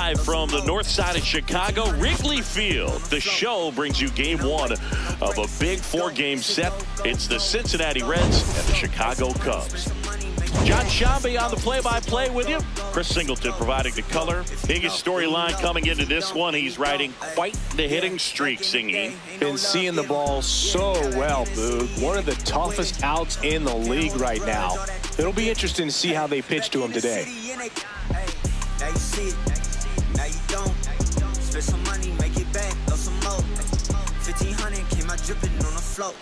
Live from the north side of Chicago, Wrigley Field. The Show brings you game one of a big four-game set. It's the Cincinnati Reds and the Chicago Cubs. John Shambi on the play-by-play with you. Chris Singleton providing the color. Biggest storyline coming into this one. He's riding quite the hitting streak, Singy. Been seeing the ball so well, Boog. One of the toughest outs in the league right now. It'll be interesting to see how they pitch to him today. Now you see it, now you don't. Spend some money, make it back, throw some more. 1,500 came out dripping on the float.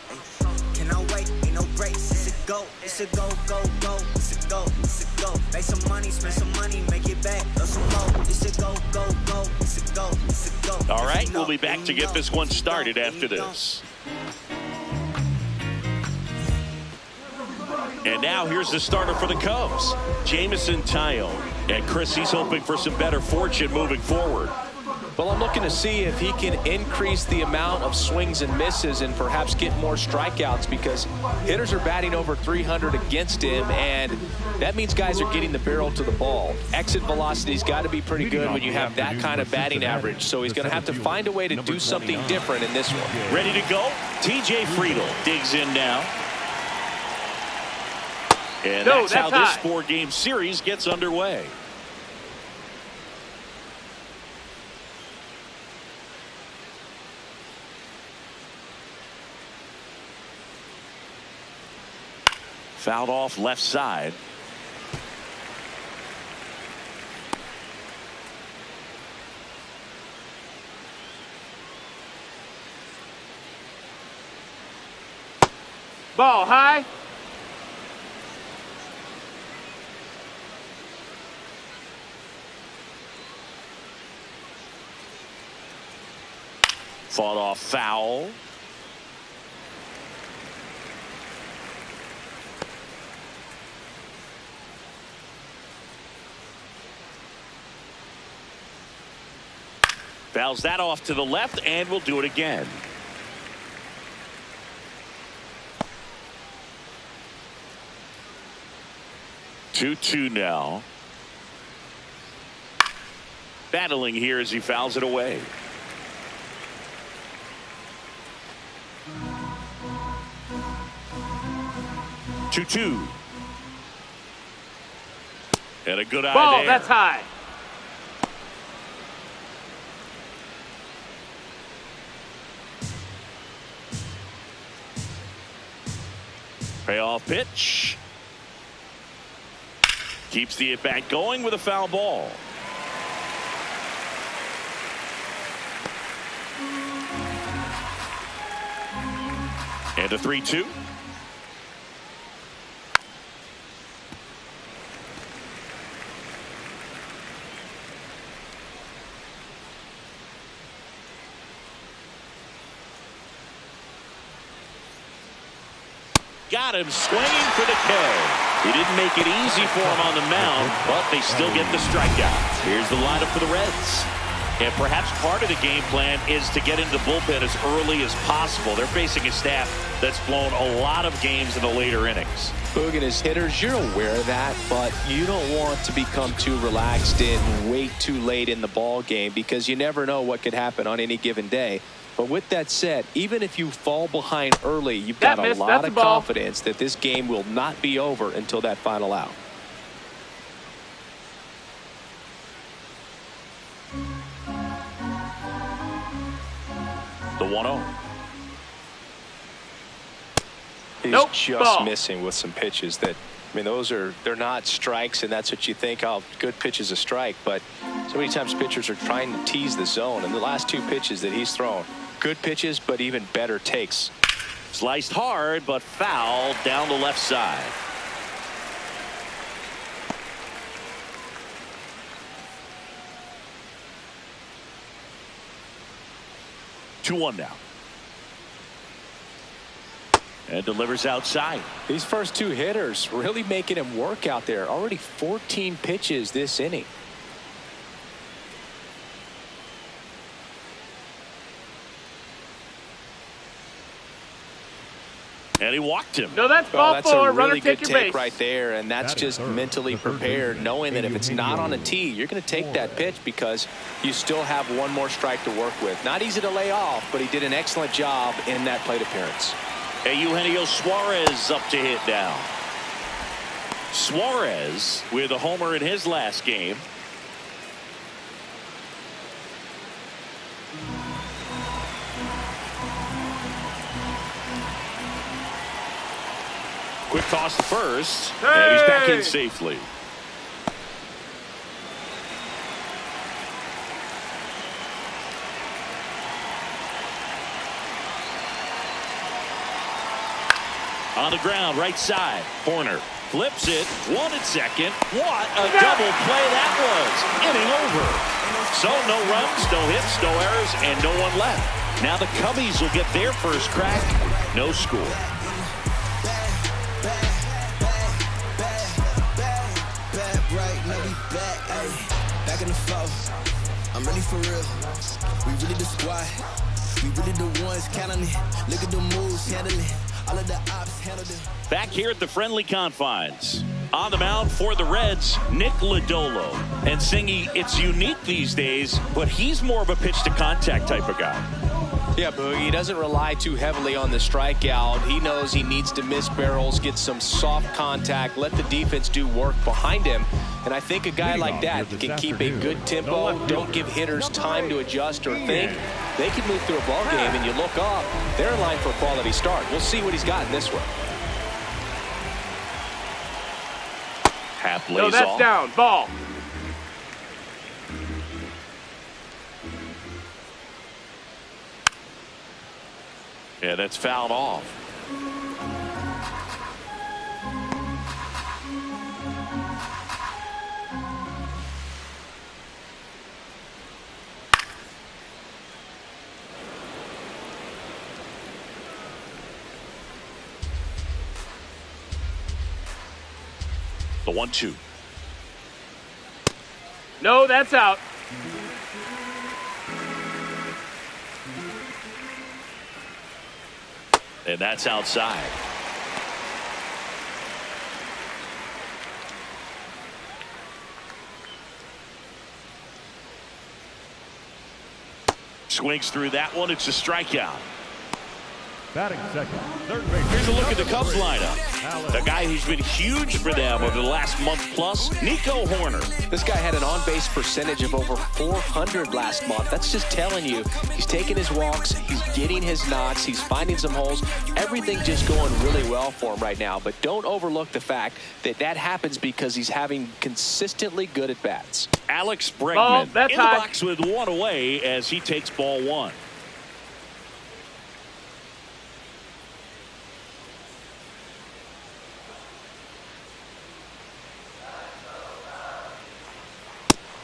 Can I wait? Ain't no breaks. It's a go, it's a go, go, go. It's a go, it's a go. Make some money, spend some money, make it back, throw some more. It's a go, go, go. It's a go, it's a go. All right, we'll be back to get this one started after this. And now here's the starter for the Cubs, Jameson Taillon. And Chris, he's hoping for some better fortune moving forward. Well, I'm looking to see if he can increase the amount of swings and misses and perhaps get more strikeouts, because hitters are batting over 300 against him, and that means guys are getting the barrel to the ball. Exit velocity's got to be pretty good when you have that kind of batting average, so he's going to have to find a way to do something different in this one. Ready to go? TJ Friedl digs in now. And that's how this four-game series gets underway. Fouled off left side. Ball high. Fought off foul. Fouls that off to the left, and we'll do it again. Two now. Battling here as he fouls it away. 2-2. And a good eye Ball, there. that's high. Payoff pitch. Keeps the at-bat going with a foul ball. And a 3-2. Got him swinging for the K. He didn't make it easy for him on the mound, but they still get the strikeout. Here's the lineup for the Reds. And perhaps part of the game plan is to get into the bullpen as early as possible. They're facing a staff that's blown a lot of games in the later innings. Boog, and as hitters, you're aware of that, but you don't want to become too relaxed and wait too late in the ball game, because you never know what could happen on any given day. But with that said, even if you fall behind early, you've got a lot of confidence that this game will not be over until that final out. The 1-0. He's just missing with some pitches that, I mean, they're not strikes, and that's what you think, oh, good pitch is a strike. But so many times pitchers are trying to tease the zone, and the last two pitches that he's thrown, good pitches, but even better takes. Sliced hard, but fouled down the left side. Two-one now. And delivers outside. These first two hitters really making him work out there. Already 14 pitches this inning. And he walked him. No, that's ball that's four. a really Runner, good take your base. right there, and that's just mentally prepared, knowing that if it's not on a tee, you're going to take that pitch because you still have one more strike to work with. Not easy to lay off, but he did an excellent job in that plate appearance. Eugenio Suarez up to hit now. Suarez with a homer in his last game. Quick toss to first, and he's back in safely. On the ground, right side. Corner flips it. One at second. What a double play that was. Inning over. So no runs, no hits, no errors, and no one left. Now the Cubbies will get their first crack. No score. Back in the fall, I'm really for real. We really the squad. We really the ones counting it. Look at the moves, handling all of the ops, handling it. Back here at the friendly confines. On the mound for the Reds, Nick Lodolo. And Singy, it's unique these days, but he's more of a pitch to contact type of guy. Yeah, Boogie, he doesn't rely too heavily on the strikeout. He knows he needs to miss barrels, get some soft contact, let the defense do work behind him. And I think a guy like that can keep a good tempo, don't give hitters time to adjust or think. They can move through a ball game, and you look up, they're in line for a quality start. We'll see what he's got in this one. Half lays No, that's off. down. Ball. Yeah, that's fouled off. The 1-2. No, that's out. And that's outside. Swings through that one. It's a strikeout. Batting second, third base. Here's a look at the Cubs lineup. The guy who's been huge for them over the last month plus, Nico Horner. This guy had an on-base percentage of over 400 last month. That's just telling you he's taking his walks, he's getting his knocks, he's finding some holes. Everything just going really well for him right now. But don't overlook the fact that that happens because he's having consistently good at-bats. Alex Bregman that's in the high. box with one away as he takes ball one.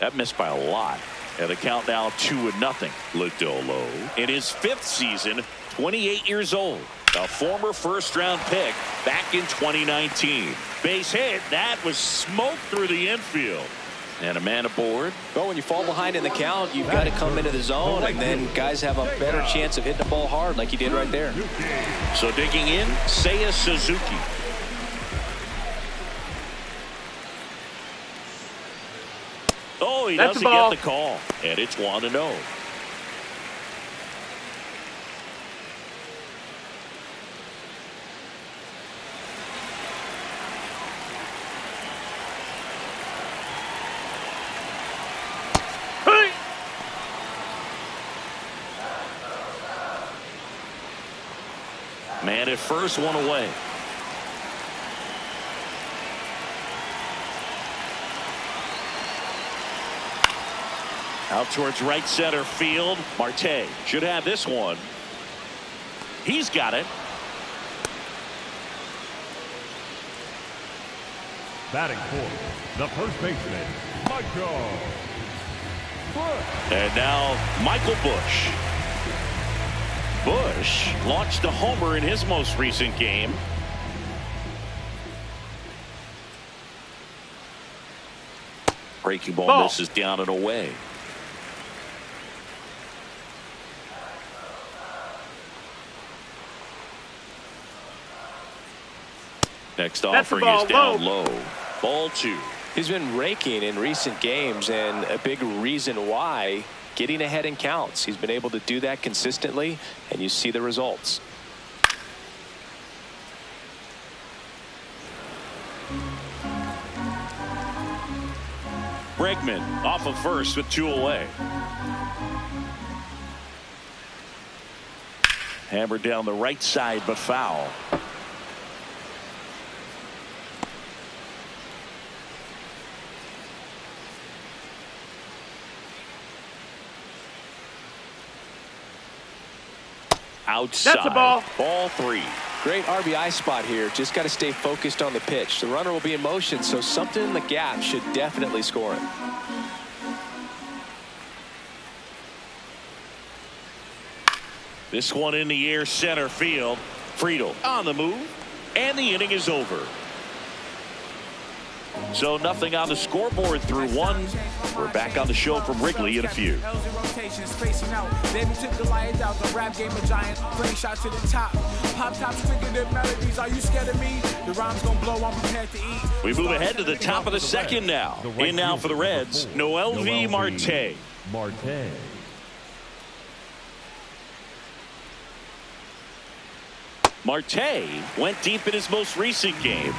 That missed by a lot. And the count now 2-0. Lodolo in his 5th season, 28 years old. A former first-round pick back in 2019. Base hit. That was smoke through the infield. And a man aboard. Well, when you fall behind in the count, you've got to come into the zone, and then guys have a better chance of hitting the ball hard like he did right there. So digging in, Seiya Suzuki. Oh, he That's doesn't a ball. get the call. And it's 1-0. Hey! Man at first, one away. Out towards right center field. Marte should have this one. He's got it. Batting fourth, the first baseman, Michael Bush. And now Michael Bush. Bush launched a homer in his most recent game. Breaking ball misses down and away. Next That's the offering ball, is down low. Ball 2. He's been raking in recent games, and a big reason why, getting ahead in counts. He's been able to do that consistently, and you see the results. Bregman off of first with 2 away. Hammered down the right side, but foul. Outside. That's a ball. Ball 3. Great RBI spot here. Just got to stay focused on the pitch. The runner will be in motion, so something in the gap should definitely score him. This one in the air, center field. Friedel on the move, and the inning is over. So nothing on the scoreboard through 1. We're back on the show from Wrigley in a few. We move ahead to the top of the second now. In now for the Reds, MLB Marte. Marte went deep in his most recent game.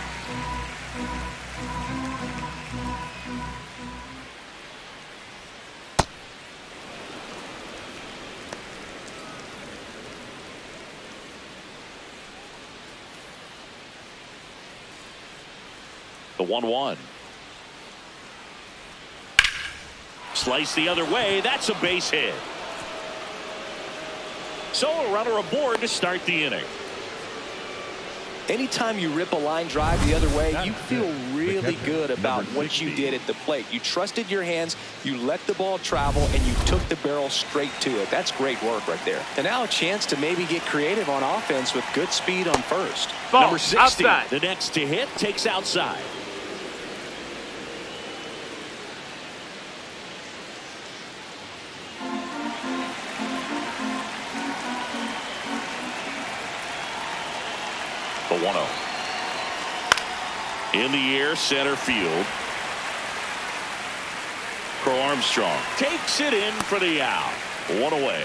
The 1-1. Slice the other way. That's a base hit. So a runner aboard to start the inning. Anytime you rip a line drive the other way, you feel really good about what you did at the plate. You trusted your hands, you let the ball travel, and you took the barrel straight to it. That's great work right there. And now a chance to maybe get creative on offense with good speed on first. Ball, number 60, outside. the next to hit, takes outside. The 1-0. In the air, center field. Crow Armstrong takes it in for the out. 1 away.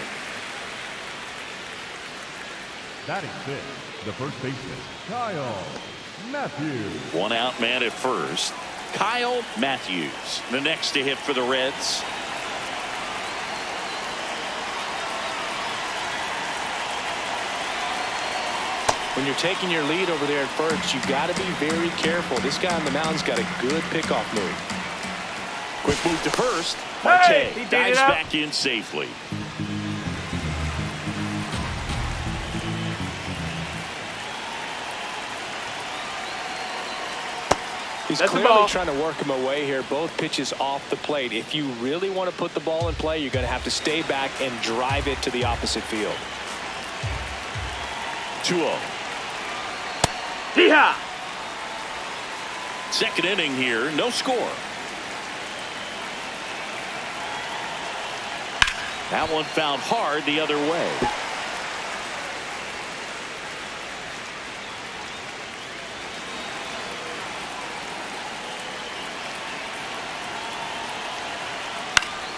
Batting 6, the first baseman, Kyle Matthews. 1 out man at first. Kyle Matthews, the next to hit for the Reds. When you're taking your lead over there at first, you've got to be very careful. This guy on the mound's got a good pickoff move. Quick move to first. Marte he beat dives it up. back in safely. He's That's the clearly ball. trying to work him away here. Both pitches off the plate. If you really want to put the ball in play, you're going to have to stay back and drive it to the opposite field. 2-0. Yeehaw! Second inning here, no score. That one found hard the other way.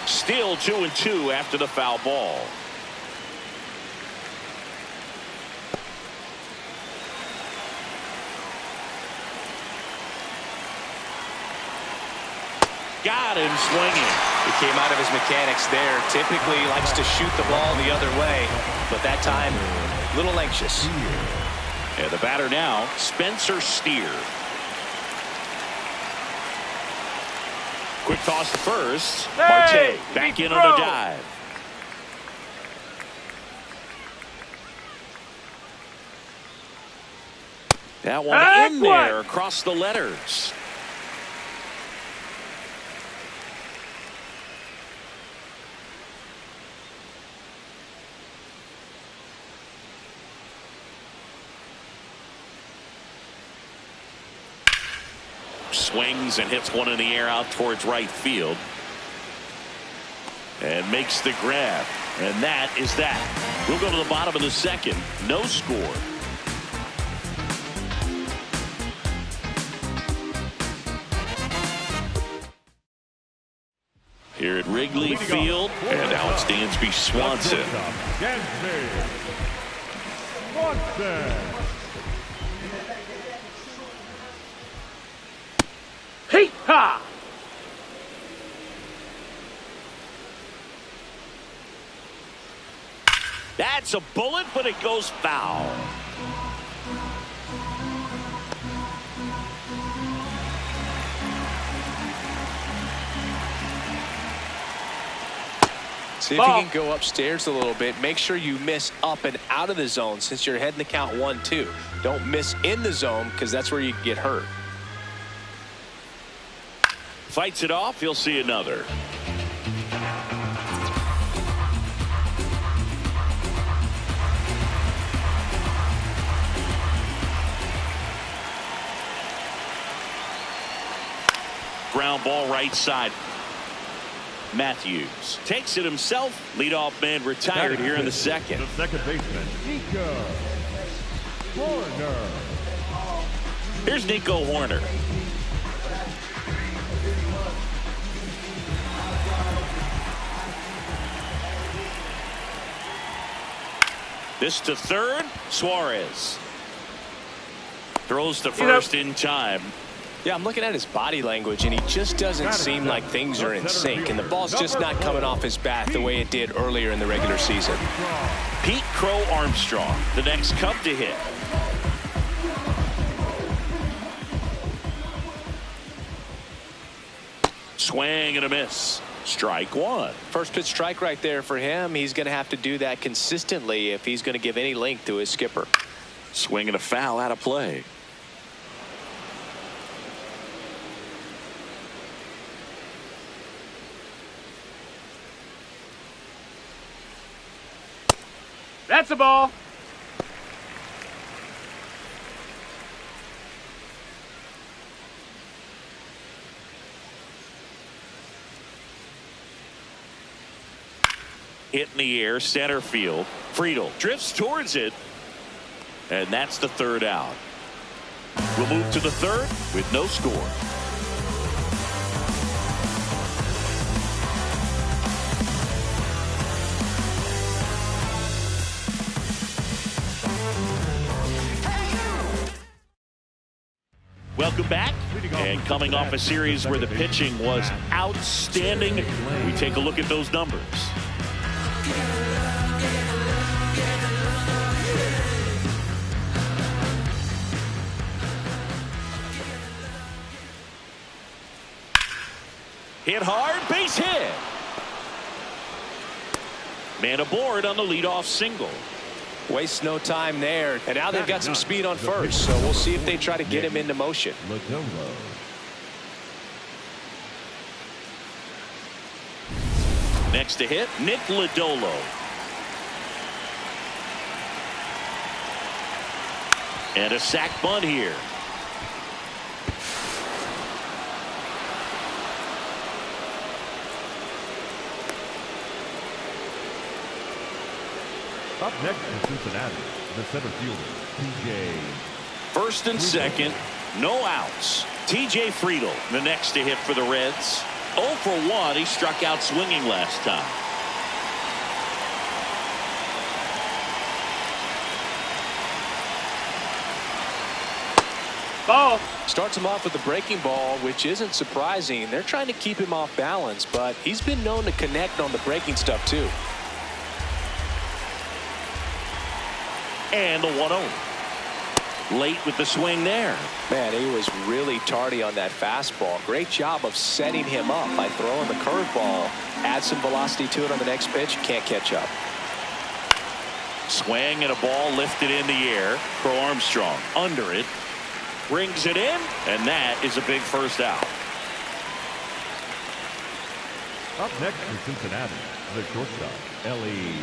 Still 2-2 after the foul ball. Got him swinging. He came out of his mechanics there. Typically he likes to shoot the ball the other way, but that time a little anxious. And the batter now, Spencer Steer. Quick toss to first. Hey, Marte back big in on a throw. dive. That one in there across the letters. Swings and hits one in the air out towards right field. And makes the grab. And that is that. We'll go to the bottom of the second. No score. here at Wrigley Field. And now it's Dansby Swanson. Dansby Swanson. Hey, ha! That's a bullet, but it goes foul. See if you can go upstairs a little bit. Make sure you miss up and out of the zone since you're heading the count 1-2. Don't miss in the zone because that's where you get hurt. Fights it off. He'll see another. Ground ball right side. Matthews takes it himself. Leadoff man retired here in the second. The second baseman, Nico Horner. Here's Nico Horner. This to third. Suarez throws to first in time. Yeah, I'm looking at his body language, and he just doesn't seem like things are in sync, and the ball's just not coming off his bat the way it did earlier in the regular season. Pete Crow Armstrong, the next Cub to hit. Swing and a miss. Strike one. First pitch strike right there for him. He's going to have to do that consistently if he's going to give any length to his skipper. Swing and a foul out of play. That's a ball. Hit in the air, center field. Friedel drifts towards it, and that's the third out. We'll move to the third with no score. Welcome back, and coming off a series where the pitching was outstanding, we take a look at those numbers. Hit hard, base hit. Man aboard on the leadoff single. Waste no time there. And now they've got some speed on first, so we'll see if they try to get him into motion. Next to hit, Nick Lodolo. And a sac bunt here. Up next in Cincinnati, the center fielder, TJ. First and second, no outs. TJ Friedel, the next to hit for the Reds. 0 for 1. He struck out swinging last time. Ball. Starts him off with the breaking ball, which isn't surprising. They're trying to keep him off balance, but he's been known to connect on the breaking stuff too. And the 1-0. Late with the swing there. Man, he was really tardy on that fastball. Great job of setting him up by throwing the curveball. Add some velocity to it on the next pitch. Can't catch up. Swing and a ball lifted in the air. Crow Armstrong under it. Brings it in, and that is a big first out. Up next in Cincinnati, the shortstop, Ellie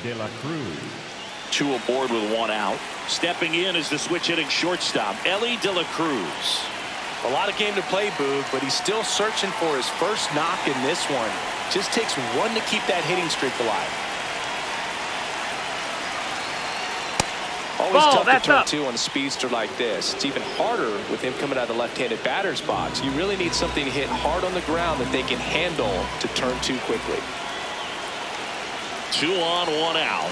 De La Cruz. 2 aboard with 1 out. Stepping in is the switch hitting shortstop, Ellie De La Cruz. A lot of game to play, Boog, but he's still searching for his first knock in this one. Just takes one to keep that hitting streak alive. Always Ball, tough to that's turn up. two on a speedster like this. It's even harder with him coming out of the left-handed batter's box. You really need something to hit hard on the ground that they can handle to turn two quickly. 2 on, 1 out.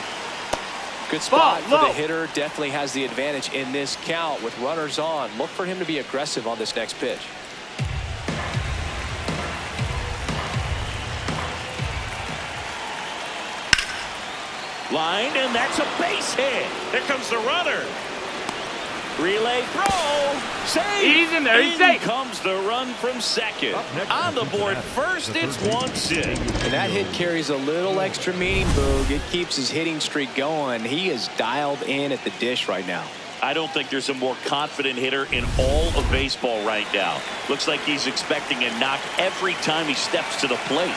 Good spot Ball, for the low. hitter. Definitely has the advantage in this count with runners on. Look for him to be aggressive on this next pitch. Line, and that's a base hit. Here comes the runner. Relay throw. Save. He's in there. He's safe. Comes the run from second. On the board first, it's 1-6. And that hit carries a little extra meaning, Boog. It keeps his hitting streak going. He is dialed in at the dish right now. I don't think there's a more confident hitter in all of baseball right now. Looks like he's expecting a knock every time he steps to the plate.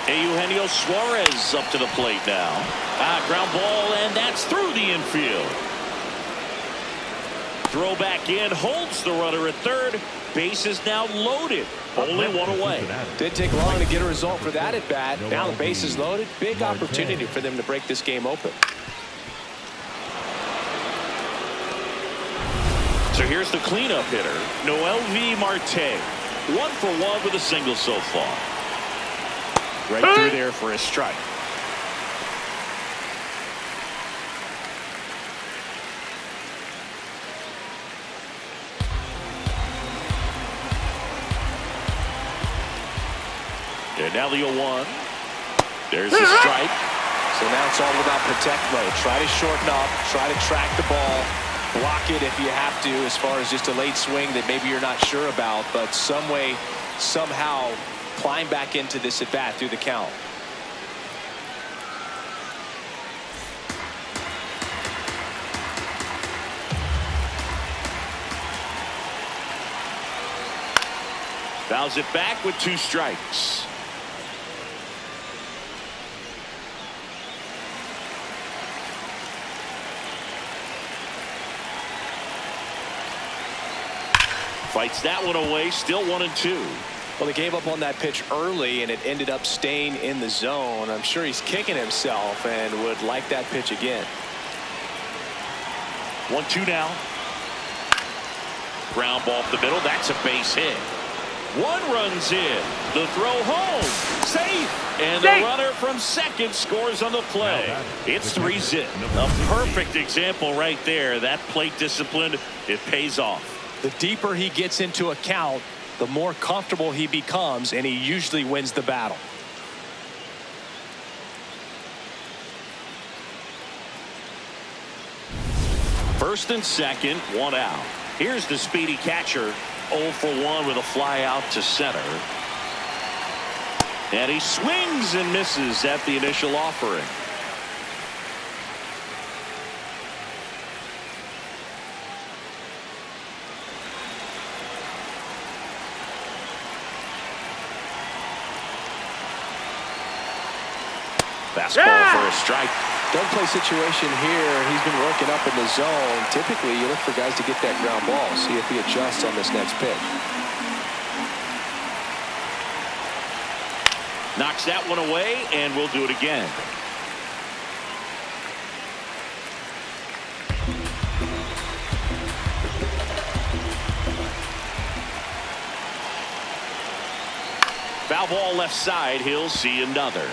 Eugenio Suarez up to the plate now. Ground ball, and that's through the infield. Throw back in, holds the runner at third. Base is now loaded. Only 1 away. Didn't take long to get a result for that at bat. Now the base is loaded. Big opportunity for them to break this game open. So here's the cleanup hitter, Noelvi Marte. 1 for 1 with a single so far. Right through there for a strike. And now the 0-1. There's the strike. So now it's all about protect mode. Try to shorten up. Try to track the ball. Block it if you have to, as far as just a late swing that maybe you're not sure about. But some way, somehow, climb back into this at bat through the count. Fouls it back with 2 strikes. Fights that one away, still 1-2. Well, they gave up on that pitch early, and it ended up staying in the zone. I'm sure he's kicking himself and would like that pitch again. 1-2 now. Ground ball up the middle. That's a base hit. 1 runs in. The throw home. Safe. And the runner from second scores on the play. It's 3-zip. A perfect example right there. That plate discipline, it pays off. The deeper he gets into a count, the more comfortable he becomes, and he usually wins the battle. First and second, 1 out. Here's the speedy catcher, 0 for 1 with a fly out to center. And he swings and misses at the initial offering. Fastball for a strike. Don't play situation here. He's been working up in the zone. Typically, you look for guys to get that ground ball. See if he adjusts on this next pitch. Knocks that one away, and we'll do it again. Foul ball left side. He'll see another.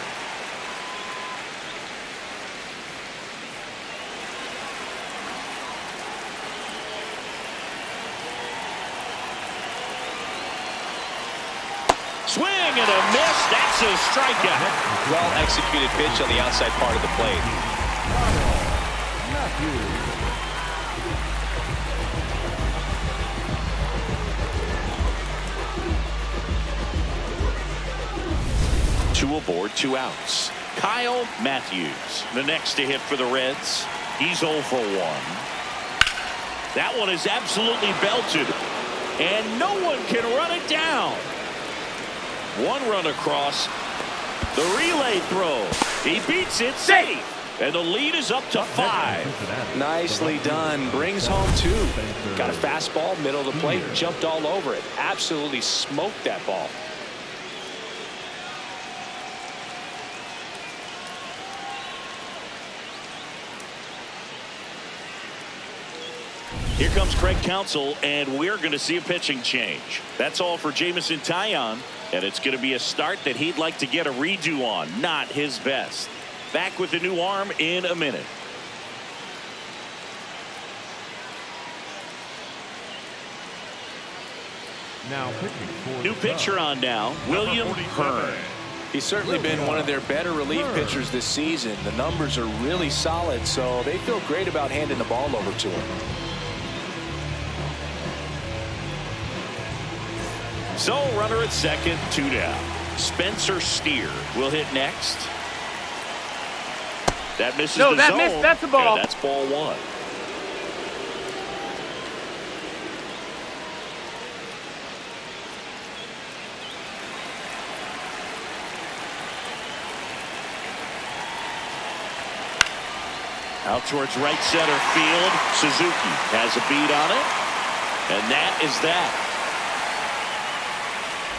Swing and a miss. That's a strikeout. Well executed pitch on the outside part of the plate. Two aboard, 2 outs. Kyle Matthews, the next to hit for the Reds. He's 0 for 1. That one is absolutely belted, and no one can run it down. 1 run across. The relay throw. He beats it. Safe. And the lead is up to 5. Nicely done. Brings home 2. Got a fastball, middle of the plate, jumped all over it. Absolutely smoked that ball. Here comes Craig Counsell, and we're going to see a pitching change. That's all for Jameson Taillon, and it's going to be a start that he'd like to get a redo on. Not his best. Back with the new arm in a minute. Now pitching for new pitcher on now, William Hearn. He's certainly been one of their better relief pitchers this season. The numbers are really solid, so they feel great about handing the ball over to him. So runner at second, 2 down. Spencer Steer will hit next. That misses the zone. No, that missed. That's a ball. And that's ball 1. Out towards right center field. Suzuki has a beat on it. And that is that.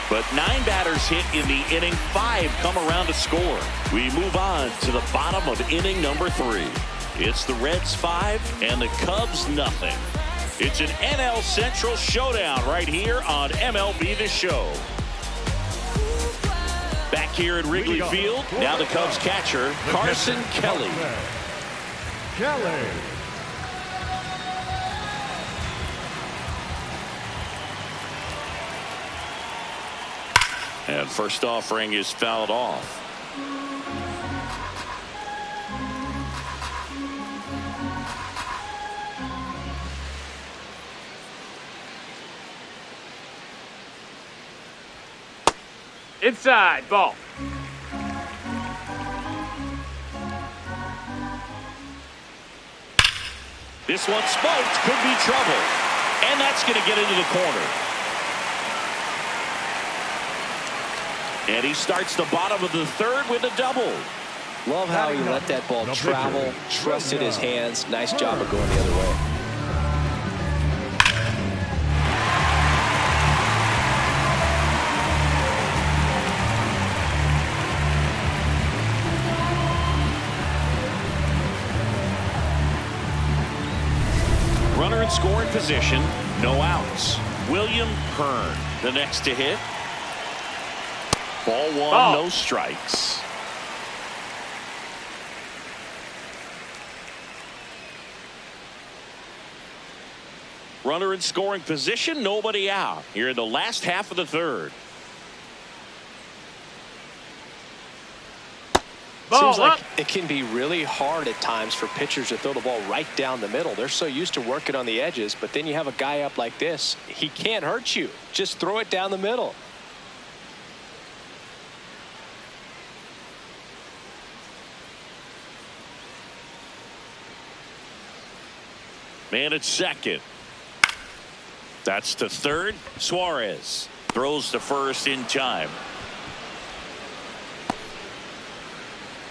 But 9 batters hit in the inning. 5 come around to score. We move on to the bottom of inning number 3. It's the Reds 5 and the Cubs nothing. It's an NL Central showdown right here on MLB The Show. Back here at Wrigley Field, now the Cubs catcher, Carson Kelly. And first offering is fouled off. Inside, ball. This one smoked, could be trouble. And that's going to get into the corner. And he starts the bottom of the 3rd with a double. Love how he let that ball travel, trusted his hands. Nice job of going the other way. Runner in scoring position, no outs. William Hearn, the next to hit. Ball 1, no strikes. Runner in scoring position, nobody out. Here in the last half of the 3rd. Seems like it can be really hard at times for pitchers to throw the ball right down the middle. They're so used to working on the edges, but then you have a guy up like this. He can't hurt you. Just throw it down the middle. Man at second. That's to 3rd. Suarez throws to 1st in time.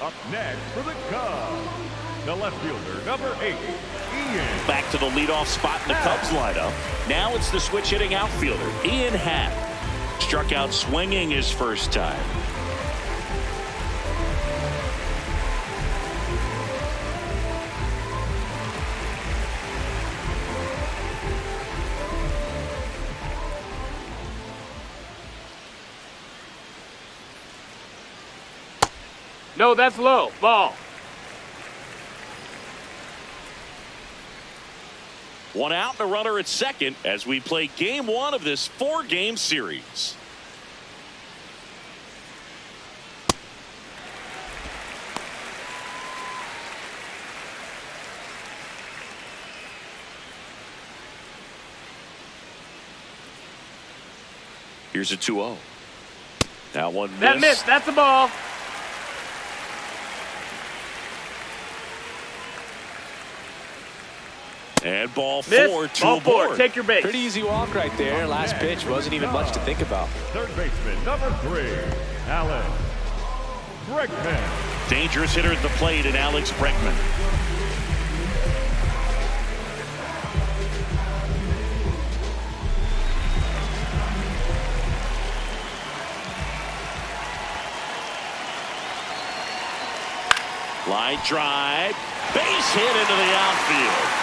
Up next for the Cubs, the left fielder, number 8, Ian. Back to the leadoff spot in the Cubs lineup. Now it's the switch hitting outfielder, Ian Happ. Struck out swinging his first time. No, that's low. Ball. 1 out and a runner at second as we play game 1 of this 4-game series. Here's a 2-0. That one missed. That missed. That's a ball. And ball 4 Missed. to Ball a 4. board. Take your base. Pretty easy walk right there. Last pitch wasn't even much to think about. 3rd baseman, number 3, Alex Bregman. Dangerous hitter at the plate in Alex Bregman. Line drive. Base hit into the outfield.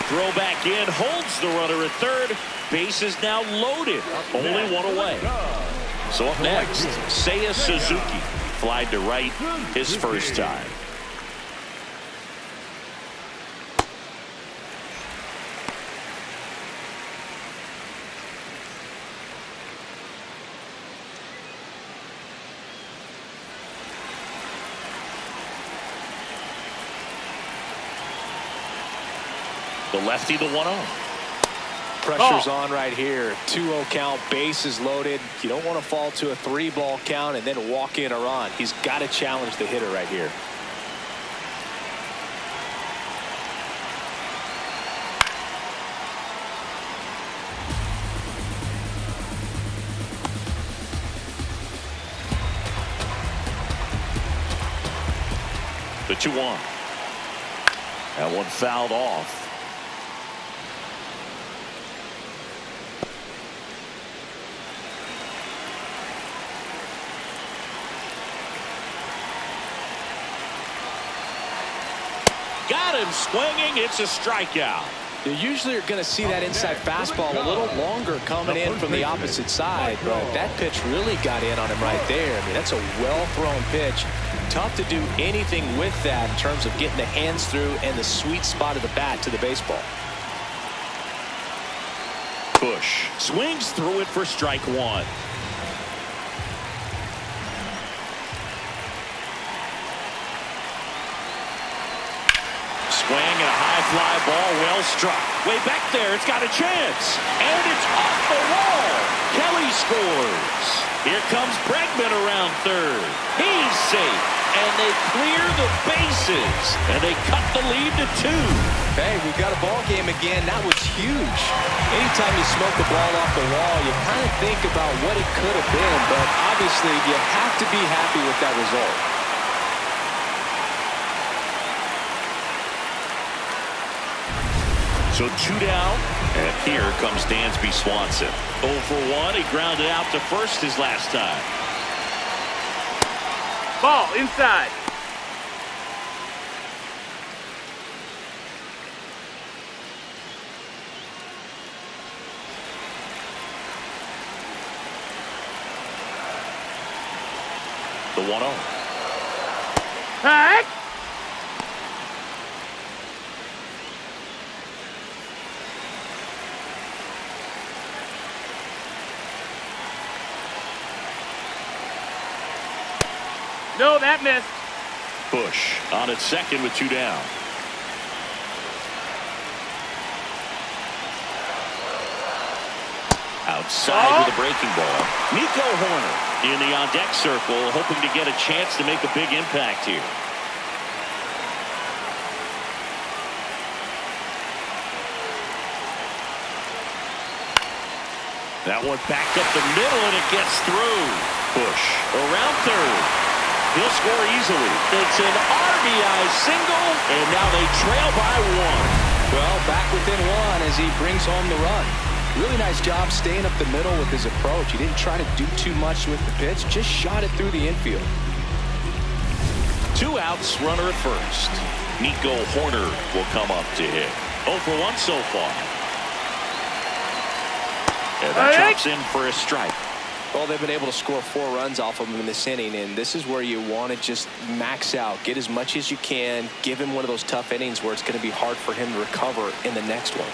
Throw back in, holds the runner at third. Base is now loaded. Only one away. So up next, Seiya Suzuki. Flied to right his first time. The lefty, the 1-0. Pressure's on right here. 2-0 count, base is loaded. You don't want to fall to a 3-ball count and then walk in a run. He's got to challenge the hitter right here. The 2-1. That one fouled off. Got him swinging. It's a strikeout. You usually are going to see that inside fastball a little longer coming in from the opposite side, but that pitch really got in on him right there. I mean, that's a well-thrown pitch. Tough to do anything with that in terms of getting the hands through and the sweet spot of the bat to the baseball. Bush swings through it for strike one. Swing and a high fly ball, well struck. Way back there, it's got a chance. And it's off the wall. Kelly scores. Here comes Bregman around third. He's safe. And they clear the bases. And they cut the lead to 2. Hey, we've got a ball game again. That was huge. Anytime you smoke the ball off the wall, you kind of think about what it could have been. But obviously, you have to be happy with that result. So 2 down, and here comes Dansby Swanson. 0 for 1. He grounded out to first his last time. Ball inside. The 1-0. Heck! No, that missed. Bush on at second with 2 down. Outside with a breaking ball. Nico Horner in the on-deck circle, hoping to get a chance to make a big impact here. That one backed up the middle, and it gets through. Bush around third. He'll score easily. It's an RBI single, and now they trail by 1. Well, back within 1 as he brings home the run. Really nice job staying up the middle with his approach. He didn't try to do too much with the pitch, just shot it through the infield. 2 outs, runner at first. Nico Horner will come up to hit. 0 for 1 so far. And that drops in for a strike. Well, they've been able to score 4 runs off of him in this inning, and this is where you want to just max out, get as much as you can, give him one of those tough innings where it's going to be hard for him to recover in the next one.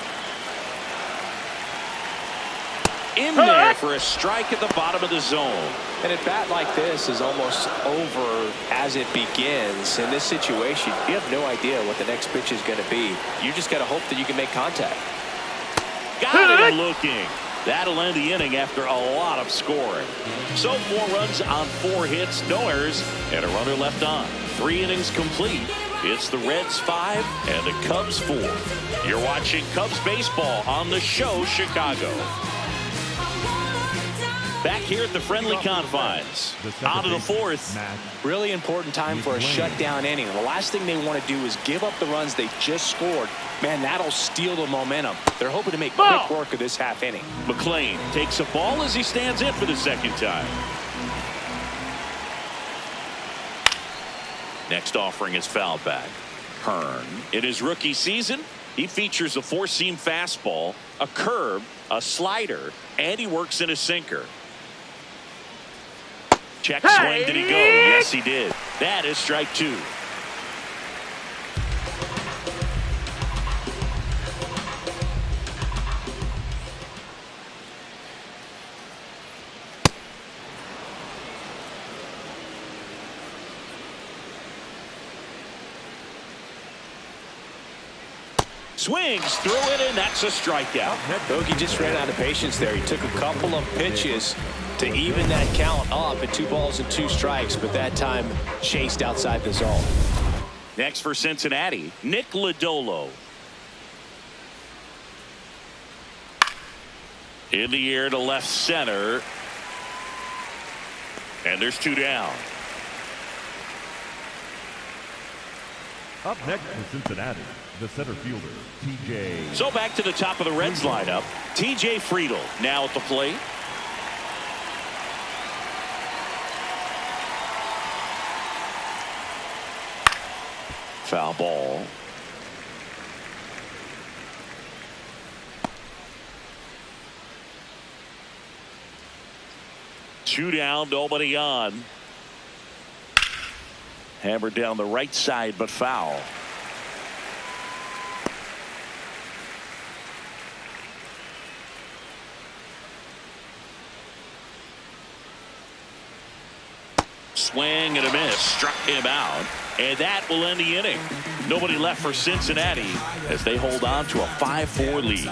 In there for a strike at the bottom of the zone. And a bat like this is almost over as it begins. In this situation, you have no idea what the next pitch is going to be. You just got to hope that you can make contact. Got him looking. That'll end the inning after a lot of scoring. So 4 runs on 4 hits, no errors, and a runner left on. 3 innings complete. It's the Reds 5 and the Cubs 4. You're watching Cubs baseball on the show Chicago. Back here at the friendly confines. On to the 4th. Really important time for a shutdown inning. The last thing they want to do is give up the runs they just scored. Man, that'll steal the momentum. They're hoping to make quick work of this half inning. McLean takes a ball as he stands in for the second time. Next offering is fouled back. Hearn, in his rookie season, He features a four-seam fastball, a curve, a slider, and he works in a sinker. Check swing. Did he go? Yes, he did. That is strike two. Swings through it, and that's a strikeout. Bogey just ran out of patience there. He took a couple of pitches to even that count up at 2 balls and 2 strikes, but that time chased outside the zone. Next for Cincinnati, Nick Lodolo. In the air to left center. And there's 2 down. Up next for Cincinnati, the center fielder, TJ. So back to the top of the Reds lineup. TJ Friedl now at the plate. Foul ball. Two down, nobody on. Hammered down the right side, but foul. Swing and a miss, struck him out, and that will end the inning. Nobody left for Cincinnati as they hold on to a 5-4 lead.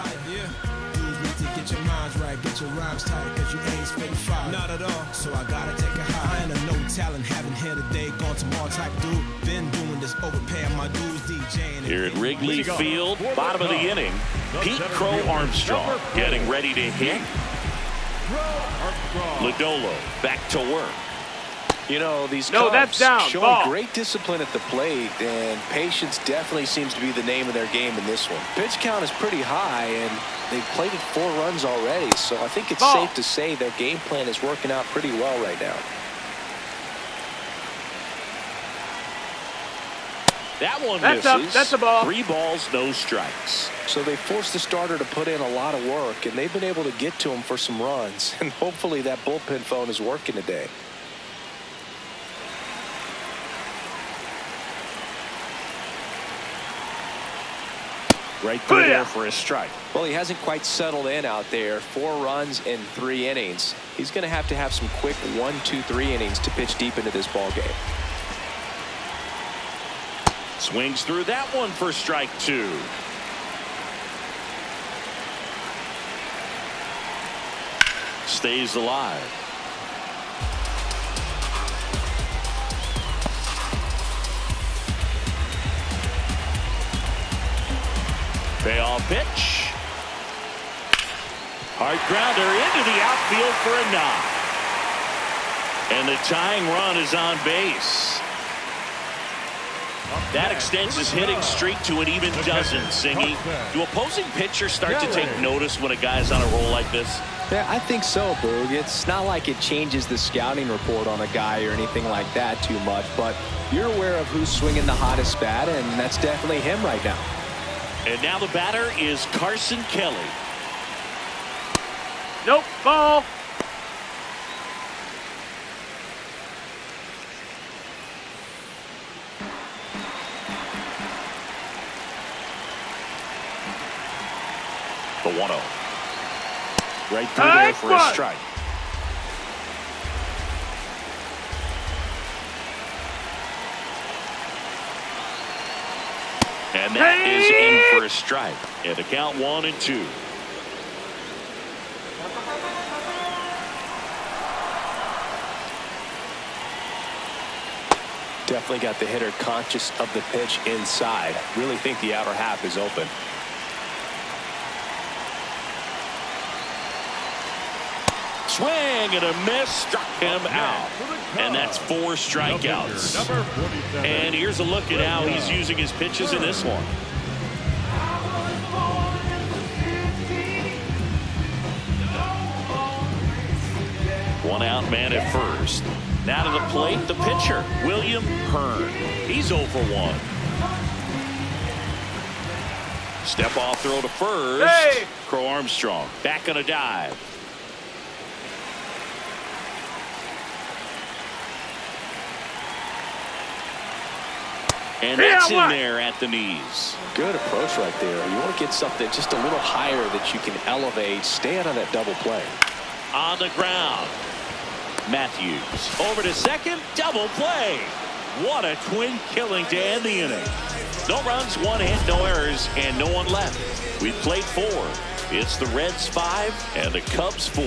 Get your minds right, get your rhymes tight, cause you ain't spit fire. Not at all, so I gotta take a high. I ain't a no talent, haven't here today, gone tomorrow type dude. Been doing this, overpaying my dues, DJing. Here at Wrigley Field, bottom of the inning, Pete Crow Armstrong getting ready to hit. Lodolo back to work. You know, these No, Cubs that's down. showing Ball. great discipline at the plate, and patience definitely seems to be the name of their game in this one. Pitch count is pretty high, and they've played it 4 runs already, so I think it's Ball. safe to say their game plan is working out pretty well right now. That one That's misses. up. That's a ball. 3 balls, no strikes. So they forced the starter to put in a lot of work, and they've been able to get to him for some runs, and hopefully that bullpen phone is working today. Right through there for a strike. Well, he hasn't quite settled in out there. 4 runs in 3 innings. He's going to have some quick 1, 2, 3 innings to pitch deep into this ball game. Swings through that one for strike 2. Stays alive. Payoff pitch. Hard grounder into the outfield for a knock. And the tying run is on base. That extends his hitting streak to an even dozen, Singy. Do opposing pitchers start to take notice when a guy's on a roll like this? Yeah, I think so, Boog. It's not like it changes the scouting report on a guy or anything like that too much, but you're aware of who's swinging the hottest bat, and that's definitely him right now. And now the batter is Carson Kelly. Nope, ball. The 1-0. Right through there for a strike. And that is in for a strike. And the count 1-2. Definitely got the hitter conscious of the pitch inside. Really think the outer half is open. Swing and a miss, struck him out. And that's 4 strikeouts. And here's a look at how he's using his pitches in this one. One out man at first. Now to the plate, the pitcher, William Hearn. He's 0 for 1. Step off throw to first. Hey! Crow Armstrong back on a dive. And that's in there at the knees. Good approach right there. You want to get something just a little higher that you can elevate. Stay out of that double play. On the ground. Matthews over to second. Double play. What a twin killing to end the inning. No runs, 1 hit, no errors, and no one left. We played 4. It's the Reds 5 and the Cubs 4.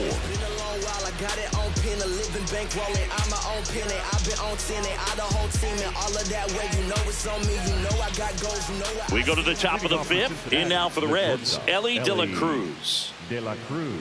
Got it on pin, a living bank rolling. I'm my own penny. I've been on 10 and I the whole team and all of that way. You know it's on me. You know I got goals. You know we go to the top of the 5th. In now for the Reds, Ellie De La Cruz. De La Cruz.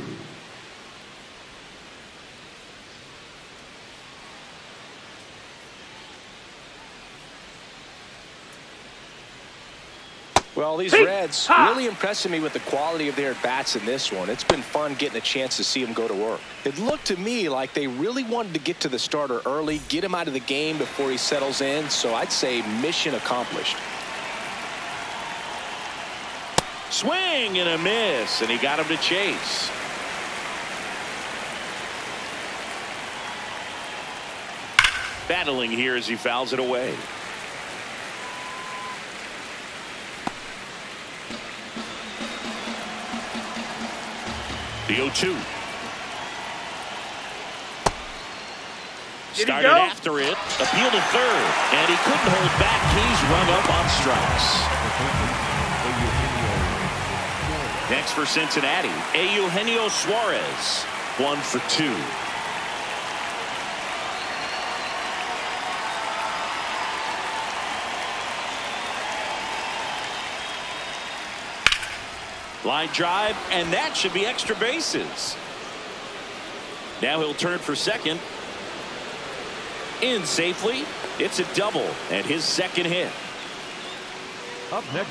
Well, these Reds really impressing me with the quality of their at-bats in this one. It's been fun getting a chance to see them go to work. It looked to me like they really wanted to get to the starter early, get him out of the game before he settles in, so I'd say mission accomplished. Swing and a miss, and he got him to chase. Battling here as he fouls it away. The 0-2. Started after it. Appeal to third. And he couldn't hold back. He's rung up on strikes. Next for Cincinnati, Eugenio Suarez. 1 for 2. Line drive, and that should be extra bases. Now he'll turn for second. In safely. It's a double and his second hit. Up next,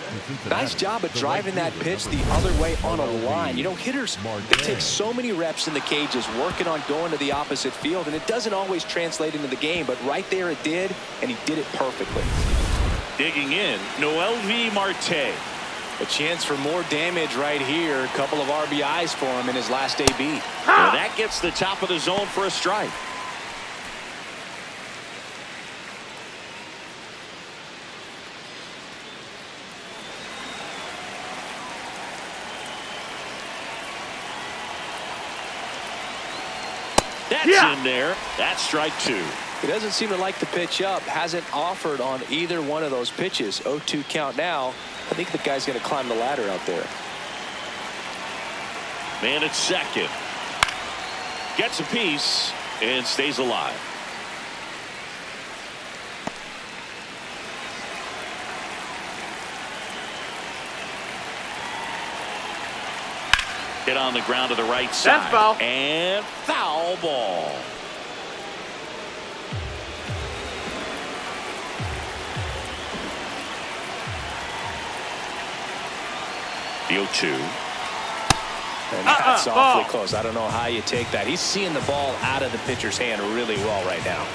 nice job of driving that pitch the other way on a line. You know, hitters, they take so many reps in the cages working on going to the opposite field, and it doesn't always translate into the game, but right there it did, and he did it perfectly. Digging in, Noelvi Marte. A chance for more damage right here. A couple of RBIs for him in his last AB. Well, that gets the top of the zone for a strike. That's in there. That's strike 2. He doesn't seem to like the pitch up. Hasn't offered on either one of those pitches. 0-2 count now. I think the guy's going to climb the ladder out there. Man at second. Gets a piece and stays alive. Hit on the ground to the right side. That's foul. And foul ball. The 0-2. And that's awfully close. I don't know how you take that. He's seeing the ball out of the pitcher's hand really well right now.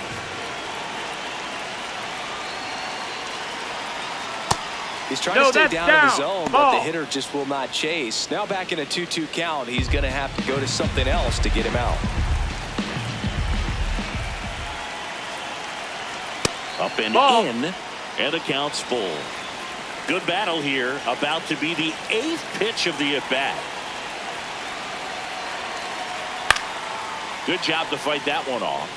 He's trying to stay down in the zone, but the hitter just will not chase. Now back in a 2-2 count. He's going to have to go to something else to get him out. Up and in, and the count's full. Good battle here. About to be the 8th pitch of the at-bat. Good job to fight that one off.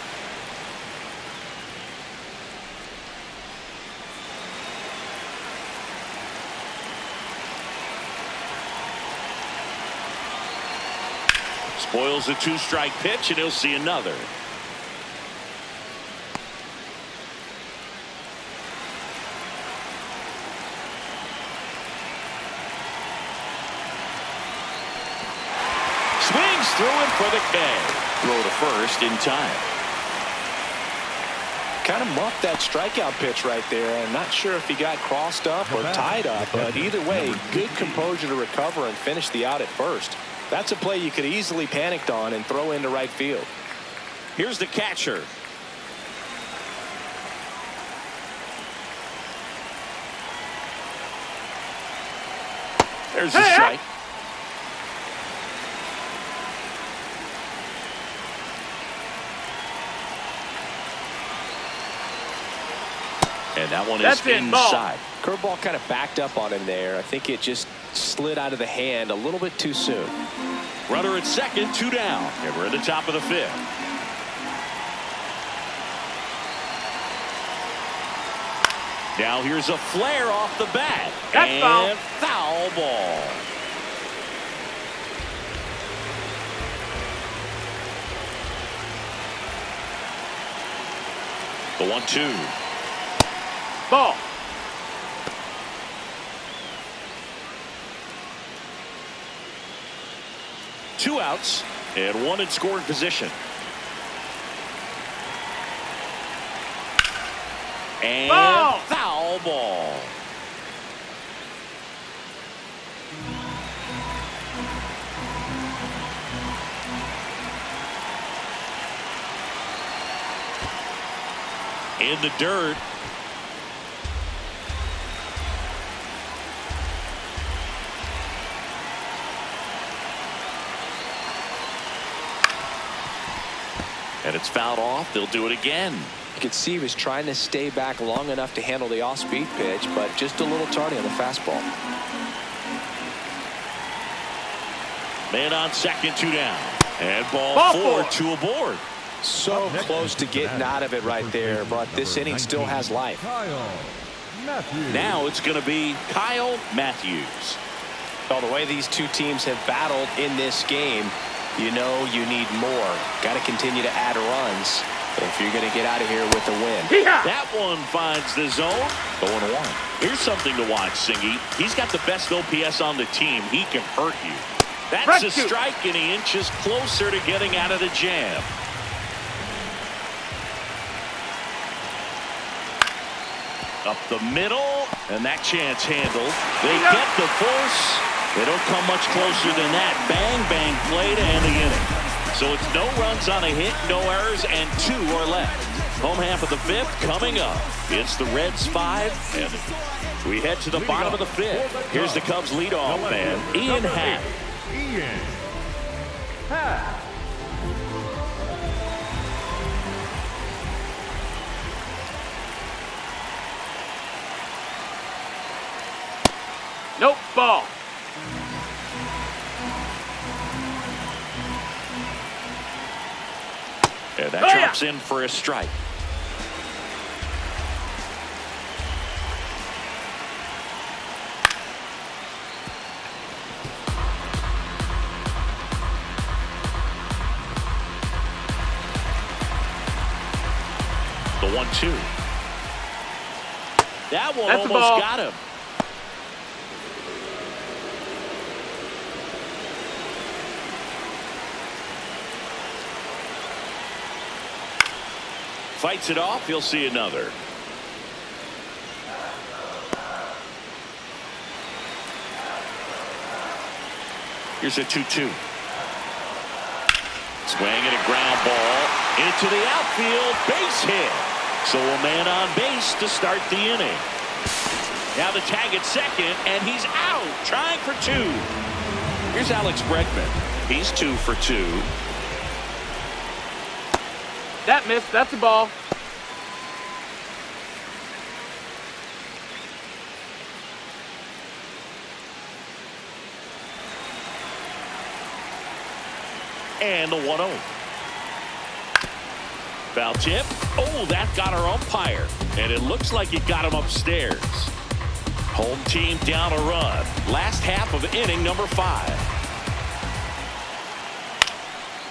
Spoils a 2-strike pitch, and he'll see another. Swings through it for the K. Throw to first in time. Kind of muffed that strikeout pitch right there. I'm not sure if he got crossed up or tied up, but either way, good composure to recover and finish the out at first. That's a play you could easily panicked on and throw into right field. Here's the catcher. There's a strike. And that one is inside. Curveball kind of backed up on him there. I think it just slid out of the hand a little bit too soon. Runner at second, 2 down. And we're at the top of the 5th. Now here's a flare off the bat. That's foul ball. The 1-2. Ball. Two outs and one in scoring position. And ball. Foul ball. In the dirt. And it's fouled off. They'll do it again. You could see he was trying to stay back long enough to handle the off-speed pitch, but just a little tardy on the fastball. Man on second, 2 down. And ball 4, 2 aboard. So close to getting out of it right there, but this inning still has life. Now it's going to be Kyle Matthews. Well, the way these two teams have battled in this game, you know you need more. Got to continue to add runs if you're going to get out of here with a win. Yeah. That one finds the zone. 0-1. Here's something to watch, Singy. He's got the best OPS on the team. He can hurt you. That's a strike, and he inches closer to getting out of the jam. Up the middle, and that chance handled. They get the force. They don't come much closer than that. Bang, bang play to end the inning. So it's no runs on a hit, no errors, and 2 are left. Home half of the 5th coming up. It's the Reds 5, and we head to the bottom of the 5th. Here's the Cubs leadoff man, Ian Happ. Ian Happ. Nope. Ball. And that drops in for a strike. The 1-2. That one almost got him. Fights it off. You'll see another. Here's a 2-2. Swing and a ground ball into the outfield. Base hit. So a man on base to start the inning. Now the tag at second, and he's out. Trying for 2. Here's Alex Bregman. He's 2 for 2. That missed. That's a ball. And the 1-0. Foul tip. Oh, that got our umpire. And it looks like it got him upstairs. Home team down a run. Last half of inning number 5.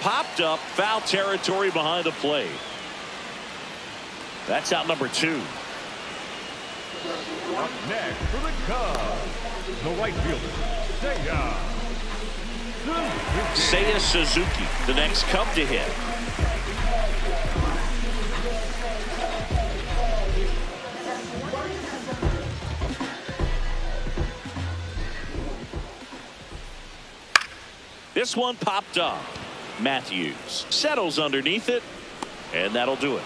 Popped up, foul territory behind the plate. That's out number 2. Up next for the Cubs, the right fielder, Seiya Suzuki, the next Cub to hit. This one popped up. Matthews settles underneath it, and that'll do it.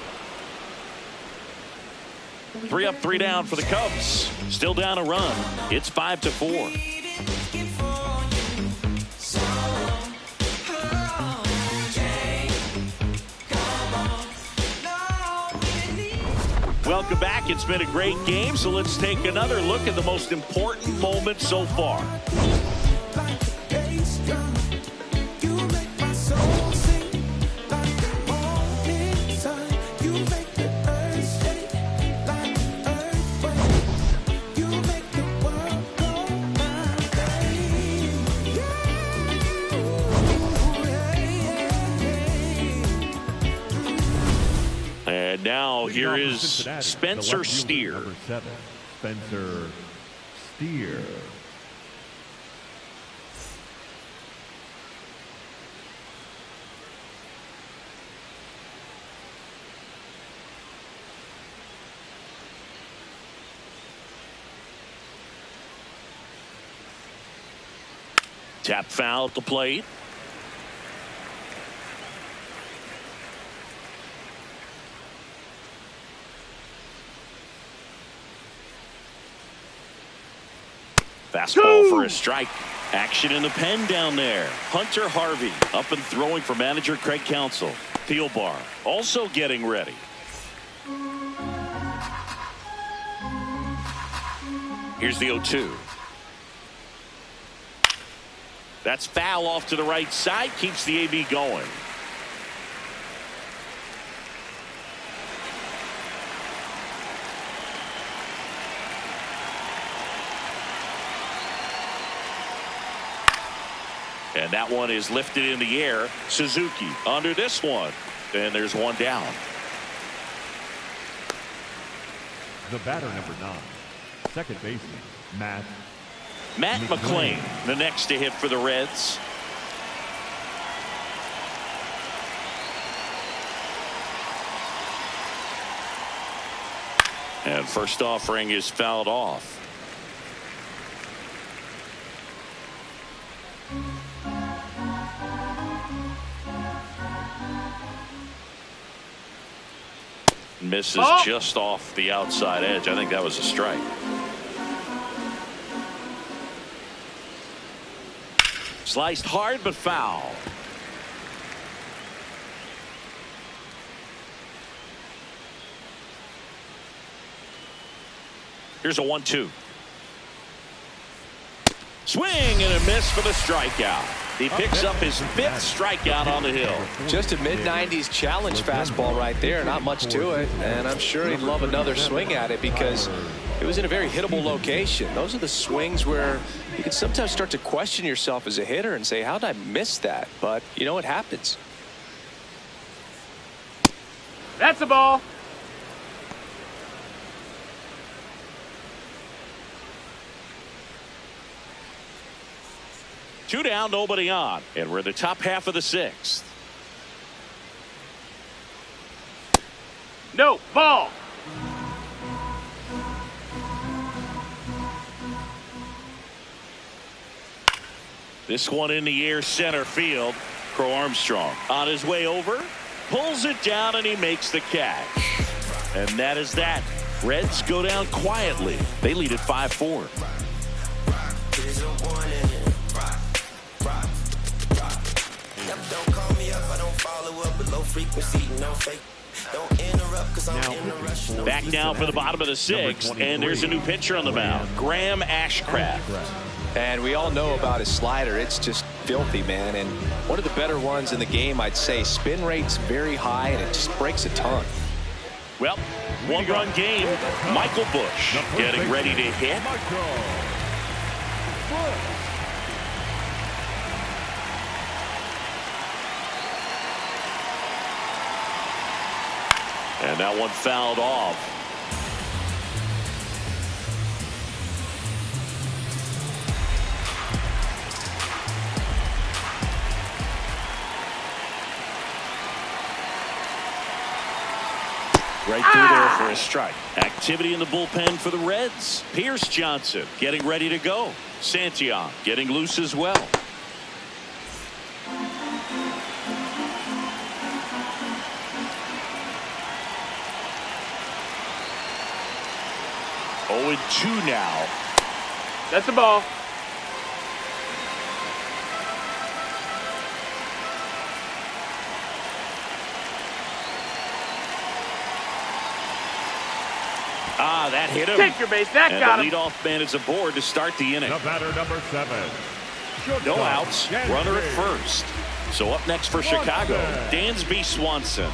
3 up, 3 down for the Cubs. Still down a run. It's 5-4. welcome back. It's been a great game, so let's take another look at the most important moment so far. And now here is Spencer Steer. Number 7, Spencer Steer. Tap foul at the plate. Fastball for a strike. Action in the pen down there. Hunter Harvey up and throwing for manager Craig Counsell. Field bar also getting ready. Here's the 0-2. That's foul off to the right side. Keeps the AB going. And that one is lifted in the air. Suzuki under this one. And there's one down. The batter, number 9, second baseman, Matt McClain, the next to hit for the Reds. And first offering is fouled off. Misses just off the outside edge. I think that was a strike. Sliced hard but foul. Here's a 1-2. Swing and a miss for the strikeout. He picks up his 5th strikeout on the hill. Just a mid-90s challenge fastball right there. Not much to it. And I'm sure he'd love another swing at it because it was in a very hittable location. Those are the swings where you can sometimes start to question yourself as a hitter and say, how did I miss that? But, you know, it happens. That's a ball. Two down, nobody on. And we're in the top half of the 6th. No, ball. This one in the air center field. Crow Armstrong on his way over. Pulls it down and he makes the catch. And that is that. Reds go down quietly. They lead at 5-4. Don't call me up, I don't follow up with low frequency, no fake. Don't interrupt because I'm in a rush. Back now for the bottom of the 6th, and there's a new pitcher on the mound, Graham Ashcraft. And we all know about his slider. It's just filthy, man. And one of the better ones in the game, I'd say. Spin rate's very high, and it just breaks a ton. Well, one-run game. Michael Busch getting ready to hit. And that one fouled off. Right through there for a strike. Activity in the bullpen for the Reds. Pierce Johnson getting ready to go. Santillan getting loose as well. Oh, 2 now. That's a ball. Ah, that hit him. Take your base. That and got the him. leadoff man is aboard to start the inning. The batter, number 7. No outs, runner at first. So up next for Chicago, Dansby Swanson.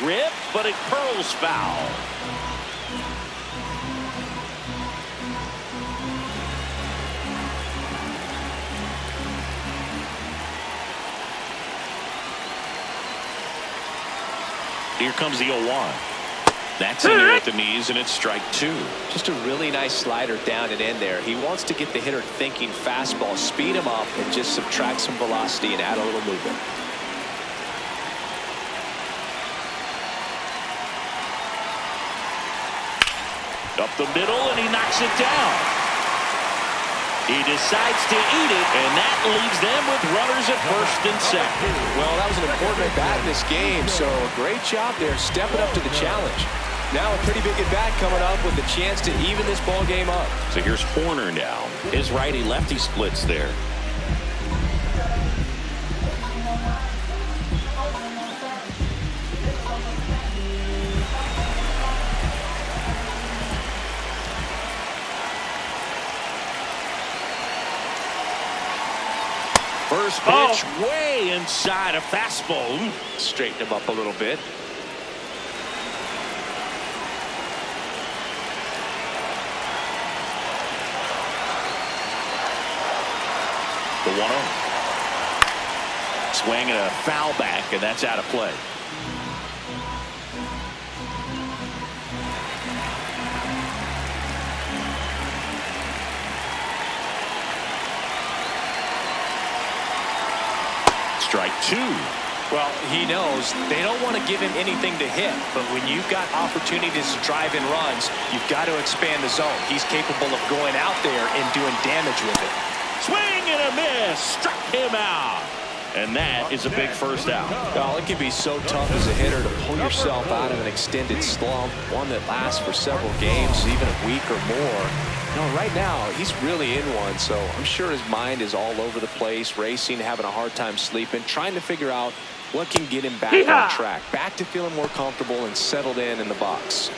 Rip, but it curls foul. Here comes the 0-1. That's in there at the knees, and it's strike 2. Just a really nice slider down and in there. He wants to get the hitter thinking fastball, speed him up, and just subtract some velocity and add a little movement. Up the middle, and he knocks it down. He decides to eat it, and that leaves them with runners at first and second. Well, that was an important at-bat in this game, so great job there stepping up to the challenge. Now a pretty big at-bat coming up with a chance to even this ball game up. So here's Horner now. His righty-lefty splits there. First pitch way inside a fastball. Straighten him up a little bit. The 1-0. Swing and a foul back, and that's out of play. Strike 2. Well, he knows they don't want to give him anything to hit, but when you've got opportunities to drive in runs, you've got to expand the zone. He's capable of going out there and doing damage with it. Swing and a miss. Struck him out. And that is a big first out. Well, it can be so tough as a hitter to pull yourself out of an extended slump, one that lasts for several games, even a week or more. No, right now, he's really in one, so I'm sure his mind is all over the place, racing, having a hard time sleeping, trying to figure out what can get him back on track, back to feeling more comfortable and settled in the box.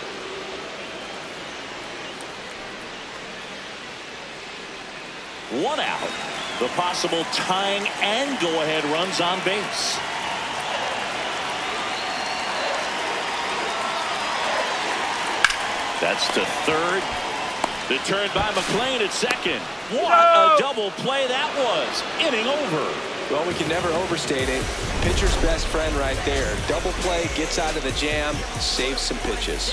One out. The possible tying and go-ahead runs on base. That's to third. The turn by McLean at second. What a double play that was. Inning over. Well, we can never overstate it. Pitcher's best friend right there. Double play, gets out of the jam, saves some pitches.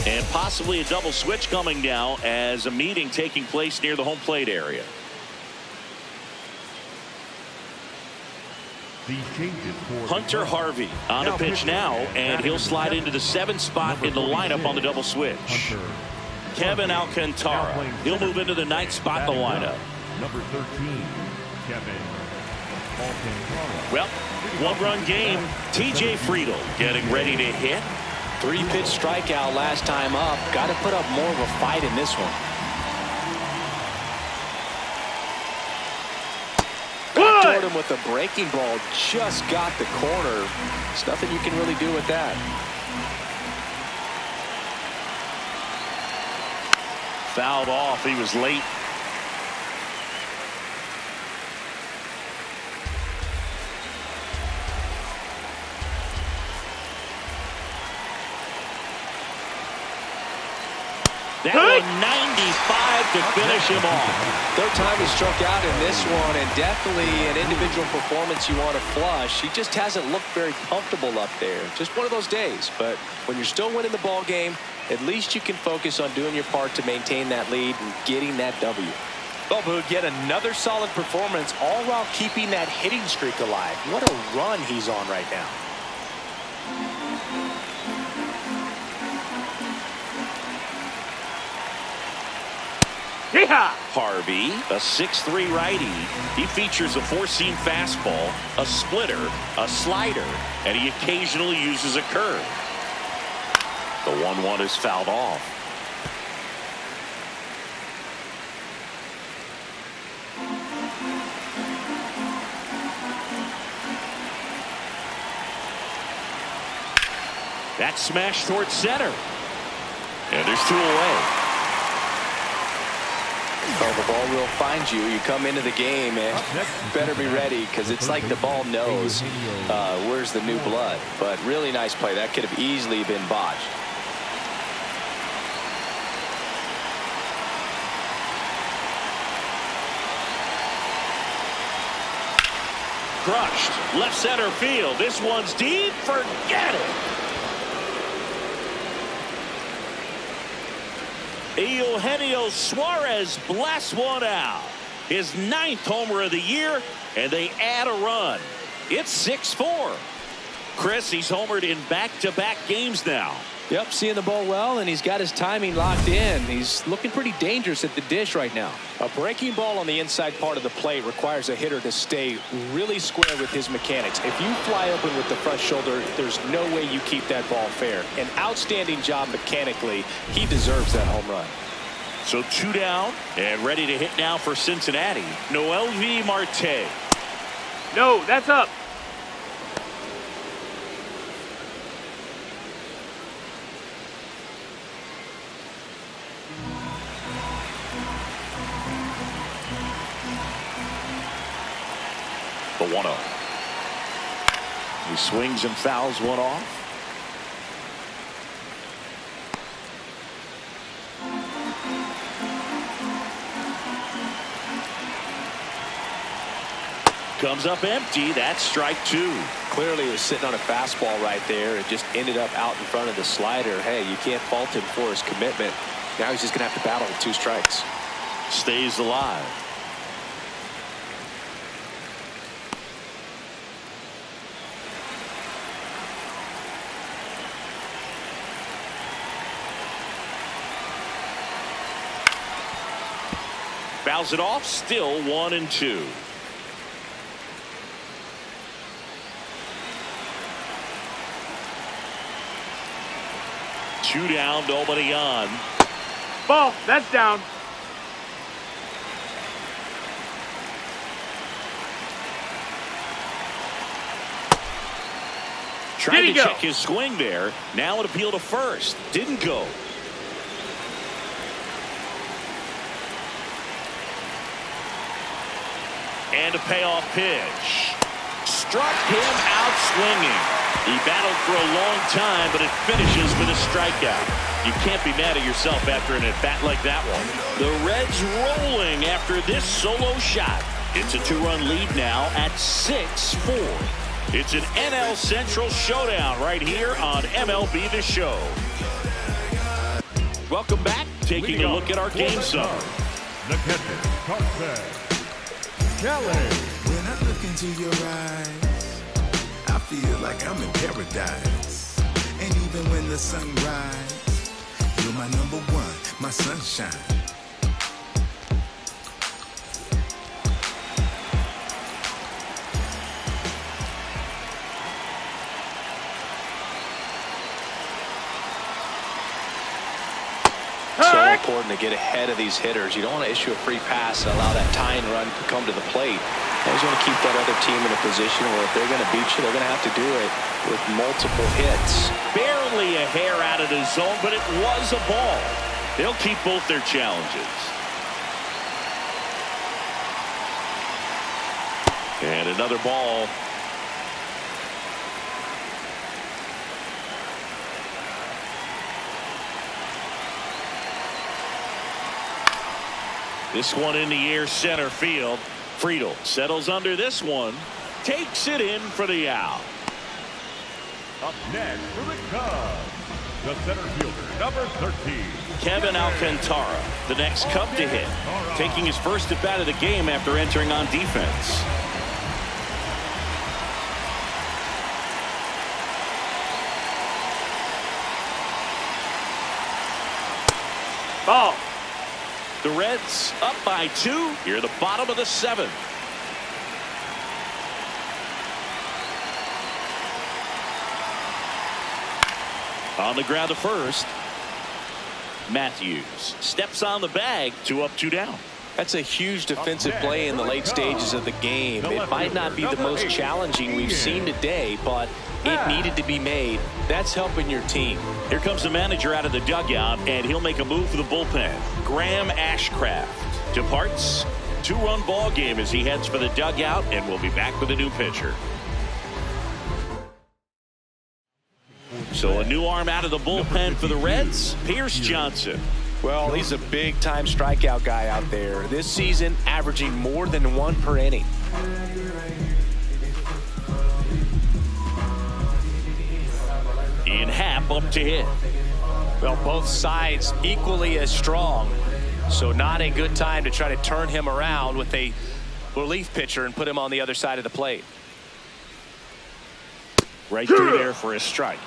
And possibly a double switch coming now as a meeting taking place near the home plate area. Hunter Harvey on a pitch now, and he'll slide into the 7th spot in the lineup on the double switch. Kevin Alcantara, he'll move into the 9th spot in the lineup. Number 13, Kevin Alcantara. Well, one-run game. TJ Friedl getting ready to hit. 3-pitch strikeout last time up. Got to put up more of a fight in this one. Toward him with a breaking ball, just got the corner. There's nothing you can really do with that. Fouled off. He was late. That one 95 to finish him off. Third time he struck out in this one, and definitely an individual performance you want to flush. He just hasn't looked very comfortable up there. Just one of those days. But when you're still winning the ball game, at least you can focus on doing your part to maintain that lead and getting that W. Well, Boog, yet another solid performance, all while keeping that hitting streak alive. What a run he's on right now. Yeehaw! Harvey, a 6'3" righty. He features a four-seam fastball, a splitter, a slider, and he occasionally uses a curve. The 1-1 is fouled off. That smash towards center. And there's 2 away. Well, the ball will find you. You come into the game and better be ready, because it's like the ball knows where's the new blood. But really nice play. That could have easily been botched. Crushed. Left center field. This one's deep. Forget it. Eugenio Suarez blasts one out. His 9th homer of the year, and they add a run. It's 6-4. Chris, he's homered in back-to-back games now. Yep, seeing the ball well, and he's got his timing locked in. He's looking pretty dangerous at the dish right now. A breaking ball on the inside part of the plate requires a hitter to stay really square with his mechanics. If you fly open with the front shoulder, there's no way you keep that ball fair. An outstanding job mechanically. He deserves that home run. So 2 down and ready to hit now for Cincinnati. Noelvi Marte. No, that's up. The 1-0. He swings and fouls one off. Comes up empty. That's strike 2. Clearly he was sitting on a fastball right there. It just ended up out in front of the slider. Hey, you can't fault him for his commitment. Now he's just going to have to battle with 2 strikes. Stays alive. Fouls it off. Still 1-2. Two down, nobody on. Ball, that's down. Trying to check his swing there. Now an appeal to first. Didn't go. And a payoff pitch. Struck him out swinging. He battled for a long time, but it finishes with a strikeout. You can't be mad at yourself after an at-bat like that one. The Reds rolling after this solo shot. It's a 2-run lead now at 6-4. It's an NL Central showdown right here on MLB The Show. Welcome back. Taking a look at our game sum. The catcher, Carson Kelly. When I look into your eyes, I feel like I'm in paradise. And even when the sun rises, you're my number one, my sunshine. So important to get ahead of these hitters. You don't want to issue a free pass and allow that tying run to come to the plate. You always want to keep that other team in a position where if they're going to beat you, they're going to have to do it with multiple hits. Barely a hair out of the zone, but it was a ball. They'll keep both their challenges. And another ball. This one in the air, center field. Friedel settles under this one. Takes it in for the out. Up next for the Cubs, the center fielder, number 13. Kevin Alcantara, the next Cub to hit. Taking his first at bat of the game after entering on defense. Ball. The Reds up by 2 here at the bottom of the 7th. On the ground to first. Matthews steps on the bag. 2 up, 2 down. That's a huge defensive play in the late stages of the game. It might not be the most challenging we've seen today, but it needed to be made. That's helping your team. Here comes the manager out of the dugout, and he'll make a move for the bullpen. Graham Ashcraft departs. 2-run ball game as he heads for the dugout, and we'll be back with a new pitcher. So a new arm out of the bullpen for the Reds, Pierce Johnson. Well, he's a big-time strikeout guy out there. This season, averaging more than 1 per inning. Ian Happ up to hit. Well, both sides equally as strong. So not a good time to try to turn him around with a relief pitcher and put him on the other side of the plate. Right through there for a strike.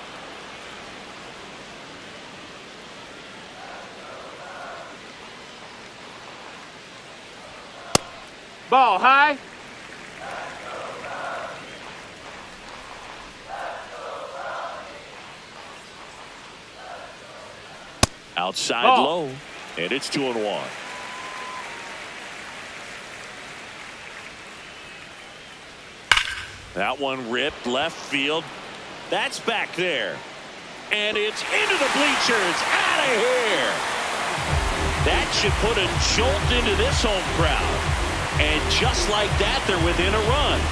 Ball high. Outside ball. Low, and it's 2-1. That one ripped left field. That's back there. And it's into the bleachers. Out of here. That should put a jolt into this home crowd. And just like that, they're within a run.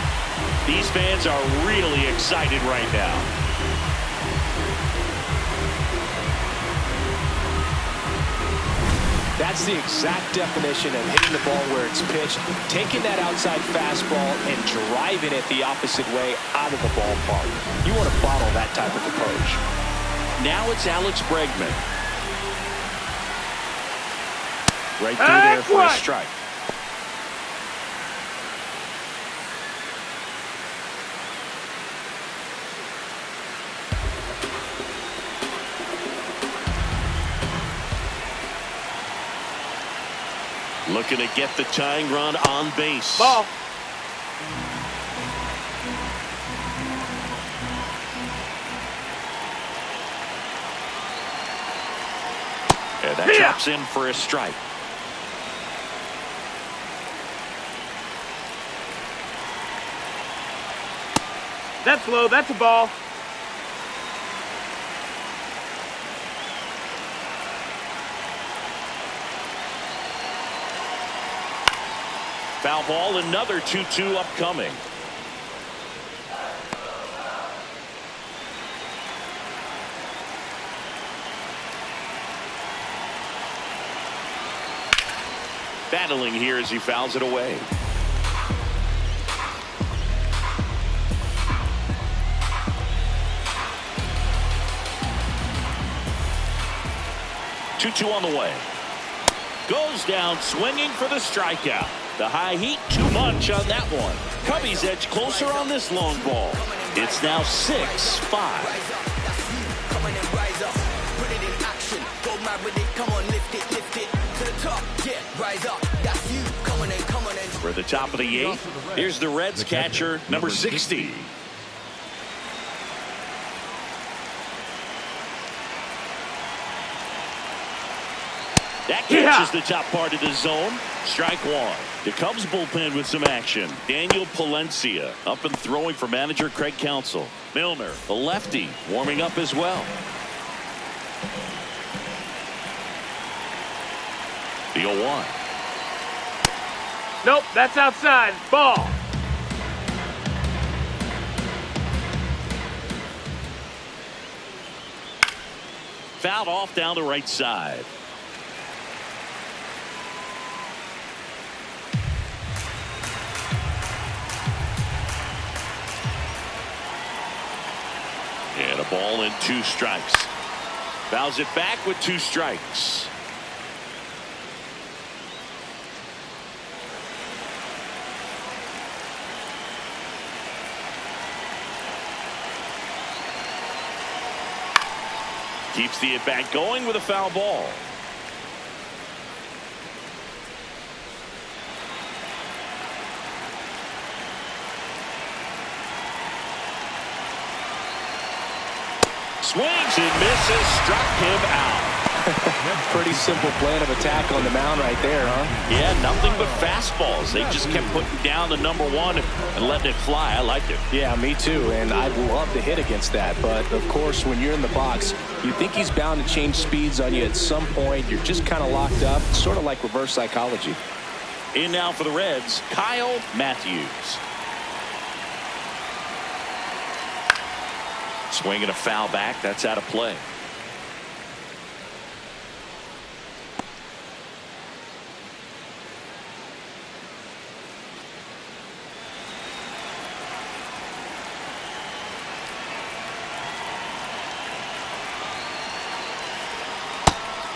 These fans are really excited right now. That's the exact definition of hitting the ball where it's pitched, taking that outside fastball and driving it the opposite way out of the ballpark. You want to bottle that type of approach. Now it's Alex Bregman. Right through there for a strike. Looking to get the tying run on base. Ball. And that drops in for a strike. That's low. That's a ball. Foul ball, another 2-2 upcoming. Battling here as he fouls it away. Two on the way. Goes down swinging for the strikeout. The high heat, too much on that one. Cubbies edge closer on this long ball. It's now 6-5. Come on and rise up, put it in action. Go mad with it, come on, lift it to the top. Yeah, rise up, that's you. Come on and For the top of the 8th, here's the Reds catcher, number 60. That catches the top part of the zone. Strike 1. The Cubs bullpen with some action. Daniel Palencia up and throwing for manager Craig Counsell. Milner, the lefty, warming up as well. The 0-1. Nope, that's outside. Ball. Fouled off down the right side. And a ball and 2 strikes. Fouls it back with 2 strikes. Keeps the at-bat going with a foul ball. Swings and misses, struck him out. Pretty simple plan of attack on the mound right there, huh? Yeah, nothing but fastballs. They just kept putting down the #1 and letting it fly. I liked it. Yeah, me too, and I'd love to hit against that. But, of course, when you're in the box, you think he's bound to change speeds on you at some point. You're just kind of locked up, sort of like reverse psychology. In now for the Reds, Kyle Matthews. Swinging a foul back. That's out of play.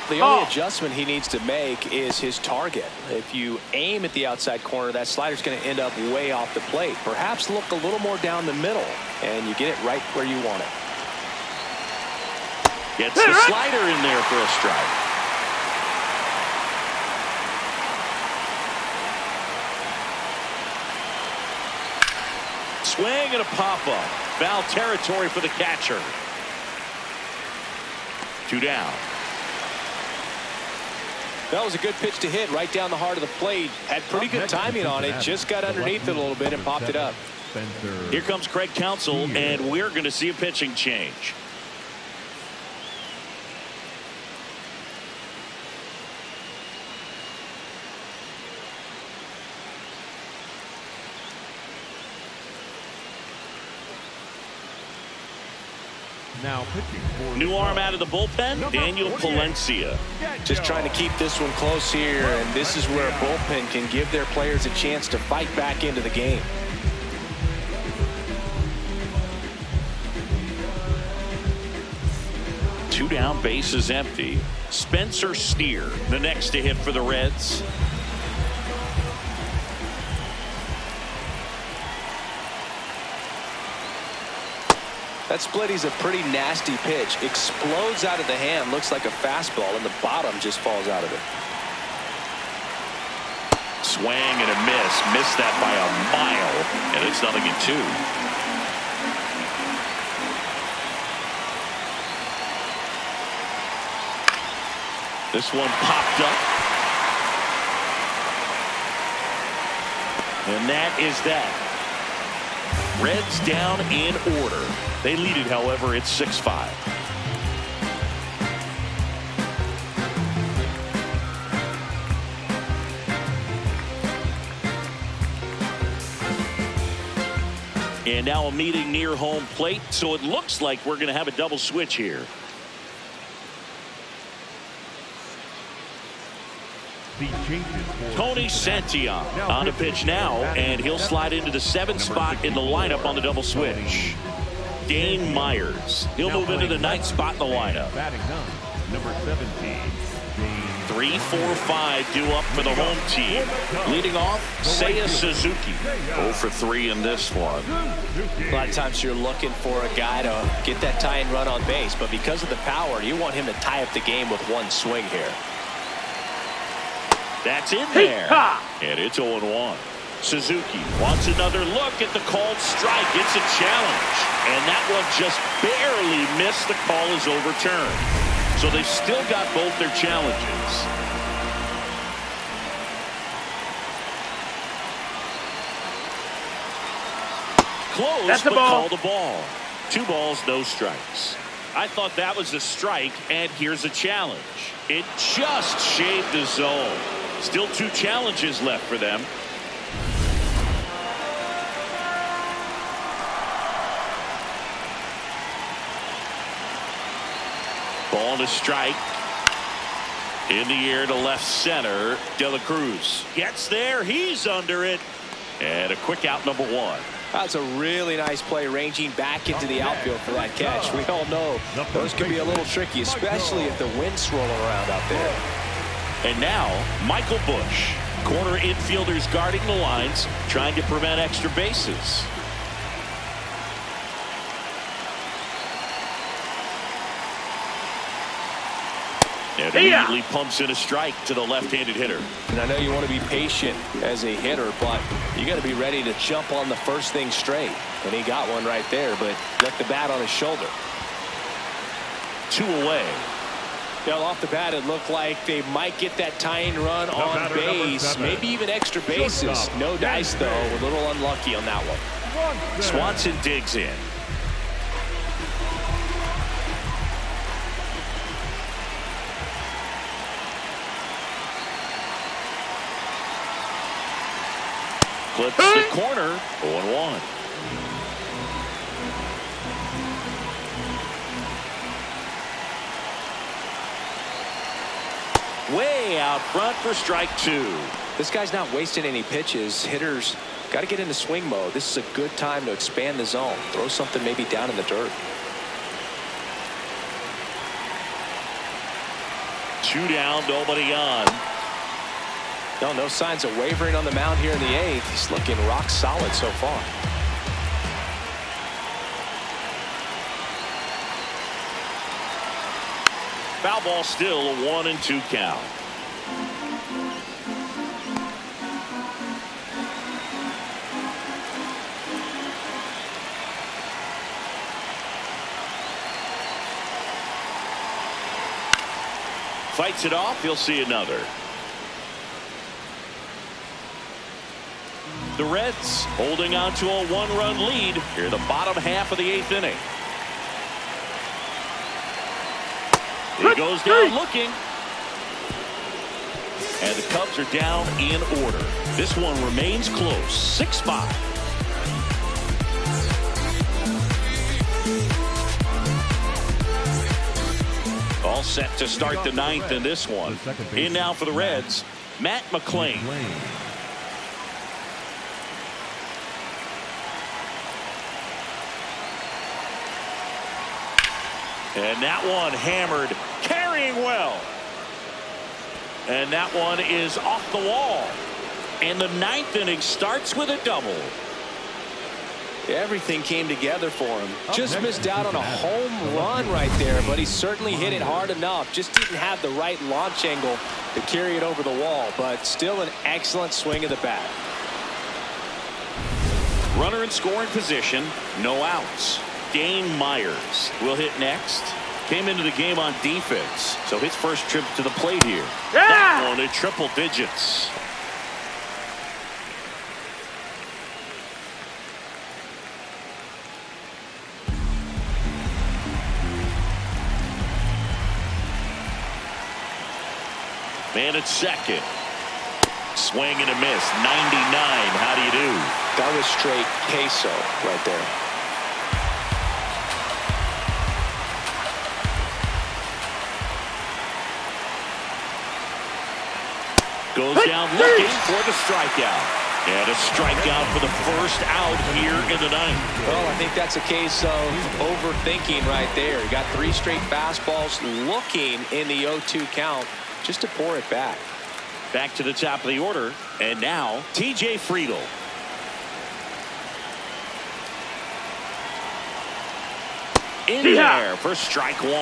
The only adjustment he needs to make is his target. If you aim at the outside corner, that slider's going to end up way off the plate. Perhaps look a little more down the middle, and you get it right where you want it. Gets the slider in there for a strike. Swing and a pop-up. Foul territory for the catcher. 2 down. That was a good pitch to hit right down the heart of the plate. Had pretty good timing on it. Just got underneath it a little bit and popped it up. Here comes Craig Counsell, and we're going to see a pitching change. Now pitching for New arm out of the bullpen, Daniel Palencia. Just trying to keep this one close here, and this is where a bullpen can give their players a chance to fight back into the game. Two down, bases empty. Spencer Steer, the next to hit for the Reds. That splitty's a pretty nasty pitch. Explodes out of the hand. Looks like a fastball, and the bottom just falls out of it. Swing and a miss. Missed that by a mile, and it's 0-2. This one popped up. And that is that. Reds down in order. They lead it, however, it's 6-5. And now a meeting near home plate, so it looks like we're going to have a double switch here. Tony Santillan on the pitch now, and he'll slide into the 7th spot in the lineup on the double switch. Dane Myers, he'll move into the 9th spot in the lineup. Number 17. 3, 4, 5 due up for the home team. Leading off, Seiya Suzuki. 0 for 3 in this one. A lot of times you're looking for a guy to get that tying run on base, but because of the power, you want him to tie up the game with one swing here. That's in there. And it's 0-1. Suzuki wants another look at the called strike. It's a challenge. And that one just barely missed. The call is overturned. So they've still got both their challenges. Close, that's a but ball. called a ball. 2 balls, no strikes. I thought that was a strike, and here's a challenge. It just shaved the zone. Still 2 challenges left for them. Ball to strike. In the air to left center. De La Cruz gets there. He's under it. And a quick out, number 1. That's a really nice play, ranging back into the outfield for that catch. We all know those can be a little tricky, especially if the wind's swirling around out there. And now, Michael Busch. Corner infielders guarding the lines, trying to prevent extra bases. And immediately pumps in a strike to the left-handed hitter. And I know you want to be patient as a hitter, but you got to be ready to jump on the first thing straight. And he got one right there, but left the bat on his shoulder. 2 away. Well, off the bat, it looked like they might get that tying run on base, maybe even extra bases. No dice, though. A little unlucky on that one. Swanson digs in. Clips the corner, 0-1. Way out front for strike 2. This guy's not wasting any pitches. Hitters got to get into swing mode. This is a good time to expand the zone. Throw something maybe down in the dirt. 2 down, nobody on. No signs of wavering on the mound here in the 8th. He's looking rock solid so far. Foul ball, still a 1-2 count. Fights it off. He'll see another. The Reds holding on to a 1-run lead here in the bottom half of the 8th inning. He goes down looking. And the Cubs are down in order. This one remains close, 6-5. All set to start the 9th in this one. In now for the Reds, Matt McClain. And that one hammered, carrying well. And that one is off the wall. And the 9th inning starts with a double. Everything came together for him. Just missed out on a home run right there, but he certainly hit it hard enough. Just didn't have the right launch angle to carry it over the wall, but still an excellent swing of the bat. Runner in scoring position, no outs. Dane Myers will hit next. Came into the game on defense, so his first trip to the plate here. Yeah! That one in triple digits. Man at second. Swing and a miss. 99. How do you do? That was straight queso right there. Goes down looking for the strikeout. And a strikeout for the first out here in the 9th. Well, I think that's a case of overthinking right there. He got 3 straight fastballs looking in the 0-2 count just to pour it back. Back to the top of the order. And now TJ Friedl. In there for strike 1.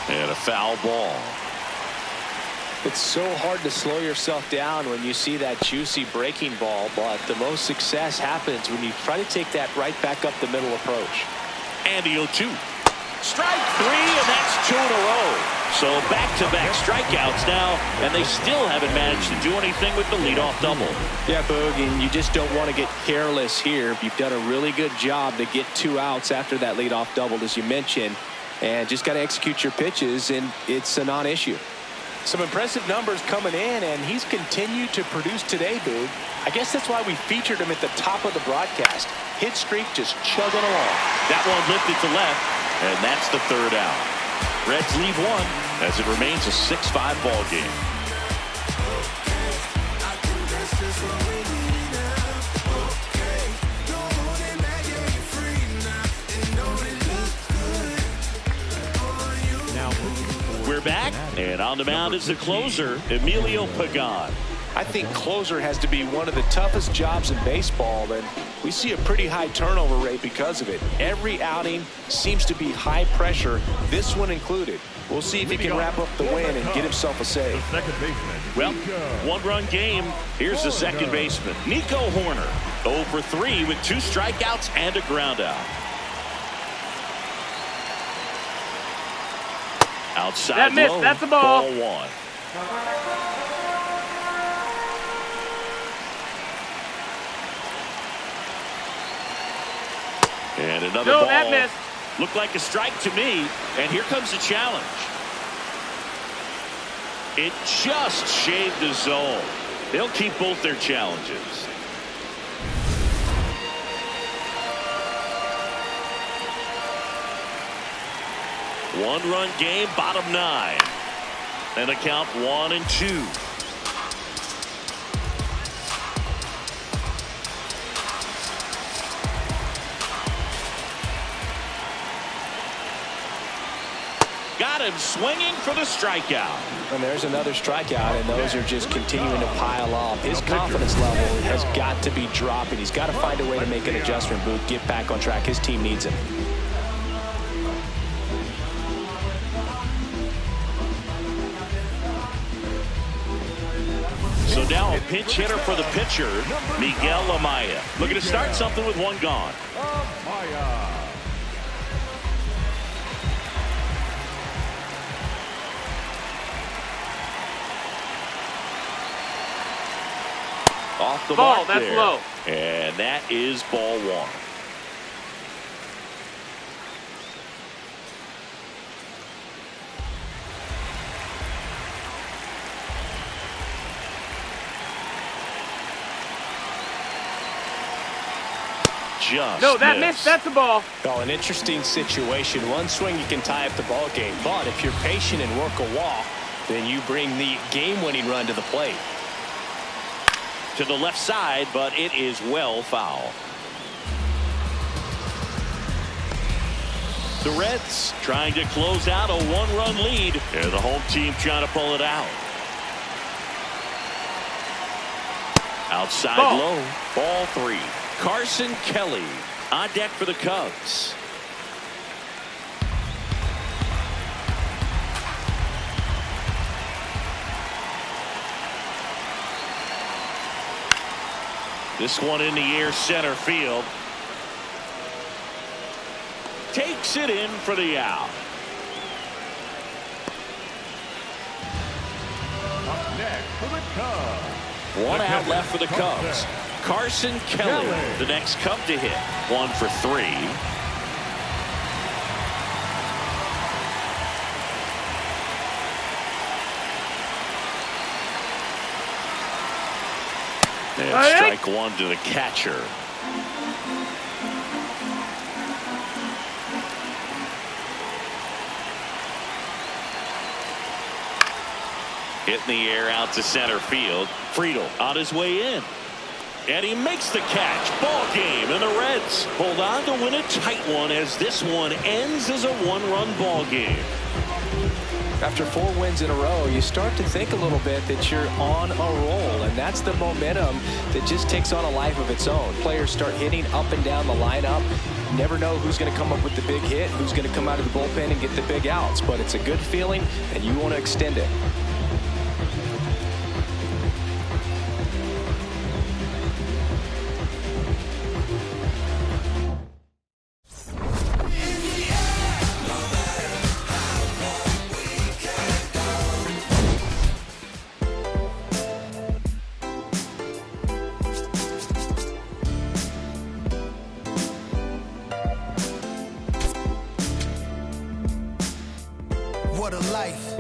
And a foul ball. It's so hard to slow yourself down when you see that juicy breaking ball, but the most success happens when you try to take that right back up the middle approach. And the 0-2. Strike 3, and that's 2 in a row. So back-to-back strikeouts now, and they still haven't managed to do anything with the leadoff double. Yeah, Boog, and you just don't want to get careless here. You've done a really good job to get 2 outs after that leadoff double, as you mentioned, and just got to execute your pitches, and it's a non-issue. Some impressive numbers coming in, and he's continued to produce today, Boog. I guess that's why we featured him at the top of the broadcast. Hit streak just chugging along. That one lifted to left, and that's the 3rd out. Reds leave 1 as it remains a 6-5 ball game. We're back, and on the mound is the closer, Emilio Pagan. I think closer has to be one of the toughest jobs in baseball, and we see a pretty high turnover rate because of it. Every outing seems to be high pressure, this one included. We'll see if he can wrap up the win and get himself a save. Well, one-run game. Here's the second baseman, Nico Horner. 0 for 3 with 2 strikeouts and a ground out. Outside that missed. low, That's a ball. Ball 1. And another ball. That missed. Looked like a strike to me. And here comes the challenge. It just shaved the zone. They'll keep both their challenges. One-run game, bottom 9. And a count 1-2. Got him swinging for the strikeout. And there's another strikeout, and those are just continuing to pile up. His confidence level has got to be dropping. He's got to find a way to make an adjustment, Booth, get back on track. His team needs him. So now a pinch hitter for the pitcher, Miguel Amaya. Looking to start something with 1 gone. Off the ball, mark that's there. low. And that is ball 1. No, that missed. That's a ball. Well, an interesting situation. One swing you can tie up the ball game, but if you're patient and work a walk, then you bring the game-winning run to the plate. To the left side, but it is well foul. The Reds trying to close out a 1-run lead. They're the home team trying to pull it out. Outside low, ball 3. Carson Kelly on deck for the Cubs. This one in the air, center field. Takes it in for the out. Up next for the Cubs. 1 out left for the Cubs. Carson Kelly, the next Cub to hit. 1 for 3. And strike 1 to the catcher. Hit in the air out to center field. Friedel on his way in. And he makes the catch. Ball game, and the Reds hold on to win a tight one as this one ends as a 1-run ball game. After 4 wins in a row, you start to think a little bit that you're on a roll, and that's the momentum that just takes on a life of its own. Players start hitting up and down the lineup. You never know who's going to come up with the big hit, who's going to come out of the bullpen and get the big outs, but it's a good feeling, and you want to extend it. What a life.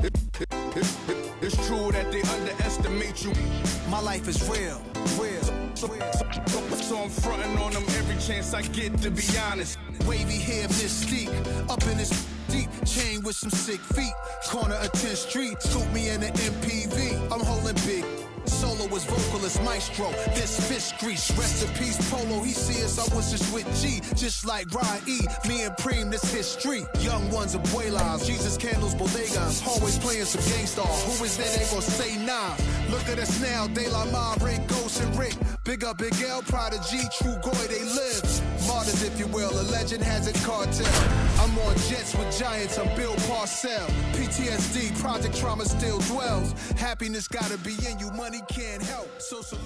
It's true that they underestimate you. My life is real. So I'm fronting on them every chance I get, to be honest. Wavy hair, mystique, up in this deep chain with some sick feet. Corner of 10th Street, scoop me in the MPV. I'm holding big. soloist, vocalist, maestro. This fish grease, rest in peace, Polo. He see us, I was just with G, just like Ryan E. Me and Preem, this history. Young ones, abuelas, Jesus candles, bodegas. Always playing some gangsta. Who is that? They gon' say nah. Look at us now, De La Ma, Rick, Ghost, and Rick. Big up Big L, Prodigy, True Goy, they live. Martyrs, if you will, a legend has a cartel. I'm on jets with giants, I'm Bill Parcell. PTSD, project trauma still dwells. Happiness gotta be in you, money can't help. So salute.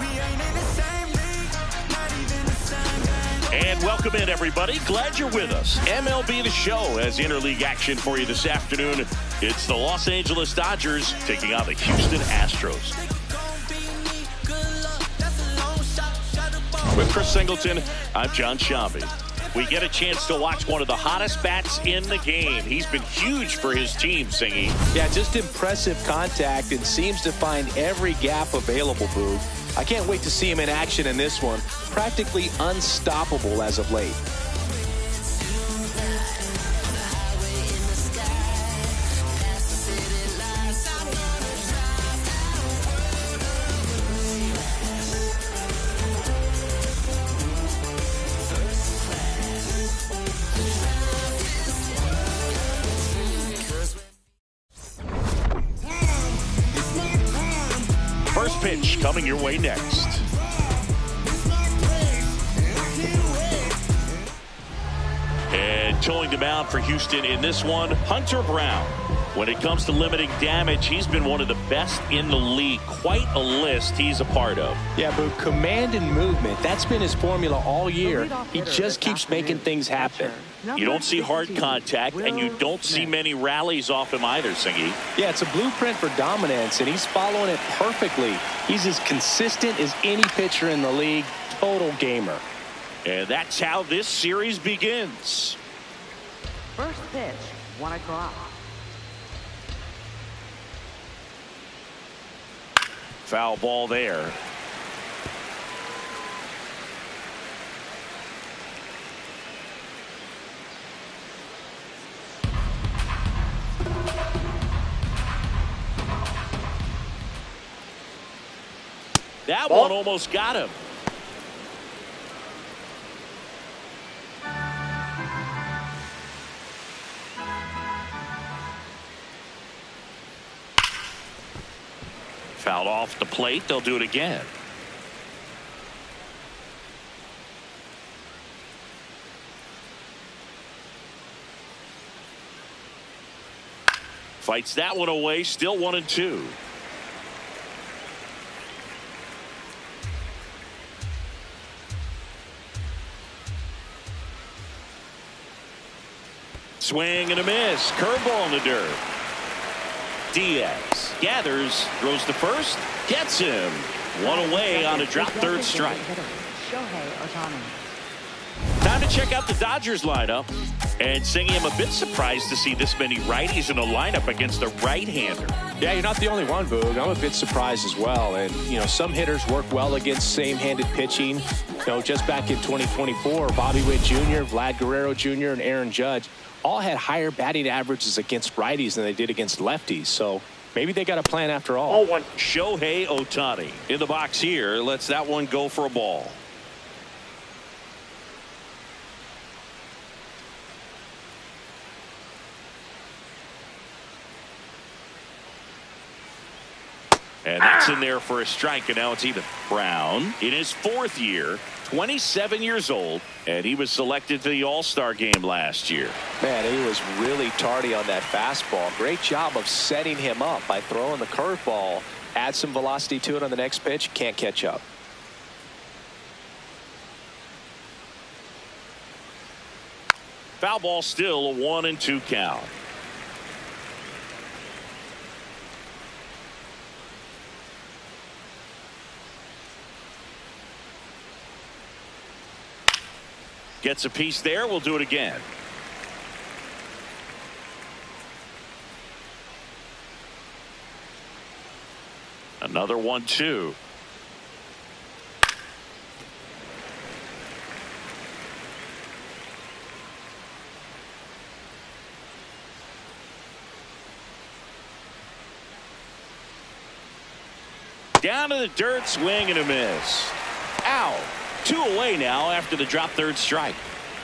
We ain't in the same league, not even the same game. And welcome in, everybody. Glad you're with us. MLB The Show has interleague action for you this afternoon. It's the Los Angeles Dodgers taking on the Houston Astros. With Chris Singleton, I'm John Shambi. We get a chance to watch one of the hottest bats in the game. He's been huge for his team, Singy. Yeah, just impressive contact and seems to find every gap available, Boog. I can't wait to see him in action in this one. Practically unstoppable as of late. First pitch coming your way next. And towing the mound for Houston in this one, Hunter Brown. When it comes to limiting damage, he's been one of the best in the league. Quite a list he's a part of. Yeah, but command and movement, that's been his formula all year. He just keeps making things happen. You don't see hard contact, and you don't see many rallies off him either, Singy. Yeah, it's a blueprint for dominance, and he's following it perfectly. He's as consistent as any pitcher in the league. Total gamer. And that's how this series begins. First pitch, 1 o'clock. Foul ball there. That one almost got him. Fouled off the plate. They'll do it again. Fights that one away. Still 1-2. Swing and a miss. Curveball in the dirt. Diaz gathers, throws to first, gets him. One away on a drop third strike. Time to check out the Dodgers lineup. And Singy, I'm a bit surprised to see this many righties in the lineup against a right-hander. Yeah, you're not the only one, Boog. I'm a bit surprised as well. And, you know, some hitters work well against same-handed pitching. You know, just back in 2024, Bobby Witt Jr., Vlad Guerrero Jr., and Aaron Judge all had higher batting averages against righties than they did against lefties. So maybe they got a plan after all. Shohei Ohtani in the box here. Lets that one go for a ball. And that's in there for a strike, and now it's even. Brown in his 4th year, 27 years old, and he was selected to the All-Star game last year. Man, he was really tardy on that fastball. Great job of setting him up by throwing the curveball. Add some velocity to it on the next pitch. Can't catch up. Foul ball, still a 1-2 count. Gets a piece there. We'll do it again. Another 1-2. Down to the dirt, swing and a miss. Ow. 2 away now after the drop third strike.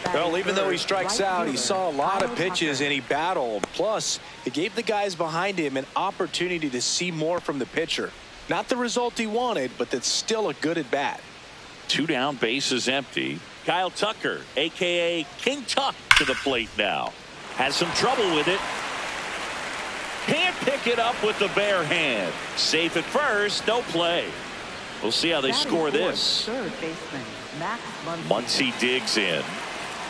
Well, even though he strikes out, he saw a lot of pitches and he battled. Plus, it gave the guys behind him an opportunity to see more from the pitcher. Not the result he wanted, but that's still a good at bat. 2 down, bases empty. Kyle Tucker, a.k.a. King Tuck, to the plate now. Has some trouble with it. Can't pick it up with the bare hand. Safe at first, no play. We'll see how they score this. Third baseman, Muncy digs in.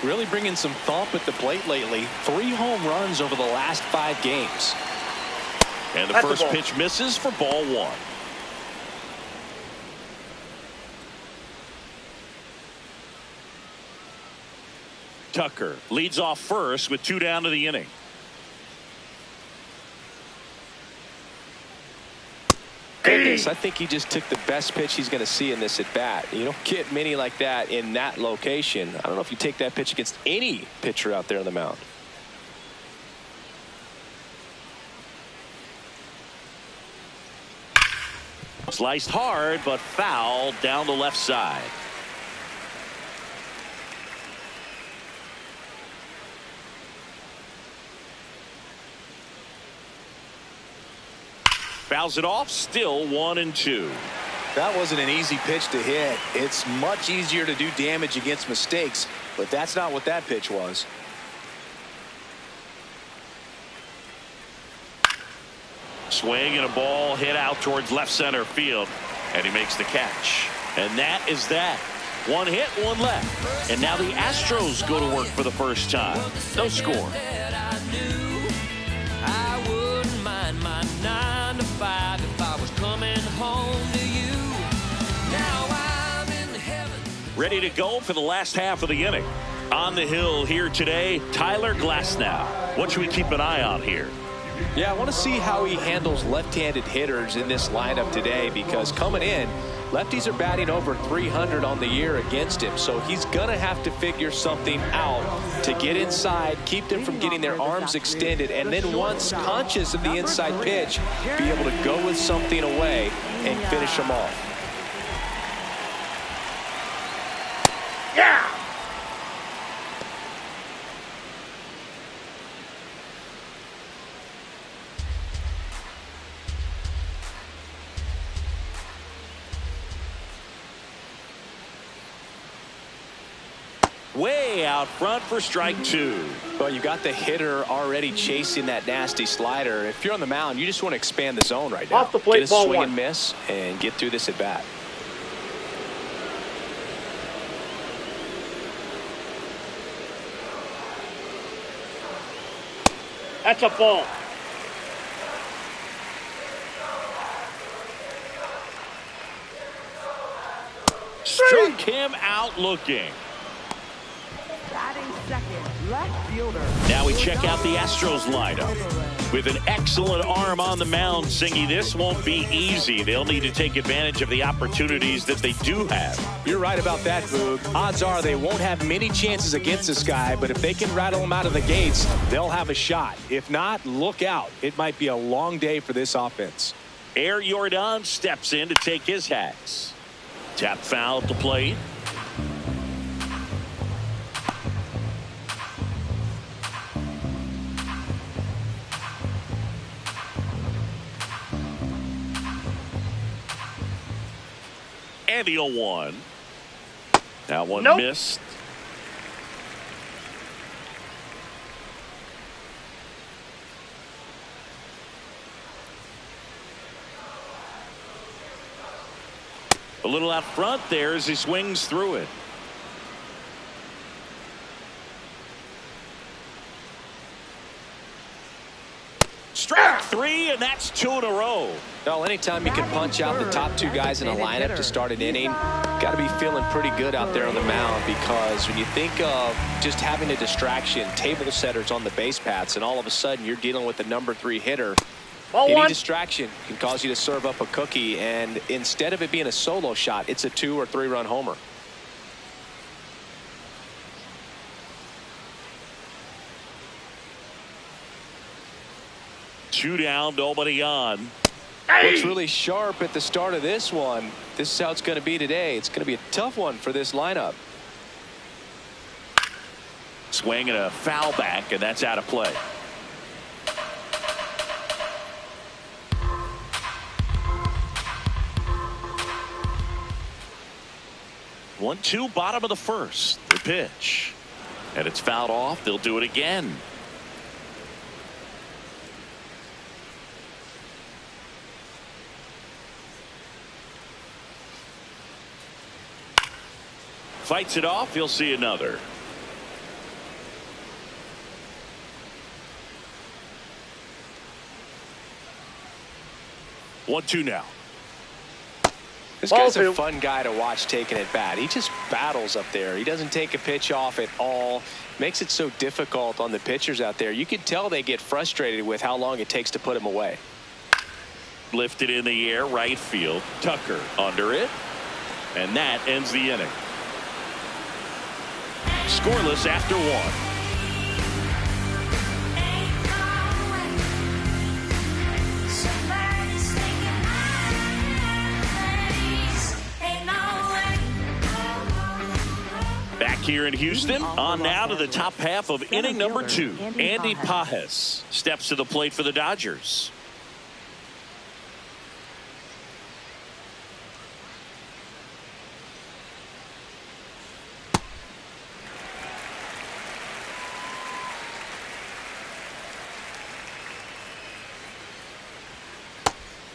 Really bringing some thump at the plate lately. 3 home runs over the last 5 games. And the first pitch misses for ball 1. Tucker leads off first with 2 down to the inning. Goodness, I think he just took the best pitch he's going to see in this at bat. You don't get many like that in that location. I don't know if you take that pitch against any pitcher out there on the mound. Sliced hard, but fouled down the left side. Fouls it off, still 1-2. That wasn't an easy pitch to hit. It's much easier to do damage against mistakes, but that's not what that pitch was. Swing and a ball hit out towards left center field, and he makes the catch. And that is that. 1 hit, 1 left. And now the Astros go to work for the first time. No score. Ready to go for the last half of the inning. On the hill here today, Tyler Glasnow. What should we keep an eye on here? Yeah, I want to see how he handles left-handed hitters in this lineup today, because coming in, lefties are batting over 300 on the year against him. So he's going to have to figure something out to get inside, keep them from getting their arms extended, and then once conscious of the inside pitch, be able to go with something away and finish them off. Yeah! Way out front for strike 2. Well, you got the hitter already chasing that nasty slider. If you're on the mound, you just want to expand the zone right now. Off the plate, get a ball swing 1. and miss and get through this at bat. That's a ball. Struck him out looking. Batting second, left fielder. Now we check out the Astros lineup. With an excellent arm on the mound, Singy, this won't be easy. They'll need to take advantage of the opportunities that they do have. You're right about that, Boog. Odds are they won't have many chances against this guy, but if they can rattle him out of the gates, they'll have a shot. If not, look out. It might be a long day for this offense. Air Jordan steps in to take his hacks. Tap foul at the plate. And the 0-1. That one missed. A little out front there as he swings through it. Strike 3, and that's 2 in a row. Well, anytime you can punch out the top 2 guys in a lineup to start an inning, got to be feeling pretty good out there on the mound, because when you think of just having a distraction, table setters on the base paths, and all of a sudden you're dealing with the number 3 hitter, any distraction can cause you to serve up a cookie, and instead of it being a solo shot, it's a 2 or 3 run homer. Two down, nobody on. Looks really sharp at the start of this one. This is how it's going to be today. It's going to be a tough one for this lineup. Swing and a foul back, and that's out of play. 1-2, bottom of the first. The pitch. And it's fouled off. They'll do it again. Fights it off. You'll see another. One, two now. This guy's a fun guy to watch taking at bat. He just battles up there. He doesn't take a pitch off at all. Makes it so difficult on the pitchers out there. You can tell they get frustrated with how long it takes to put him away. Lifted in the air, right field. Tucker under it. And that ends the inning. Scoreless after one. Back here in Houston, on now to the top half of inning number 2. Andy Pages steps to the plate for the Dodgers.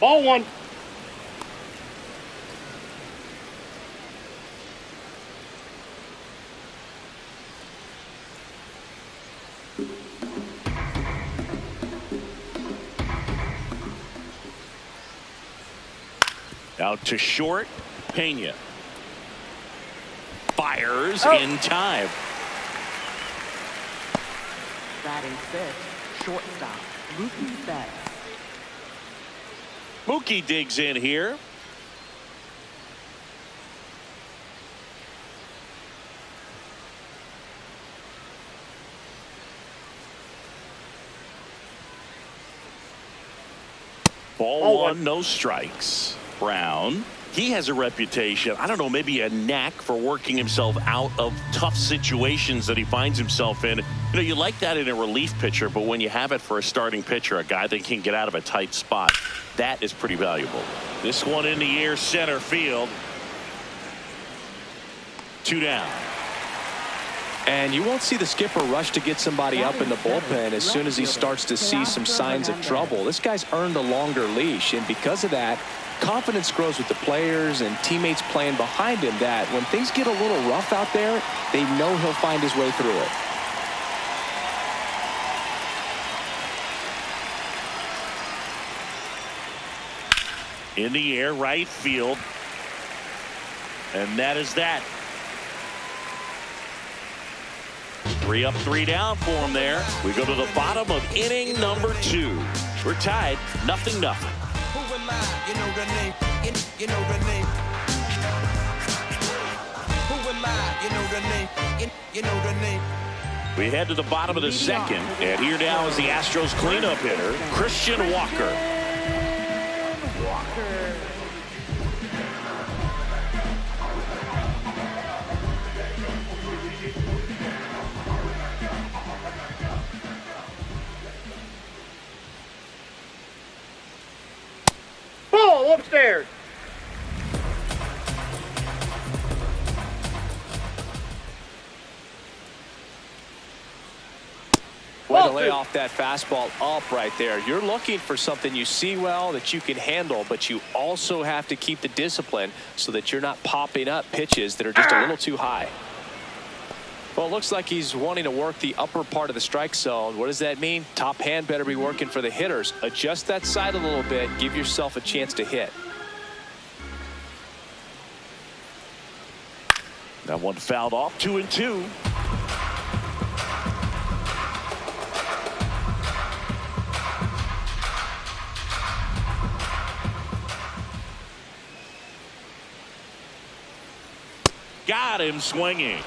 Ball one. Out to short. Pena fires in time. Batting fifth, shortstop, Mookie Betts. Mookie digs in here. Ball one, no strikes. Brown, he has a reputation, I don't know, maybe a knack for working himself out of tough situations that he finds himself in. You know, you like that in a relief pitcher, but when you have it for a starting pitcher, a guy that can get out of a tight spot, that is pretty valuable. This one in the air, center field. 2 down. And you won't see the skipper rush to get somebody up in the bullpen as soon as he starts to see some signs of trouble. This guy's earned a longer leash, and because of that, confidence grows with the players and teammates playing behind him, that when things get a little rough out there, they know he'll find his way through it. In the air, right field. And that is that. 3 up, 3 down for him there. We go to the bottom of inning number 2. We're tied, 0-0. Who am I? You know the name. You know the name. Who am I? You know the name. You know the name. We head to the bottom of the second, and here now is the Astros cleanup hitter, Christian Walker. Ball upstairs. Way to lay off that fastball up right there. You're looking for something you see well that you can handle, but you also have to keep the discipline so that you're not popping up pitches that are just a little too high. Well, it looks like he's wanting to work the upper part of the strike zone. What does that mean? Top hand better be working for the hitters. Adjust that side a little bit. Give yourself a chance to hit. That one fouled off. 2-2. Got him swinging.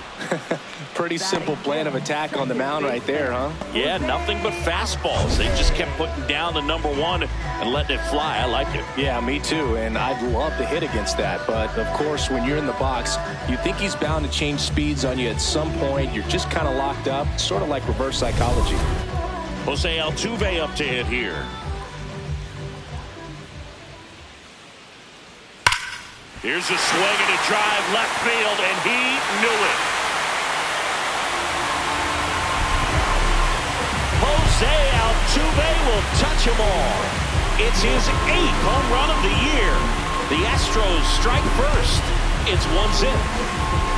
Pretty simple plan of attack on the mound right there, huh? Yeah, nothing but fastballs. They just kept putting down the number one and letting it fly. I like it. Yeah, me too, and I'd love to hit against that. But, of course, when you're in the box, you think he's bound to change speeds on you at some point. You're just kind of locked up, sort of like reverse psychology. Jose Altuve up to hit here. Here's a swing and a drive left field, and he knew it. Jose Altuve will touch them all. It's his 8th home run of the year. The Astros strike first. It's 1-0.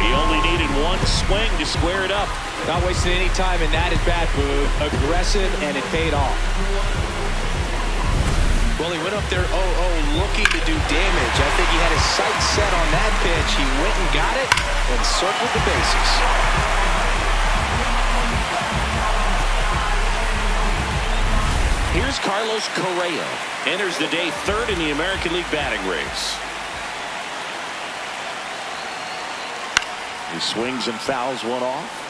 He only needed one swing to square it up. Not wasting any time in that at-bat, Boog. Aggressive, and it paid off. Well, he went up there 0-0 looking to do damage. I think he had his sights set on that pitch. He went and got it and circled the bases. Here's Carlos Correa. Enters the day 3rd in the American League batting race. He swings and fouls one off.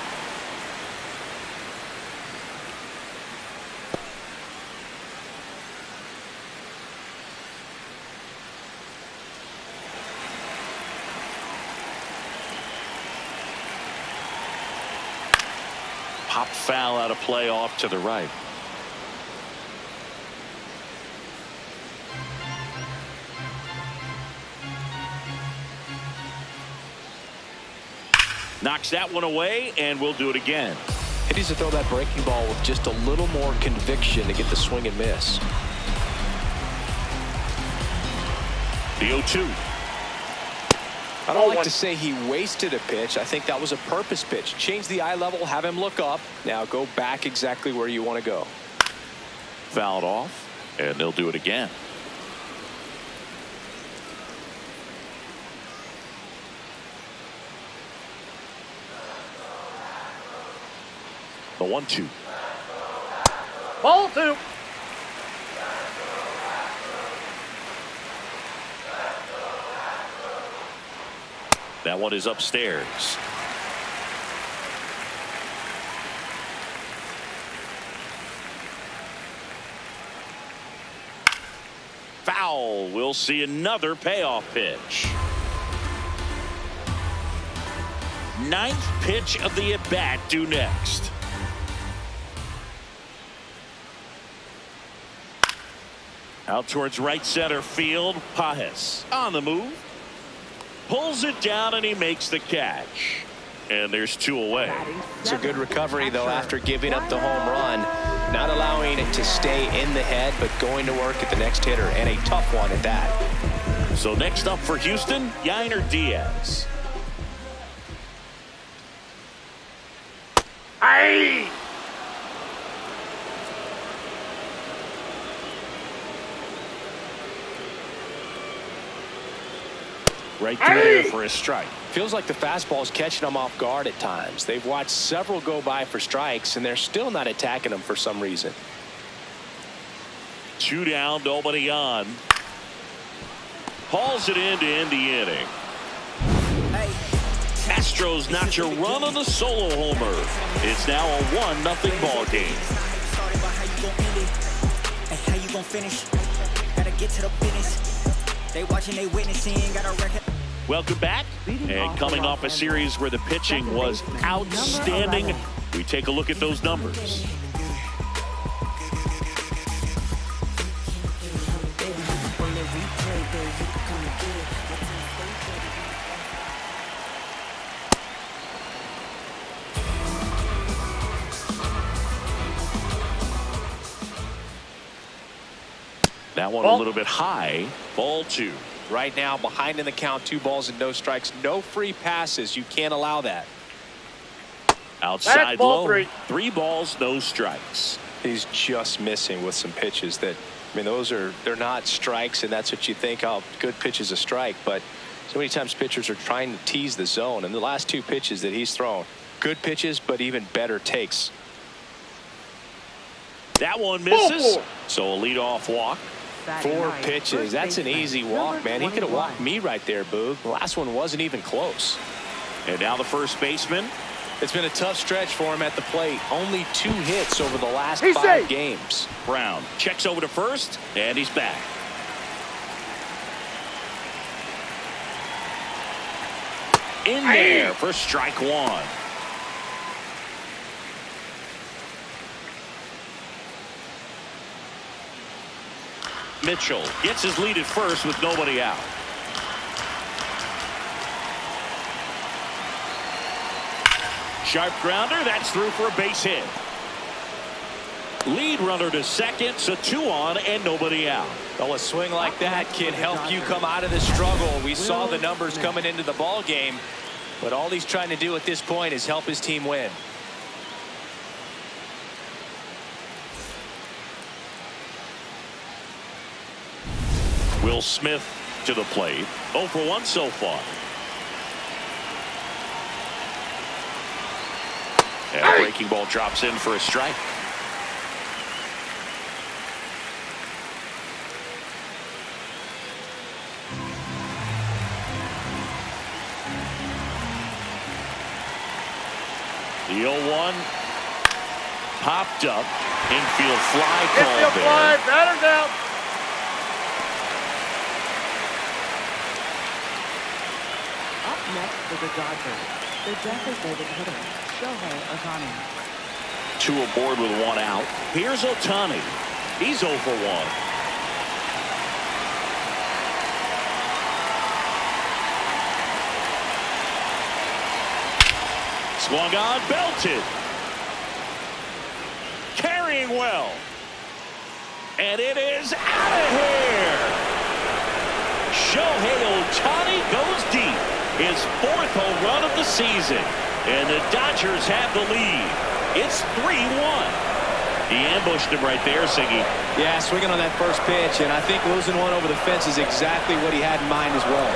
Pop foul out of play off to the right. Knocks that one away, and we'll do it again. He needs to throw that breaking ball with just a little more conviction to get the swing and miss. The 0-2. I don't like to say he wasted a pitch. I think that was a purpose pitch. Change the eye level, have him look up. Now go back exactly where you want to go. Fouled off, and they'll do it again. The 1-2. Ball 2. That one is upstairs. Foul. We'll see another payoff pitch. 9th pitch of the at-bat due next. Out towards right center field. Pajes on the move. Pulls it down, and he makes the catch. And there's 2 away. It's a good recovery, though, after giving up the home run. Not allowing it to stay in the head, but going to work at the next hitter, and a tough one at that. So next up for Houston, Yainer Diaz. Aye. Right through there for a strike. Feels like the fastball is catching them off guard at times. They've watched several go by for strikes, and they're still not attacking them for some reason. 2 down, nobody on. Hauls it in to end the inning. Astros notch a run on the solo homer. It's now a 1-0 ball game. How you gonna finish? Gotta get to the business. They watching, they witnessing, got a record. Welcome back, and coming off a series where the pitching was outstanding, we take a look at those numbers. That one a little bit high. Ball 2. Right now, behind in the count, 2 balls and no strikes. No free passes. You can't allow that. Outside low. 3 balls, no strikes. He's just missing with some pitches that, I mean, they're not strikes, and that's what you think, oh, good pitch is a strike. But so many times pitchers are trying to tease the zone. And the last 2 pitches that he's thrown, good pitches, but even better takes. That one misses. So a leadoff walk. 4 pitches. That's an easy walk, man. He could have walked me right there, Boog. The last one wasn't even close. And now the first baseman. It's been a tough stretch for him at the plate. Only 2 hits over the last 5 games. Brown checks over to first, and he's back. In there for strike 1. Mitchell gets his lead at first with nobody out. Sharp grounder, that's through for a base hit. Lead runner to second, so 2 on and nobody out. Well, a swing like that can help you come out of the struggle. We saw the numbers coming into the ball game, but all he's trying to do at this point is help his team win. Will Smith to the plate. 0 for 1 so far. And a breaking ball drops in for a strike. The 0-1 popped up. Infield fly called there. Fly, batter's out. Up next for the Dodgers, the designated hitter, HOU. 2 aboard with 1 out. Here's Ohtani. He's 0 for 1. Swung on, belted. Carrying well. And it is out of here. Shohei Ohtani goes deep. His 4th home run of the season. And the Dodgers have the lead. It's 3-1. He ambushed him right there, Siggy. Yeah, swinging on that first pitch, and I think losing one over the fence is exactly what he had in mind as well.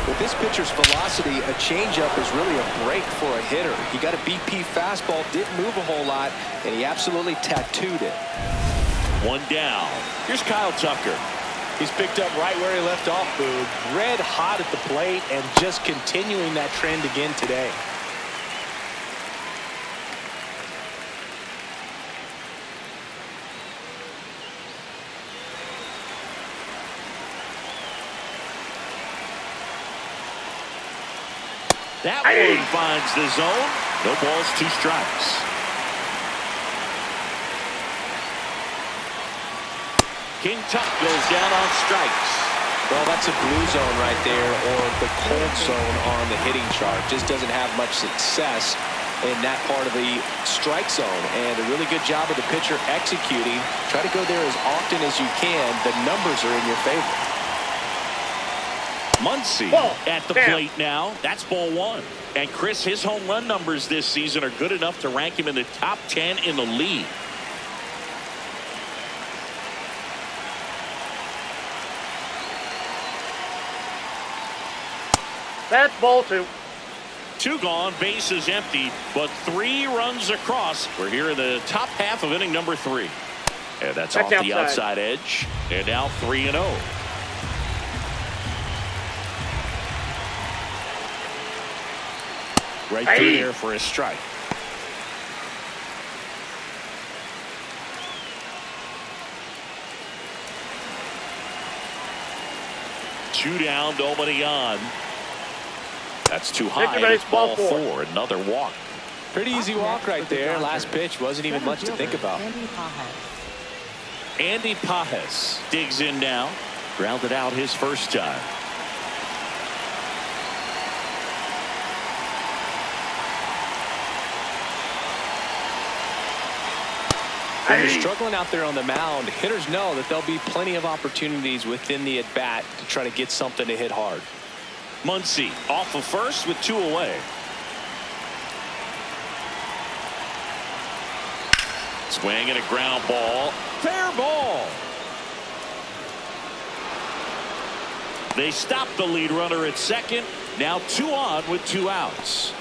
With this pitcher's velocity, a changeup is really a break for a hitter. He got a BP fastball, didn't move a whole lot, and he absolutely tattooed it. 1 down. Here's Kyle Tucker. He's picked up right where he left off, Boog. Red hot at the plate and just continuing that trend again today. That one finds the zone. No balls, 2 strikes. King Tut goes down on strikes. Well, that's a blue zone right there, or the cold zone on the hitting chart. Just doesn't have much success in that part of the strike zone. And a really good job of the pitcher executing. Try to go there as often as you can. The numbers are in your favor. Muncy at the plate now. That's ball 1. And Chris, his home run numbers this season are good enough to rank him in the top 10 in the league. That's ball 2. 2 gone, bases empty, but 3 runs across. We're here in the top half of inning number 3. And that's off the outside edge. And now 3-0. Right through there for a strike. Two down, nobody on. That's too high. It's ball 4. Another walk. Pretty easy walk right there. Last pitch wasn't even much to think about. Andy Pajes digs in now. Grounded out his first time. When you're struggling out there on the mound, hitters know that there'll be plenty of opportunities within the at-bat to try to get something to hit hard. Muncy off of first with 2 away. Swing and a ground ball. Fair ball. They stop the lead runner at second. Now 2 on with 2 outs.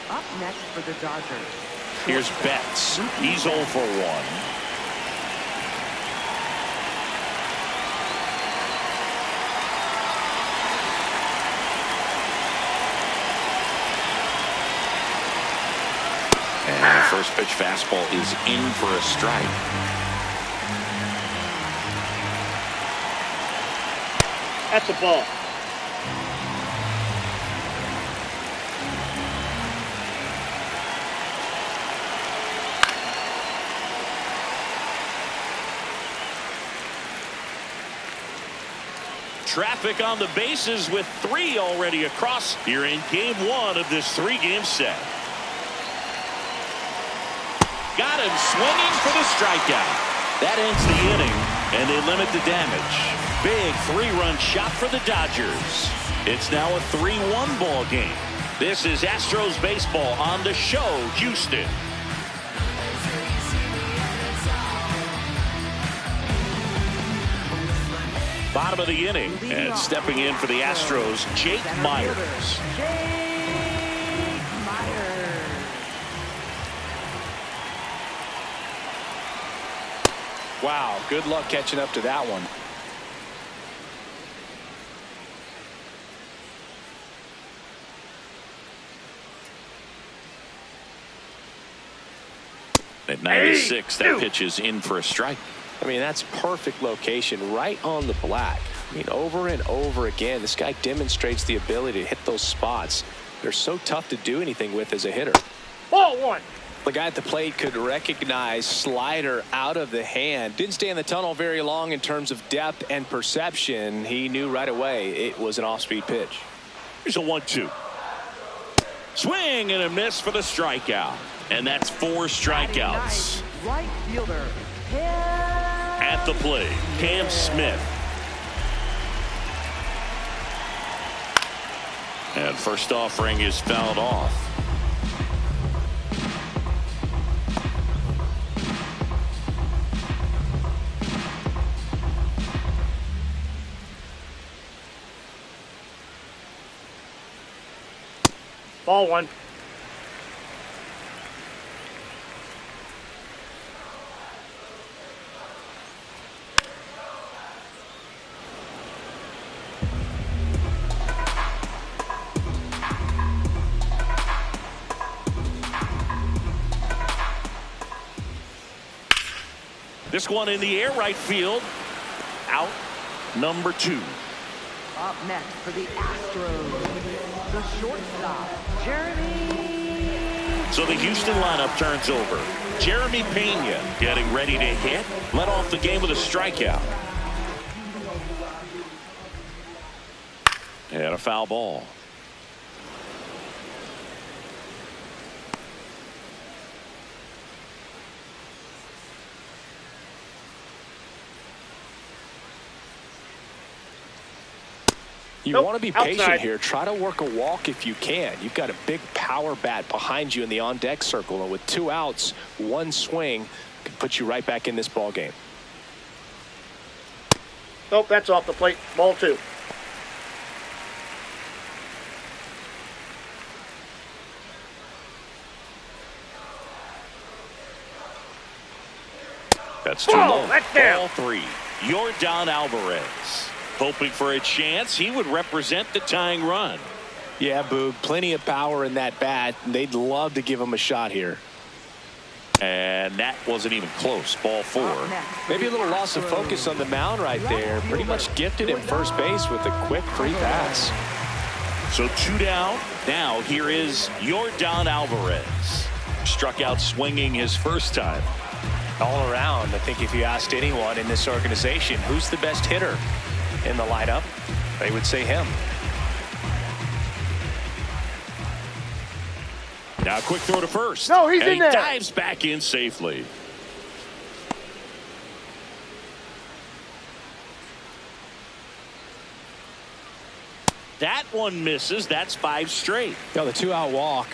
Up next for the Dodgers. Here's Betts. He's 0 for 1. First pitch fastball is in for a strike. That's a ball. Traffic on the bases with 3 already across here in game 1 of this 3-game set. Got him swinging for the strikeout. That ends the inning, and they limit the damage. Big 3-run shot for the Dodgers. It's now a 3-1 ball game. This is Astros baseball on the show, Houston. Bottom of the inning, and stepping in for the Astros, Jake Myers. Wow, good luck catching up to that one. At 96, that pitch is in for a strike. I mean, that's perfect location right on the black. I mean, over and over again, this guy demonstrates the ability to hit those spots. They're so tough to do anything with as a hitter. Ball 1. The guy at the plate could recognize slider out of the hand. Didn't stay in the tunnel very long in terms of depth and perception. He knew right away it was an off-speed pitch. Here's a 1-2. Swing and a miss for the strikeout. And that's 4 strikeouts. Right fielder. At the plate, Cam Smith. And first offering is fouled off. Ball 1. This one in the air, right field. Out, number 2. Up next for the Astros, the shortstop, Jeremy. So the Houston lineup turns over. Jeremy Pena getting ready to hit. Led off the game with a strikeout. And a foul ball. You want to be patient here. Try to work a walk if you can. You've got a big power bat behind you in the on-deck circle, and with 2 outs, 1 swing can put you right back in this ball game. Nope, that's off the plate. Ball 2. That's too low. That's down. Ball 3. Yordan Alvarez. Hoping for a chance. He would represent the tying run. Yeah, Boog, plenty of power in that bat. They'd love to give him a shot here. And that wasn't even close. Ball 4. Maybe a little loss of focus on the mound right there. Pretty much gifted him first base with a quick free pass. So 2 down. Now here is Yordan Alvarez. Struck out swinging his first time. All around, I think if you asked anyone in this organization who's the best hitter in the lineup, they would say him. Now a quick throw to first. No, he's and in there. He dives back in safely. That one misses. That's 5 straight. The 2-out walk.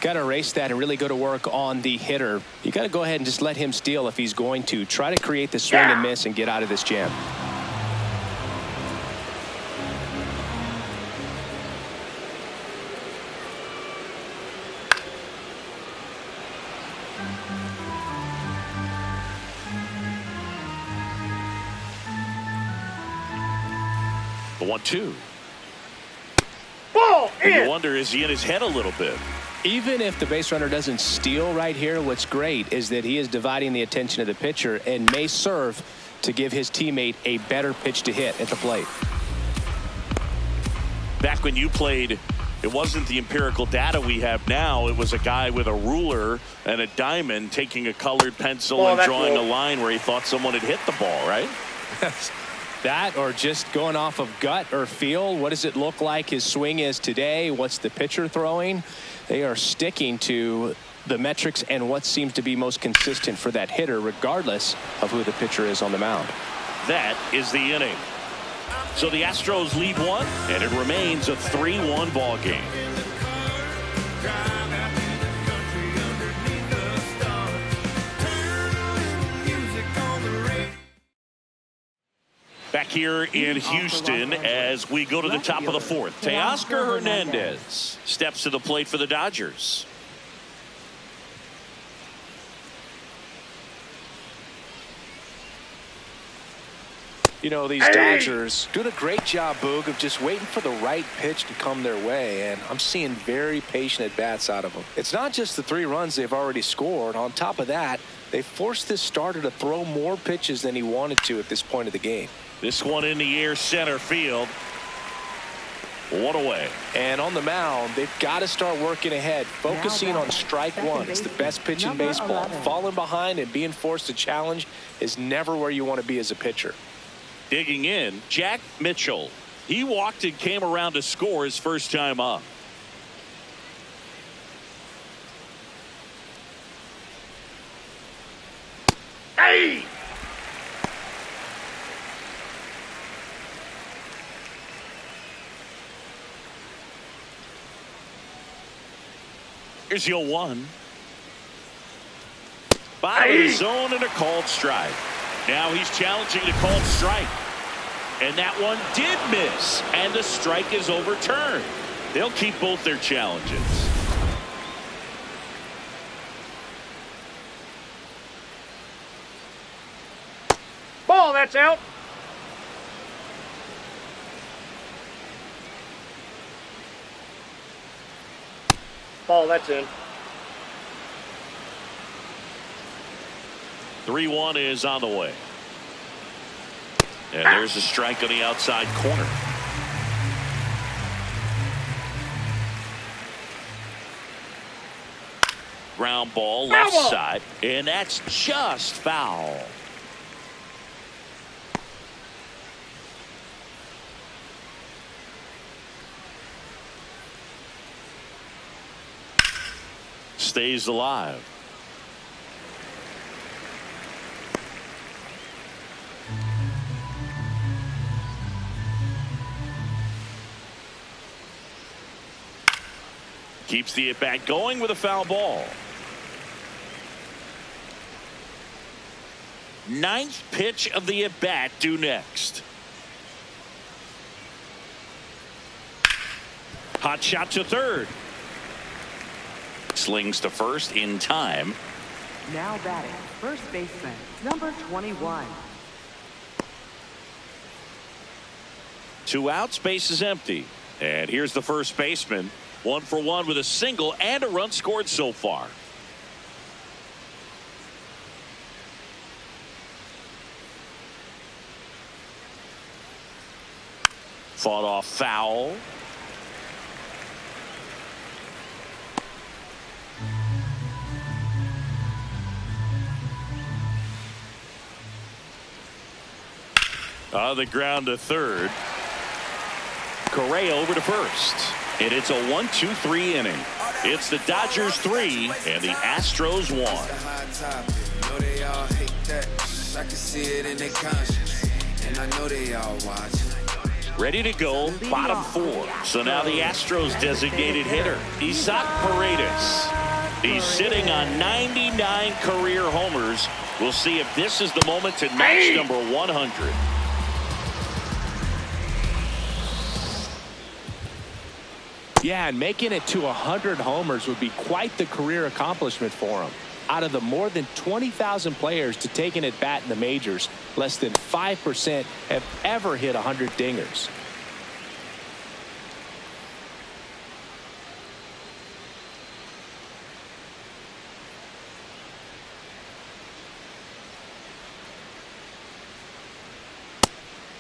Got to erase that and really go to work on the hitter. You got to go ahead and just let him steal if he's going to. Try to create the swing and miss and get out of this jam. The 1-2. Ball in. You wonder, is he in his head a little bit? Even if the base runner doesn't steal right here, what's great is that he is dividing the attention of the pitcher and may serve to give his teammate a better pitch to hit at the plate. Back when you played, it wasn't the empirical data we have now. It was a guy with a ruler and a diamond taking a colored pencil and drawing a line where he thought someone had hit the ball, right? That, or just going off of gut or feel. What does it look like his swing is today? What's the pitcher throwing? They are sticking to the metrics and what seems to be most consistent for that hitter, regardless of who the pitcher is on the mound. That is the inning. So the Astros lead one, and it remains a 3-1 ball game. Back here in Houston as we go to the top of the fourth. Teoscar Hernandez steps to the plate for the Dodgers. You know, these Dodgers doing a great job, Boog, of just waiting for the right pitch to come their way, and I'm seeing very patient at-bats out of them. It's not just the 3 runs they've already scored. On top of that, they forced this starter to throw more pitches than he wanted to at this point of the game. This one in the air, center field. One away. And on the mound, they've got to start working ahead, focusing on strike one. It's the best pitch in baseball. Falling behind and being forced to challenge is never where you want to be as a pitcher. Digging in, Jack Mitchell. He walked and came around to score his first time up. Hey! Here's your 1. Bottom of the zone and a called strike. Now he's challenging the called strike. And that one did miss. And the strike is overturned. They'll keep both their challenges. Ball, that's out. Ball, that's in. 3-1 is on the way. And there's a strike on the outside corner. Ground ball left side. And that's just foul. Stays alive. Keeps the at-bat going with a foul ball. 9th pitch of the at-bat due next. Hot shot to third. Slings to first in time. Now batting, first baseman, number 21. 2 outs, base is empty. And here's the first baseman. 1 for 1 with a single and a run scored so far. Fought off foul. On the ground to third. Correa over to first. And it's a 1-2-3 inning. It's the Dodgers 3 and the Astros 1. Ready to go, bottom 4. So now the Astros designated hitter, Isaac Paredes. He's sitting on 99 career homers. We'll see if this is the moment to match number 100. Yeah, and making it to 100 homers would be quite the career accomplishment for him. Out of the more than 20,000 players to take an at-bat in the majors, less than 5% have ever hit 100 dingers.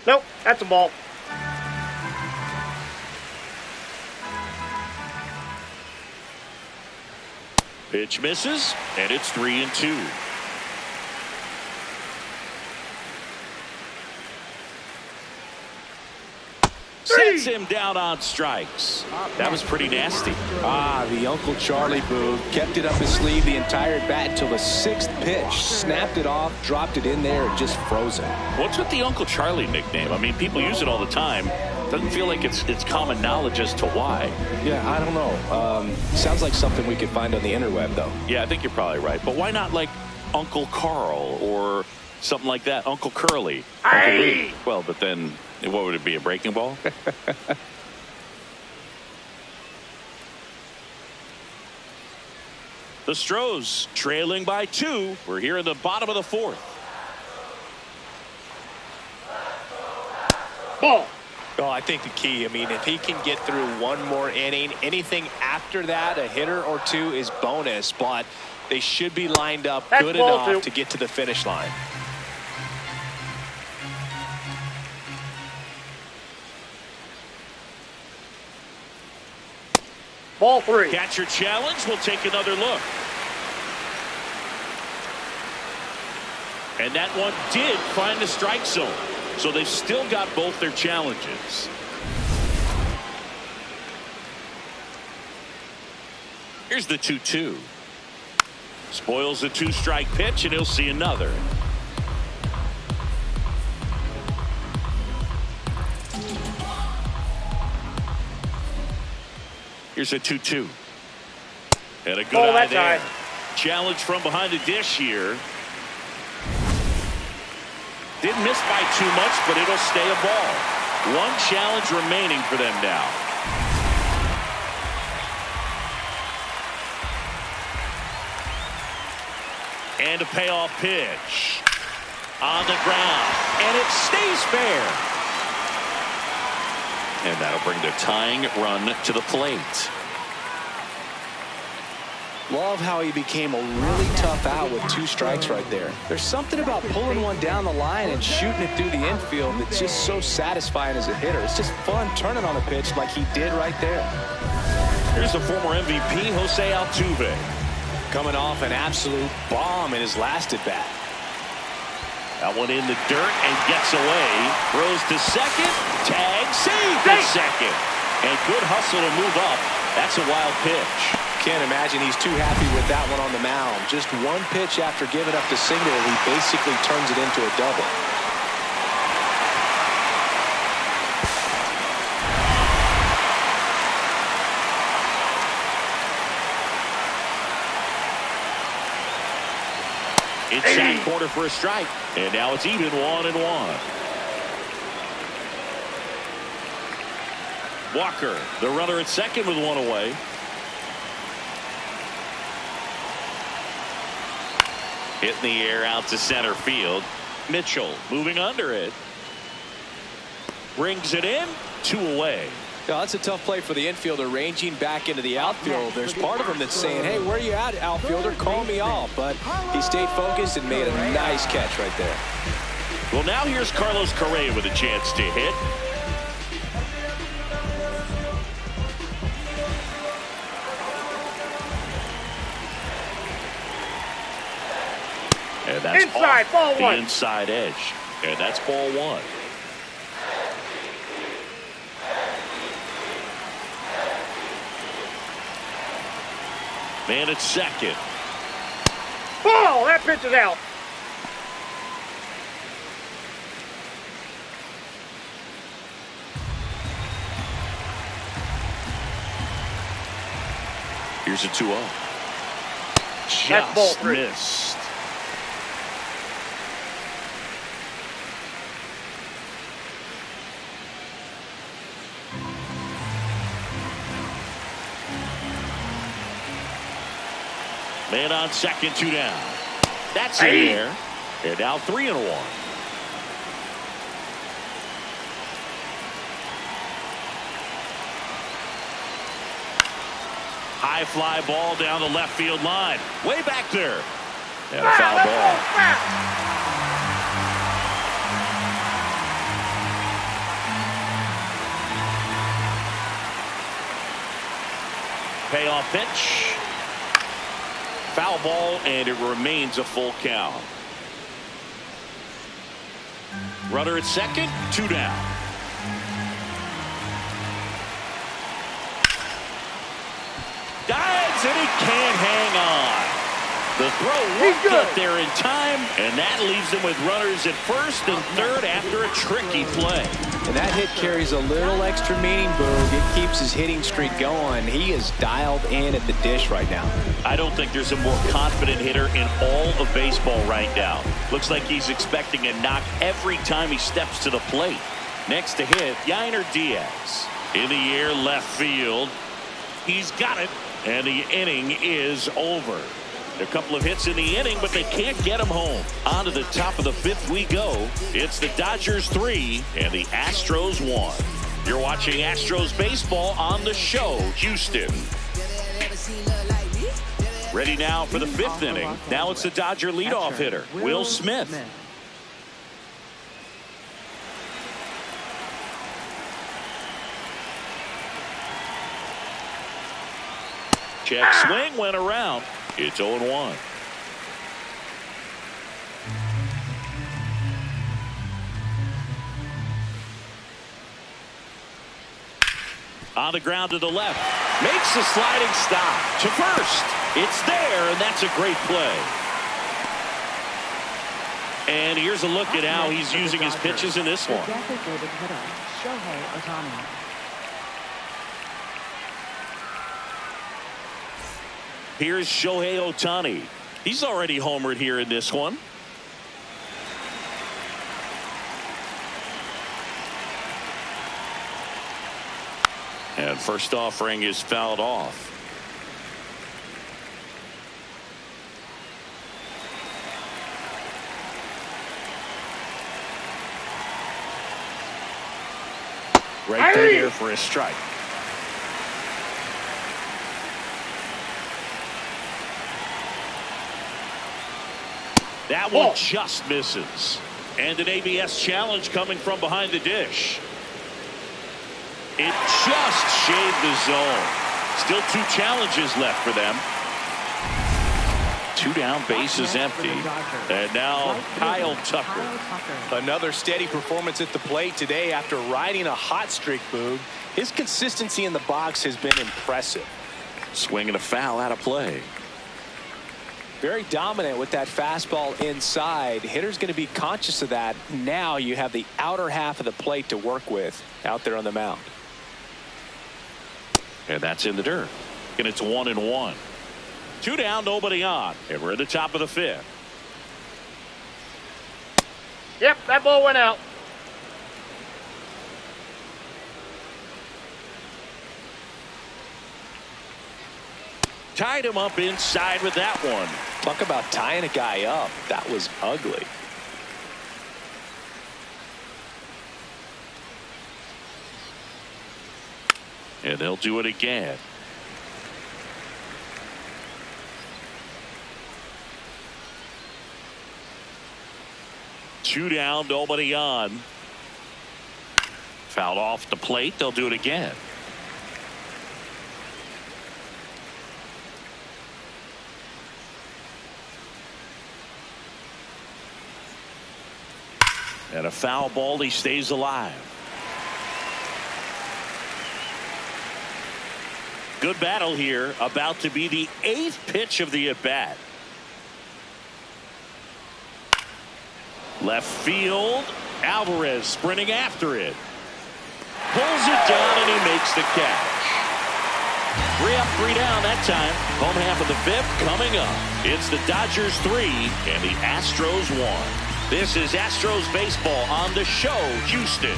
Nope, that's a ball. Pitch misses, and it's 3-2. Sets him down on strikes. That was pretty nasty. The Uncle Charlie Boo kept it up his sleeve the entire bat until the 6th pitch. Snapped it off, dropped it in there, and just frozen. What's with the Uncle Charlie nickname? I mean, people use it all the time. Doesn't feel like it's common knowledge as to why. Yeah, I don't know. Sounds like something we could find on the interweb, though. Yeah, I think you're probably right. But why not like Uncle Carl or something like that? Uncle Curly. Uncle Lee. Well, but then what would it be? A breaking ball? The Stros trailing by 2. We're here in the bottom of the 4th. Ball. Oh, I think the key, I mean, if he can get through one more inning, anything after that, a hitter or two is bonus, but they should be lined up good enough to get to the finish line. Ball 3. Catcher challenge. We'll take another look. And that one did find the strike zone. So they've still got both their challenges. Here's the 2-2. Spoils the 2-strike pitch, and he'll see another. Here's a 2-2. And a good eye there. Challenge from behind the dish here. Didn't miss by too much, but it'll stay a ball. One challenge remaining for them now. And a payoff pitch. On the ground. And it stays fair. And that'll bring the tying run to the plate. Love how he became a really tough out with 2 strikes right there. There's something about pulling one down the line and shooting it through the infield that's just so satisfying as a hitter. It's just fun turning on a pitch like he did right there. Here's the former MVP, Jose Altuve. Coming off an absolute bomb in his last at-bat. That one in the dirt and gets away. Throws to second. Tag. Saved at second. And good hustle to move up. That's a wild pitch. Can't imagine he's too happy with that one on the mound. Just one pitch after giving up the single, he basically turns it into a double. Inside corner for a strike. And now it's even 1-1. Walker, the runner at second with one away. Hit in the air out to center field. Mitchell moving under it. Brings it in. 2 away. Yeah, that's a tough play for the infielder, ranging back into the outfield. There's part of him that's saying, hey, where you at, outfielder? Call me off. But he stayed focused and made a nice catch right there. Well, now here's Carlos Correa with a chance to hit. And that's inside, ball 1. The inside edge. And that's ball 1. Man at second. Ball! That pitch is out. Here's a 2-0. That's ball Just 3. missed. Man on second, 2 down. That's in the air. And now 3-1. High fly ball down the left field line. Way back there. And a foul ball. payoff pitch. Foul ball, and it remains a full count. Runner at second, 2 down. Dives, and he can't hang on. The throw won't get there in time, and that leaves him with runners at first and third after a tricky play. And that hit carries a little extra meaning, Boog. It keeps his hitting streak going. He is dialed in at the dish right now. I don't think there's a more confident hitter in all of baseball right now. Looks like he's expecting a knock every time he steps to the plate. Next to hit, Yainer Diaz. In the air, left field. He's got it, and the inning is over. A couple of hits in the inning, but they can't get him home. On to the top of the 5th we go. It's the Dodgers 3 and the Astros 1. You're watching Astros baseball on the show, Houston. Ready now for the 5th inning. Now it's the Dodger leadoff hitter, Will Smith. Check swing, went around. It's 0-1. On the ground to the left. Makes a sliding stop to first. It's there, and that's a great play. And here's a look at how he's using his pitches in this one. Designated hitter, Shohei Ohtani. Here's Shohei Ohtani. He's already homered here in this one. And first offering is fouled off. Right there here for a strike. That one just misses. And an ABS challenge coming from behind the dish. It just shaved the zone. Still 2 challenges left for them. 2 down, base is empty. And now Kyle Tucker. Another steady performance at the plate today after riding a hot streak, Boog. His consistency in the box has been impressive. Swinging a foul out of play. Very dominant with that fastball inside. Hitter's going to be conscious of that. Now you have the outer half of the plate to work with out there on the mound. And that's in the dirt. And it's 1-1. 2 down, nobody on. And we're at the top of the 5th. Yep, that ball went out. Tied him up inside with that one. Talk about tying a guy up. That was ugly. And they'll do it again. Two down, nobody on. Fouled off the plate. They'll do it again. And a foul ball, he stays alive. Good battle here. About to be the 8th pitch of the at-bat. Left field. Alvarez sprinting after it. Pulls it down and he makes the catch. 3 up, 3 down that time. Home half of the 5th coming up. It's the Dodgers 3 and the Astros 1. This is Astros baseball on the show, Houston.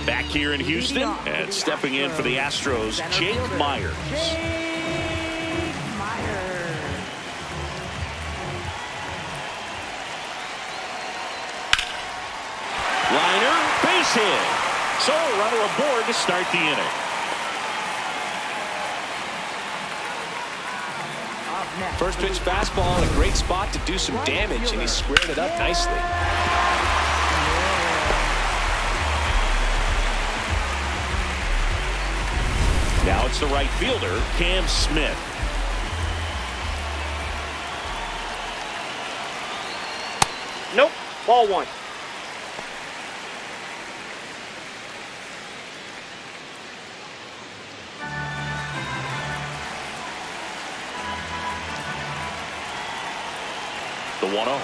Back here in Houston and stepping in for the Astros, Jake Myers. Liner, base hit. So a runner aboard to start the inning. First pitch fastball in a great spot to do some damage, and he squared it up nicely. Now it's the right fielder, Cam Smith. Nope. Ball one. The 1-0.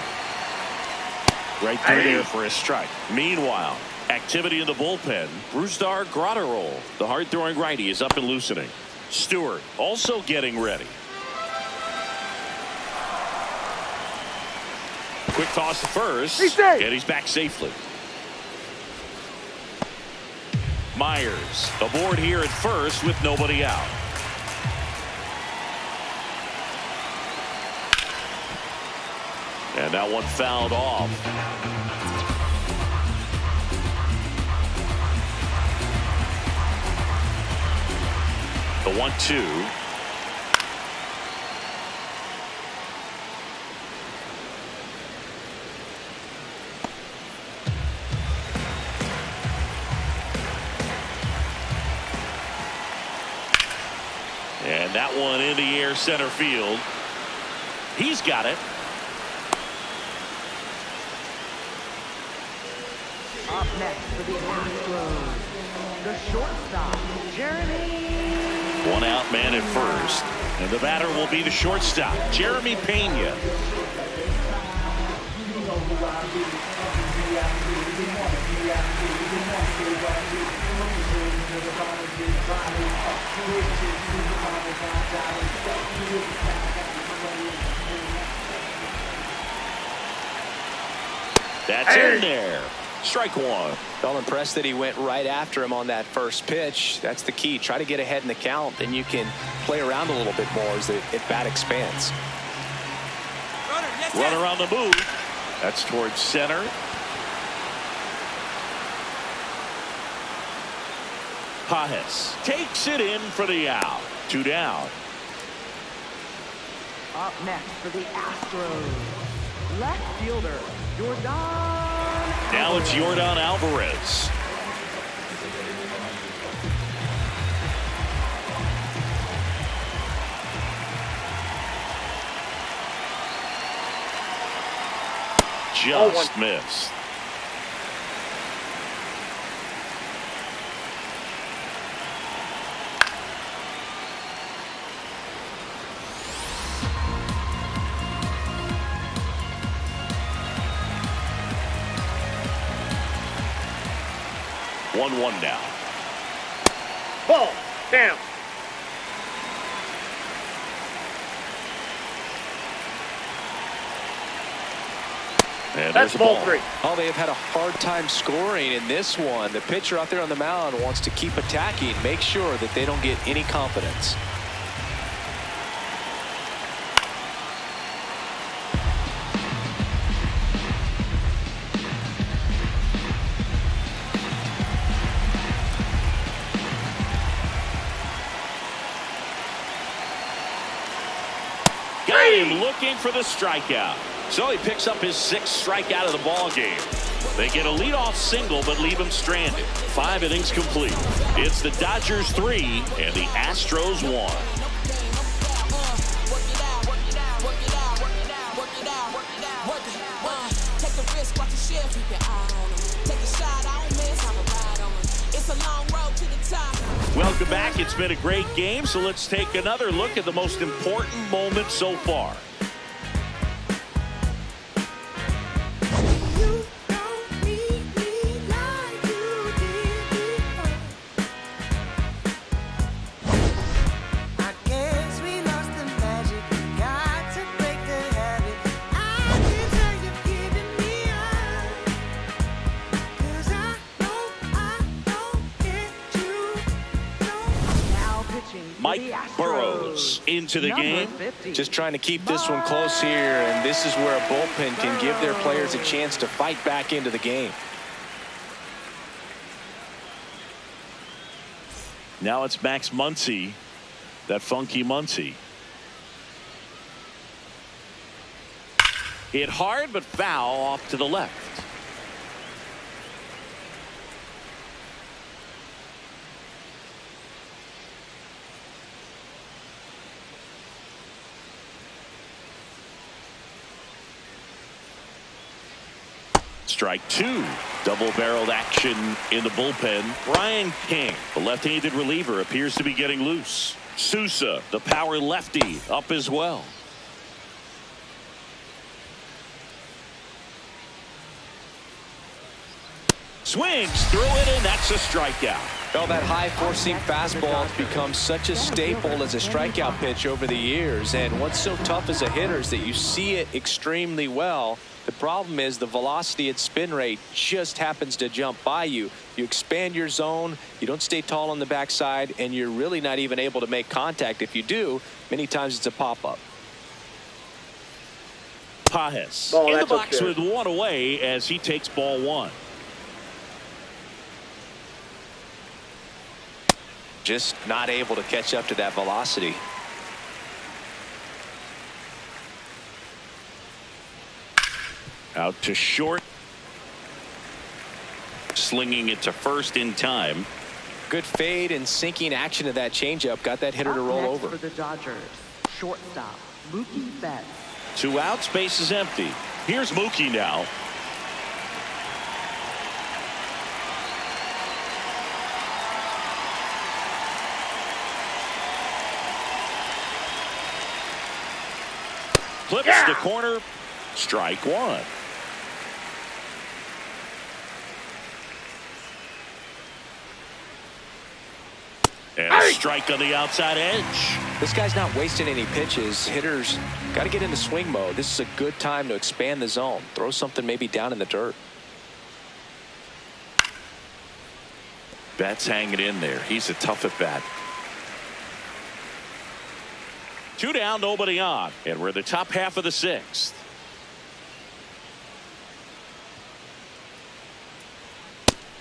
Right through there for a strike. Meanwhile, activity in the bullpen. Brusdar Graterol, the hard-throwing righty, is up and loosening. Stewart also getting ready. Quick toss to first, and he's back safely. Myers aboard here at first with nobody out. And that one fouled off. The 1-2. And that one in the air center field. He's got it. Up next for the Astros, the shortstop, Jeremy. One out man at first. And the batter will be the shortstop, Jeremy Pena. That's in there. Strike one. Well, impressed that he went right after him on that first pitch. That's the key. Try to get ahead in the count, then you can play around a little bit more as the at-bat expands. Runner on the move. That's towards center. Pajes takes it in for the out. 2 down. Up next for the Astros, left fielder, Jordan. Now it's Jordan Alvarez. Just missed. One now. Ball. Down. And that's ball 3. Oh, they have had a hard time scoring in this one. The pitcher out there on the mound wants to keep attacking, make sure that they don't get any confidence. Got him looking for the strikeout. So he picks up his 6th strikeout of the ball game. They get a leadoff single but leave him stranded. 5 innings complete. It's the Dodgers 3 and the Astros 1. Welcome back. It's been a great game, so let's take another look at the most important moment so far. Mike Burrows into the game. Just trying to keep this one close here, and this is where a bullpen can give their players a chance to fight back into the game. Now it's Max Muncy, that funky Muncy. Hit hard but foul off to the left. Strike two. Double-barreled action in the bullpen. Brian King, the left-handed reliever, appears to be getting loose. Sousa, the power lefty, up as well. Swings through it, and that's a strikeout. Well, that high four-seam fastball has become such a staple as a strikeout pitch over the years. And what's so tough as a hitter is that you see it extremely well. The problem is the velocity and spin rate just happens to jump by you. You expand your zone, you don't stay tall on the backside, and you're really not even able to make contact. If you do, many times it's a pop-up. Pajes in the box with one away as he takes ball one. Just not able to catch up to that velocity. Out to short. Slinging it to first in time. Good fade and sinking action of that changeup. Got that hitter to roll over. For the Dodgers, shortstop, Mookie Betts. 2 outs, base is empty. Here's Mookie now. Clips the corner. Strike one. And a strike on the outside edge. This guy's not wasting any pitches. Hitters got to get into swing mode. This is a good time to expand the zone. Throw something maybe down in the dirt. Betts hanging in there. He's a tough at bat. 2 down, nobody on. And we're in the top half of the 6th.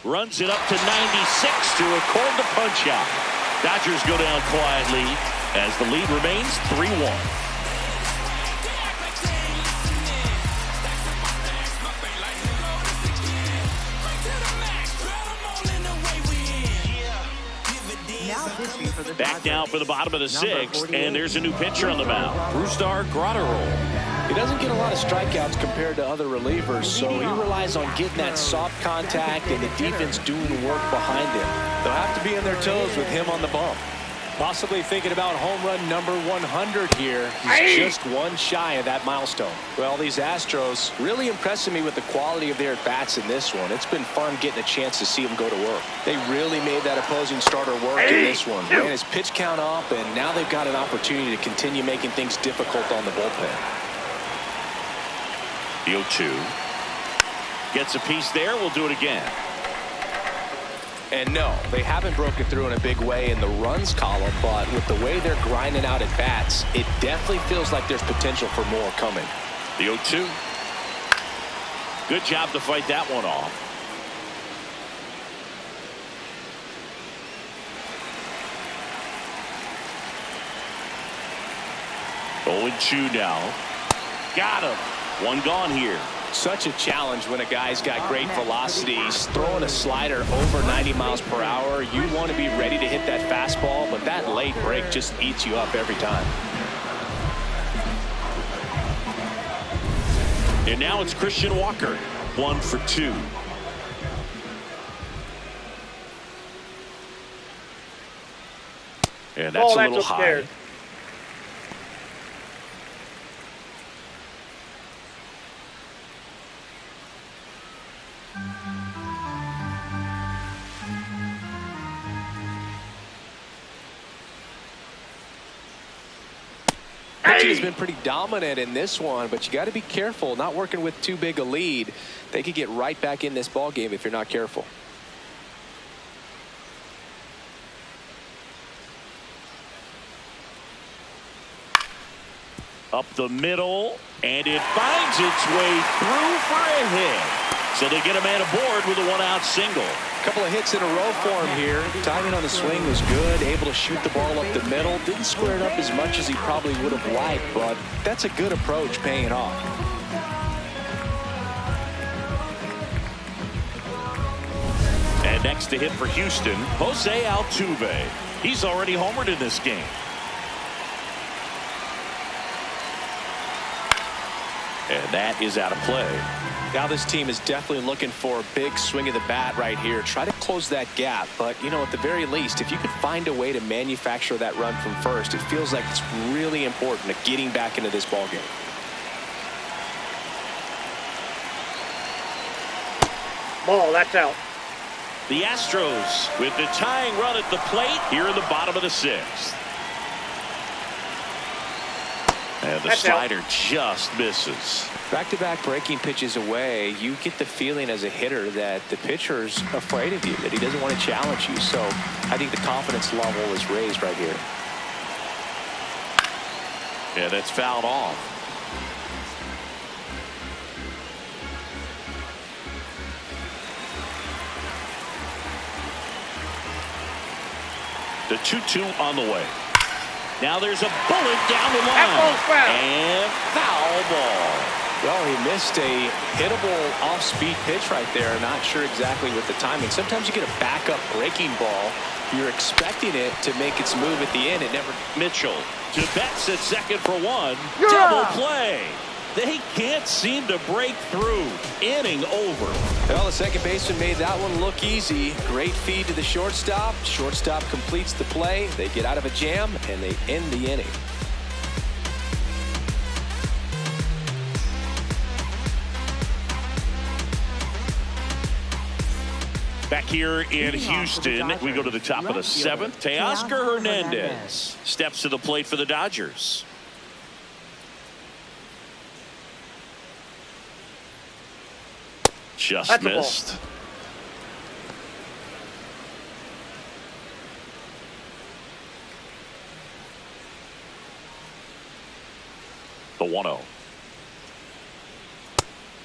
Runs it up to 96 to record the punch out. Dodgers go down quietly as the lead remains 3-1. Back now for the bottom of the 6th, and there's a new pitcher on the mound. Brusdar Graterol. He doesn't get a lot of strikeouts compared to other relievers, so he relies on getting that soft contact and the defense doing work behind him. They'll have to be on their toes with him on the bump. Possibly thinking about home run number 100 here. He's just one shy of that milestone. Well, these Astros really impressing me with the quality of their at-bats in this one. It's been fun getting a chance to see them go to work. They really made that opposing starter work in this one. Ran his pitch count up, and now they've got an opportunity to continue making things difficult on the bullpen. The 0-2. Gets a piece there. We'll do it again. And no, they haven't broken through in a big way in the runs column, but with the way they're grinding out at bats, it definitely feels like there's potential for more coming. The 0-2. Good job to fight that one off. Oh, 0-2 now. Got him. One gone here. Such a challenge when a guy's got great velocity. He's throwing a slider over 90 miles per hour. You want to be ready to hit that fastball, but that late break just eats you up every time. And now it's Christian Walker. 1 for 2. And that's a little high. Has been pretty dominant in this one, but you got to be careful not working with too big a lead. They could get right back in this ball game if you're not careful. Up the middle, and it finds its way through for a hit. So they get a man aboard with a 1-out single. A couple of hits in a row for him here. Timing on the swing was good. Able to shoot the ball up the middle. Didn't square it up as much as he probably would have liked, but that's a good approach paying off. And next to hit for Houston, Jose Altuve. He's already homered in this game. And that is out of play. Now this team is definitely looking for a big swing of the bat right here. Try to close that gap. But, you know, at the very least, if you could find a way to manufacture that run from first, it feels like it's really important to getting back into this ballgame. Ball, that's out. The Astros with the tying run at the plate here in the bottom of the 6th. And the slider just misses. Back-to-back breaking pitches away, you get the feeling as a hitter that the pitcher's afraid of you, that he doesn't want to challenge you. So I think the confidence level is raised right here. Yeah, that's fouled off. The 2-2 on the way. Now there's a bullet down the line. And foul ball. Well, he missed a hittable off-speed pitch right there. Not sure exactly with the timing. Sometimes you get a backup breaking ball. You're expecting it to make its move at the end. It never. Mitchell to Betts at second for one. Double play. They can't seem to break through. Inning over. Well, the second baseman made that one look easy. Great feed to the shortstop. Shortstop completes the play. They get out of a jam, and they end the inning. Back here in Houston, we go to the top of the 7th. Teoscar Hernandez steps to the plate for the Dodgers. Just missed. The 1-0.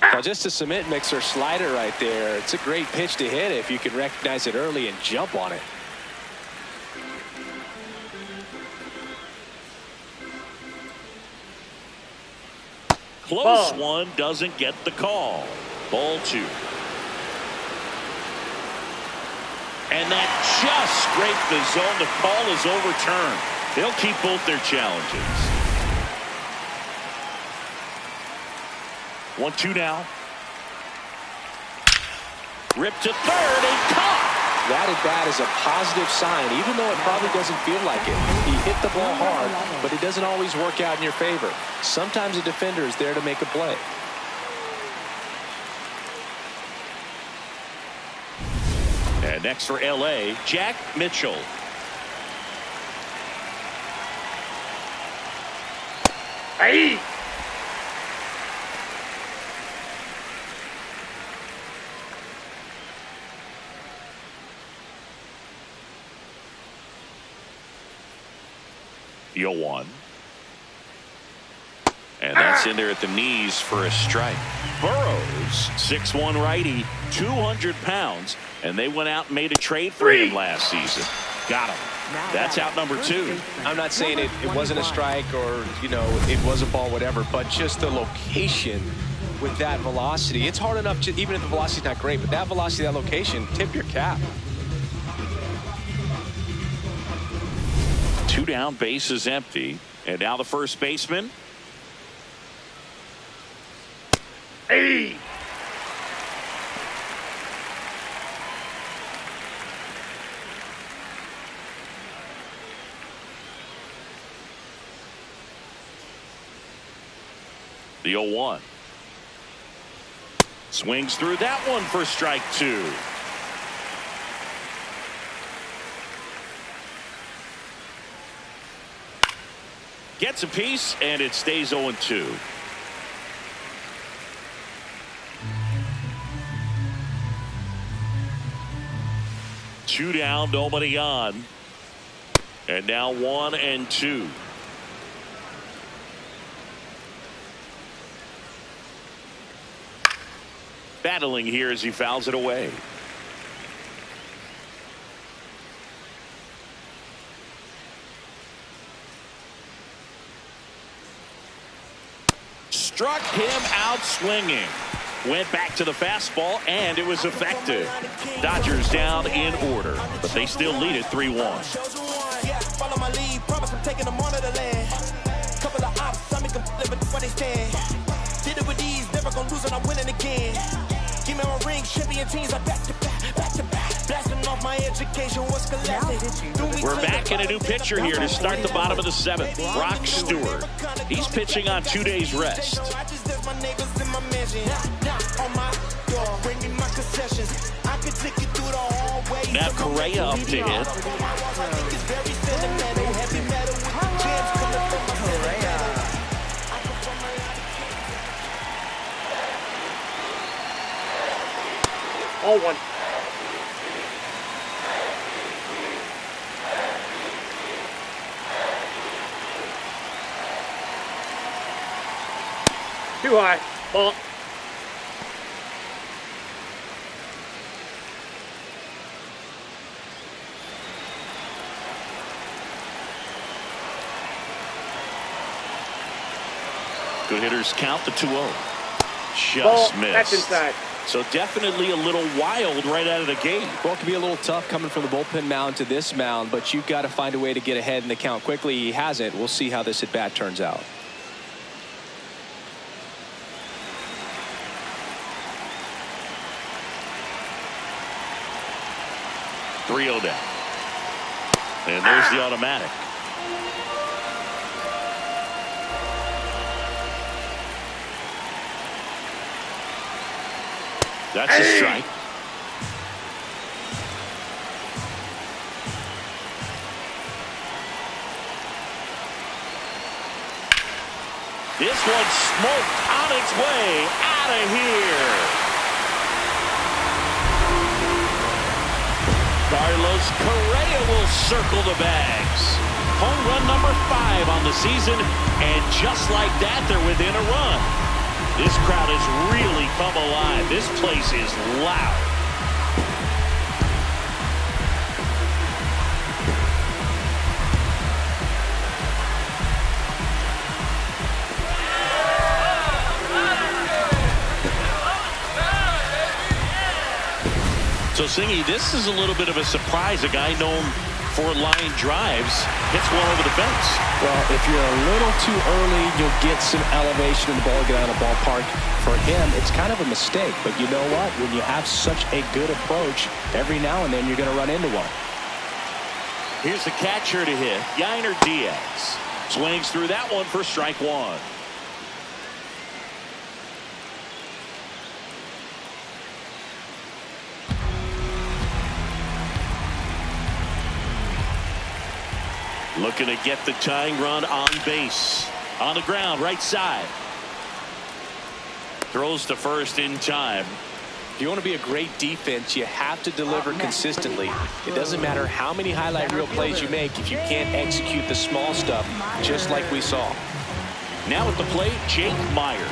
Now just a cement mixer slider right there. It's a great pitch to hit if you can recognize it early and jump on it. Close one, doesn't get the call. Ball 2. And that just scraped the zone. The call is overturned. They'll keep both their challenges. 1-2 now. Ripped to third and caught. That at bat is a positive sign, even though it probably doesn't feel like it. He hit the ball hard, but it doesn't always work out in your favor. Sometimes a defender is there to make a play. And next for LA, Jack Mitchell. Hey! The 0-1. And that's in there at the knees for a strike. Burrows, 6'1" righty, 200 pounds, and they went out and made a trade for him last season. Got him. That's out number 2. I'm not saying it wasn't a strike or, you know, it was a ball, whatever, but just the location with that velocity. It's hard enough, to, even if the velocity's not great, but that velocity, that location, tip your cap. 2 down, base is empty. And now the first baseman. Hey! The 0-1. Swings through that one for strike 2. Gets a piece, and it stays 0-2. Two down, nobody on. And now 1-2. Battling here as he fouls it away. Struck him out swinging. Went back to the fastball, and it was effective. Dodgers down in order, but they still lead it 3-1. Follow my lead, promise I'm taking them on to the land. Couple of ops, I make them live it where they stand. Did it with ease, never gonna lose and I'm winning again. Give me my ring, champion teams, I back to back, back to back. Blasting off my education, what's scholastic. We're back in a new pitcher here to start the bottom of the 7th. Brock Stewart. He's pitching on 2 days rest. Now Correa up to hit. All one. Too high. Ball. Good hitters count the 2-0. Just Ball. missed. That's inside. So definitely a little wild right out of the gate. Well, it can be a little tough coming from the bullpen mound to this mound, but you've got to find a way to get ahead in the count quickly. He hasn't. We'll see how this at bat turns out. .3-0 down. And there's the automatic. That's a strike. This one's smoked on its way out of here. Carlos Correa will circle the bags. Home run number 5 on the season, and just like that, they're within a run. This crowd has really come alive. This place is loud. So, Singy, this is a little bit of a surprise. A guy known for line drives hits one over the fence. Well, if you're a little too early, you'll get some elevation in the ball, get out of the ballpark. For him, it's kind of a mistake. But you know what? When you have such a good approach, every now and then you're going to run into one. Here's the catcher to hit, Yainer Diaz. Swings through that one for strike 1. Looking to get the tying run on base. On the ground, right side. Throws to first in time. If you want to be a great defense, you have to deliver consistently. It doesn't matter how many highlight reel plays you make if you can't execute the small stuff, just like we saw. Now at the plate, Jake Myers.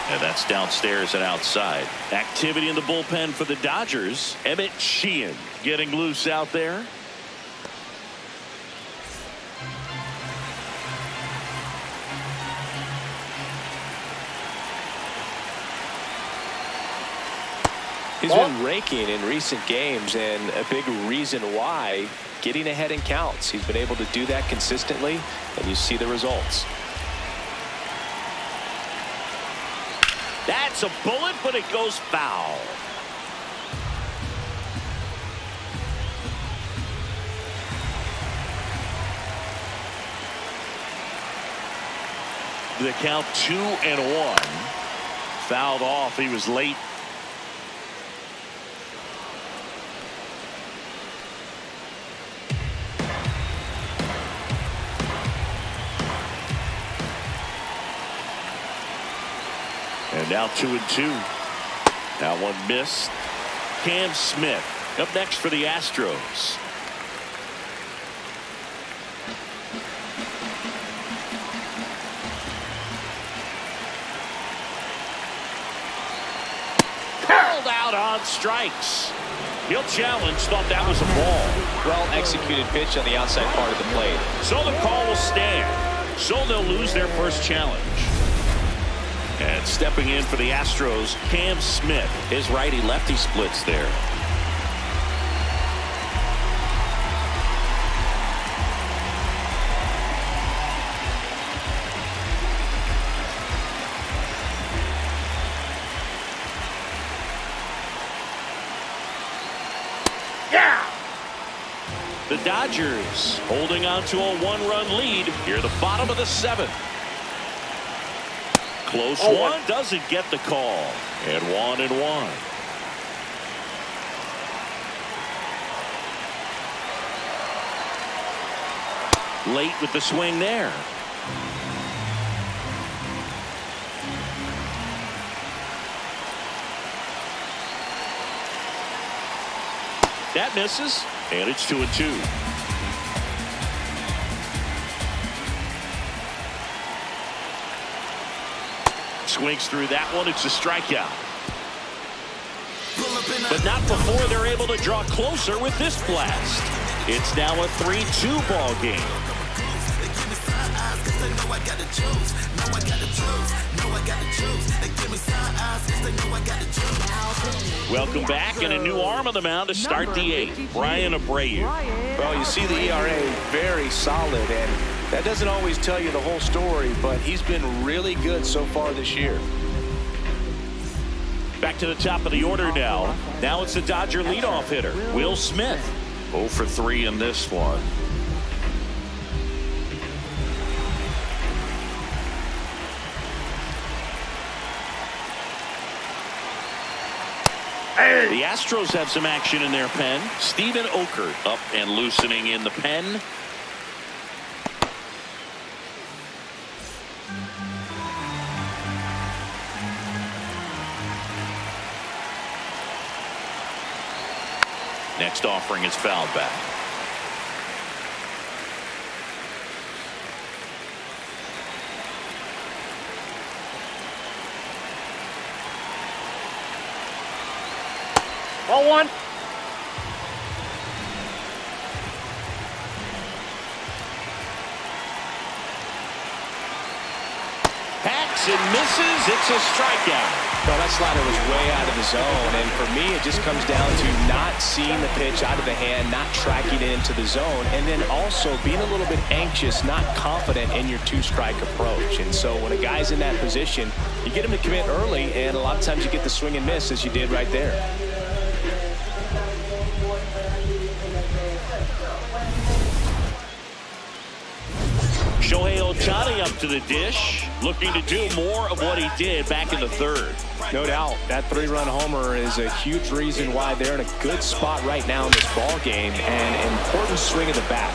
And that's downstairs and outside. Activity in the bullpen for the Dodgers. Emmett Sheehan getting loose out there. He's been raking in recent games, and a big reason why, getting ahead in counts. He's been able to do that consistently, and you see the results. That's a bullet, but it goes foul. The count 2-1. Fouled off. He was late. And now 2-2. Now one missed. Cam Smith up next for the Astros. Pulled out on strikes. He'll challenge. Thought that was a ball. Well executed pitch on the outside part of the plate. So the call will stand. So they'll lose their first challenge. And stepping in for the Astros, Cam Smith. His righty-lefty splits there. The Dodgers holding on to a 1-run lead here, the bottom of the 7th. Close one, doesn't get the call, and 1-1. Late with the swing there. That misses, and it's 2-2. Swings through that one. It's a strikeout. But not before they're able to draw closer with this blast. It's now a 3-2 ball game. Welcome back, and a new arm on the mound to start the 8th. Brian Abreu. Well, you see the ERA very solid, and that doesn't always tell you the whole story, but he's been really good so far this year. Back to the top of the order now. Now it's the Dodger leadoff hitter, Will Smith. 0 for 3 in this one. The Astros have some action in their pen. Steven Okert up and loosening in the pen. Next offering is fouled back. Ball 1. Hacks and misses. It's a strikeout. Well, that slider was way out of the zone, and for me it just comes down to not seeing the pitch out of the hand, not tracking it into the zone, and then also being a little bit anxious, not confident in your 2-strike approach. And so when a guy's in that position, you get him to commit early, and a lot of times you get the swing and miss as you did right there. Shohei Ohtani up to the dish, looking to do more of what he did back in the 3rd. No doubt. That 3-run homer is a huge reason why they're in a good spot right now in this ball game, and an important swing of the bat.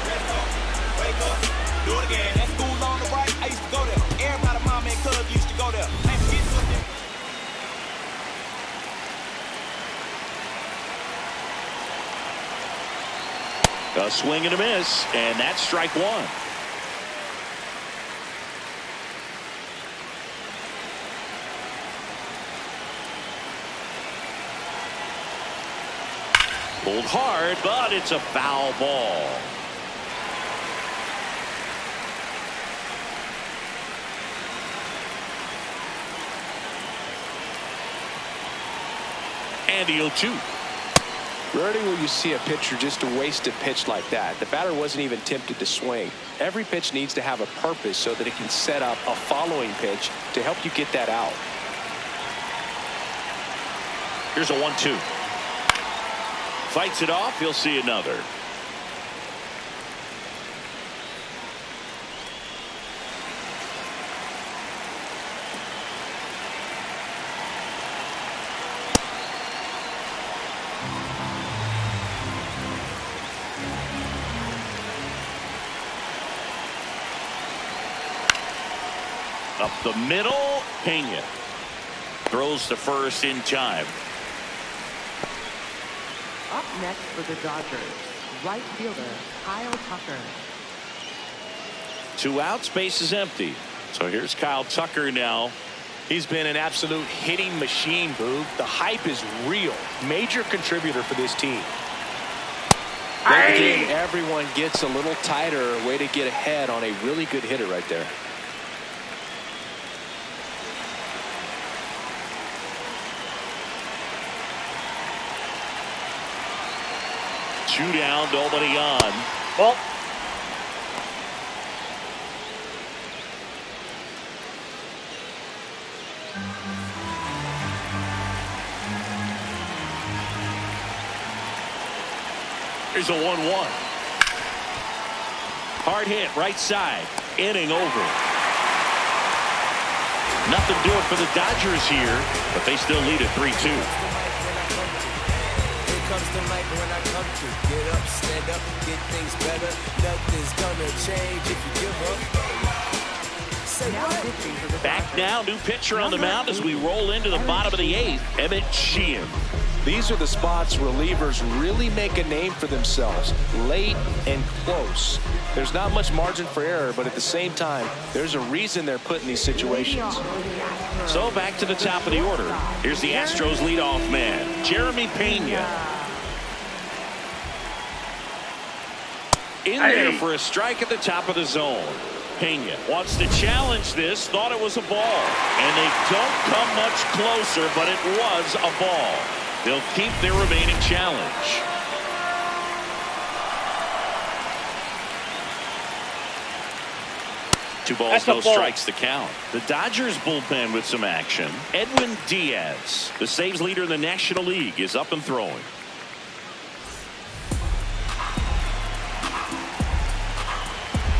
Do it again. That school on the right, I used to go there. Everybody, mom and cuz used to go there. A swing and a miss, and that's strike 1. Pulled hard, but it's a foul ball. And the 0-2. Rarely will you see a pitcher just waste a pitch like that. The batter wasn't even tempted to swing. Every pitch needs to have a purpose so that it can set up a following pitch to help you get that out. Here's a 1-2. Fights it off. He'll see another. Up the middle, Pena throws to first in time. Up next for the Dodgers, right fielder Kyle Tucker. 2 outs, base is empty. So here's Kyle Tucker now. He's been an absolute hitting machine, Boog. The hype is real. Major contributor for this team. Everyone gets a little tighter. Way to get ahead on a really good hitter right there. Two down, nobody on. Ball. Here's a 1-1. Hard hit, right side. Inning over. Nothing doing for the Dodgers here, but they still lead at 3-2. Comes the night when I come to get up, stand up, get things better. Nothing's gonna change if you give up. Back now, new pitcher on the mound as we roll into the bottom of the 8th. CIN. These are the spots relievers really make a name for themselves, late and close. There's not much margin for error, but at the same time, there's a reason they're put in these situations. So back to the top of the order. Here's the Astros leadoff man, Jeremy Pena. In there for a strike at the top of the zone. Pena wants to challenge this, thought it was a ball. And they don't come much closer, but it was a ball. They'll keep their remaining challenge. Two balls, no strikes to count. The Dodgers bullpen with some action. Edwin Diaz, the saves leader in the National League, is up and throwing.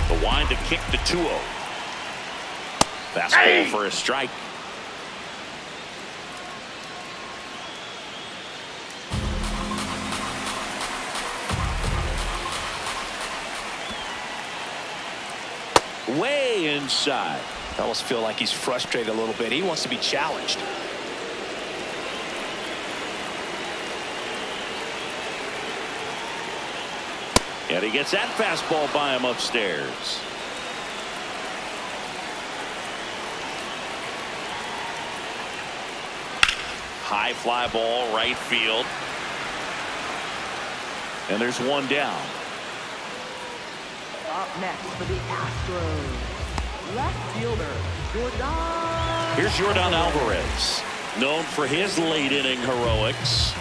The wind to kick the 2-0. Fastball for a strike. Way inside. I almost feel like he's frustrated a little bit. He wants to be challenged. And he gets that fastball by him upstairs. High fly ball, right field. And there's one down. Up next for the Astros, left fielder, Jordan. Here's Jordan Alvarez, known for his late inning heroics.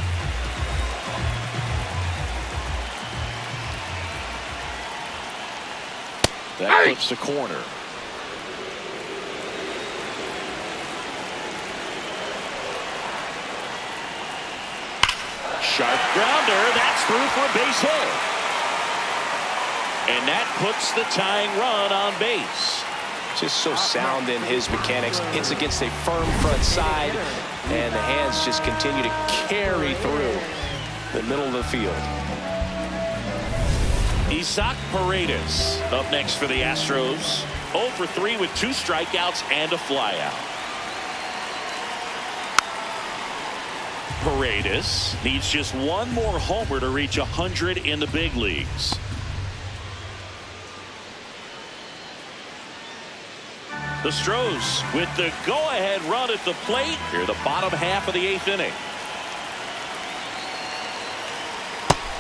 That puts the corner. Sharp grounder. That's through for a base hit. And that puts the tying run on base. Just so sound in his mechanics. Hits against a firm front side, and the hands just continue to carry through the middle of the field. Isaac Paredes up next for the Astros. 0 for 3 with 2 strikeouts and a flyout. Paredes needs just one more homer to reach 100 in the big leagues. The Stros with the go-ahead run at the plate here, the bottom half of the 8th inning.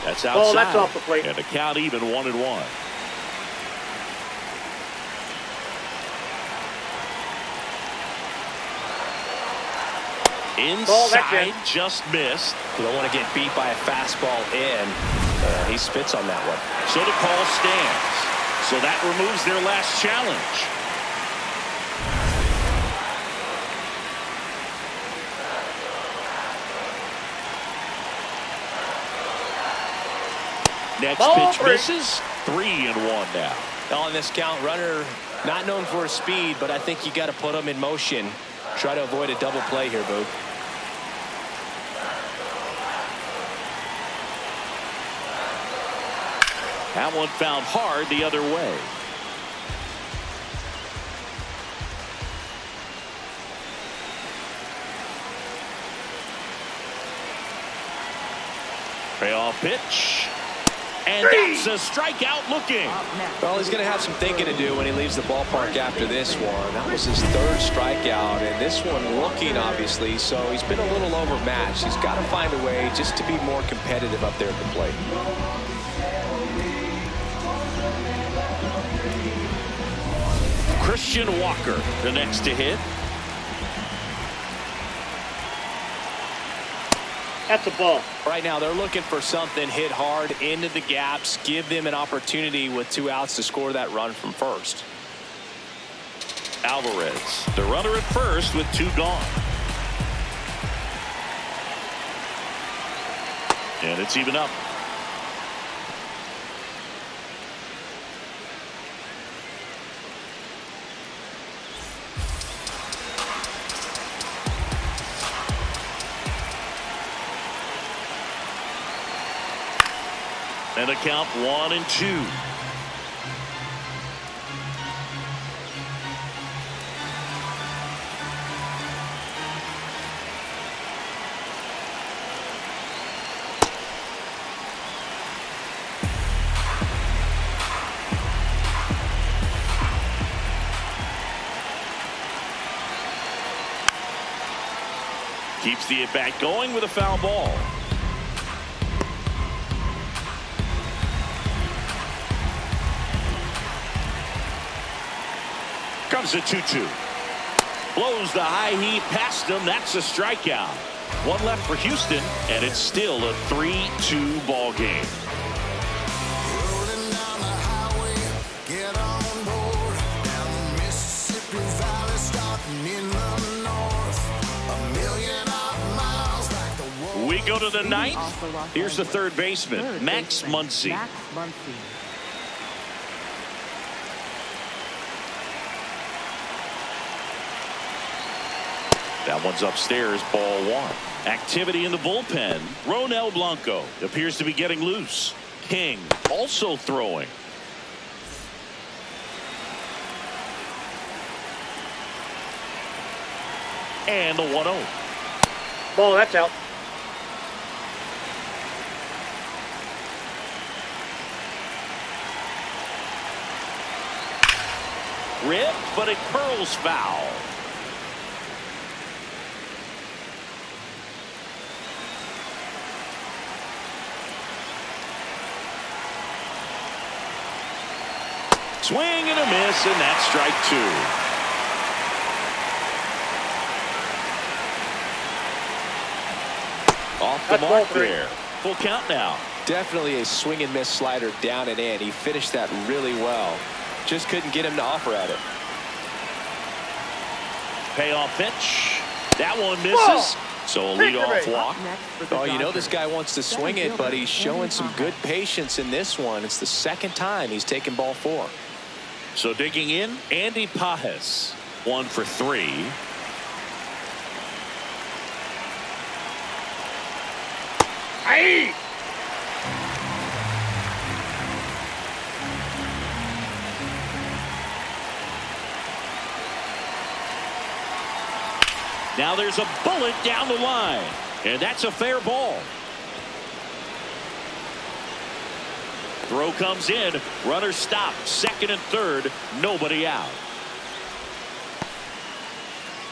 That's outside. Oh, that's off the plate. And the count even 1-1. Inside, just missed. You don't want to get beat by a fastball in. He spits on that one. So the call stands. So that removes their last challenge. Next pitch misses. 3-1 now. On this count, runner not known for his speed, but I think you got to put him in motion. Try to avoid a double play here, Boog. That one found hard the other way. Payoff pitch. And that's a strikeout looking. Well, he's going to have some thinking to do when he leaves the ballpark after this one. That was his 3rd strikeout, and this one looking, obviously, so he's been a little overmatched. He's got to find a way just to be more competitive up there at the plate. Christian Walker, the next to hit. That's a ball. Right now, they're looking for something hit hard into the gaps, give them an opportunity with 2 outs to score that run from first. Alvarez, the runner at first with 2 gone. And it's even up. And the count 1-2. Keeps the at-bat going with a foul ball. Comes a 2-2. Blows the high heat past him. That's a strikeout. One left for Houston, and it's still a 3-2 ball game. Rolling down the highway, get on board. Down the Mississippi Valley, starting in the north. A million miles like the We go to the ninth. Here's the third baseman, Max Muncy. That one's upstairs, ball one. Activity in the bullpen. Ronel Blanco appears to be getting loose. King also throwing. And the 1-0. Ball, that's out. Ripped, but it curls foul. Swing and a miss, and that's strike two. Off the mark there. Full count now. Definitely a swing and miss slider down and in. He finished that really well. Just couldn't get him to offer at it. Payoff pitch. That one misses. So a leadoff walk. Oh, you know this guy wants to swing it, but he's showing some good patience in this one. It's the second time he's taken ball four. So digging in, Andy Pajes, 1 for 3. Aye. Now there's a bullet down the line, and that's a fair ball. Throw comes in, runner stopped, second and third, nobody out.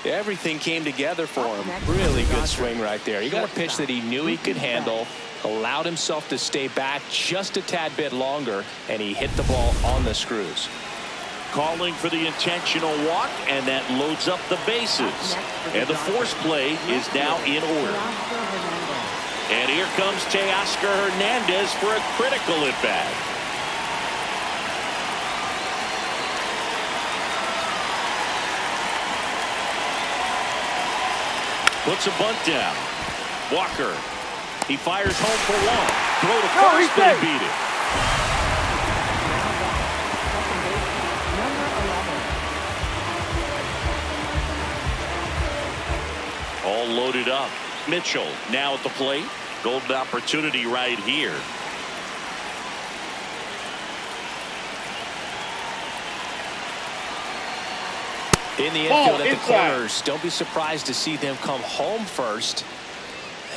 Everything came together for him. Really good swing right there. He got a pitch that he knew he could handle, allowed himself to stay back just a tad bit longer, and he hit the ball on the screws. Calling for the intentional walk, and that loads up the bases. And the force play is now in order. And here comes Teoscar Hernandez for a critical at-bat. Puts a bunt down. Walker. He fires home for one. Throw to first, but he beat it. All loaded up. Mitchell now at the plate. Golden opportunity right here. In the infield at the corners, don't be surprised to see them come home first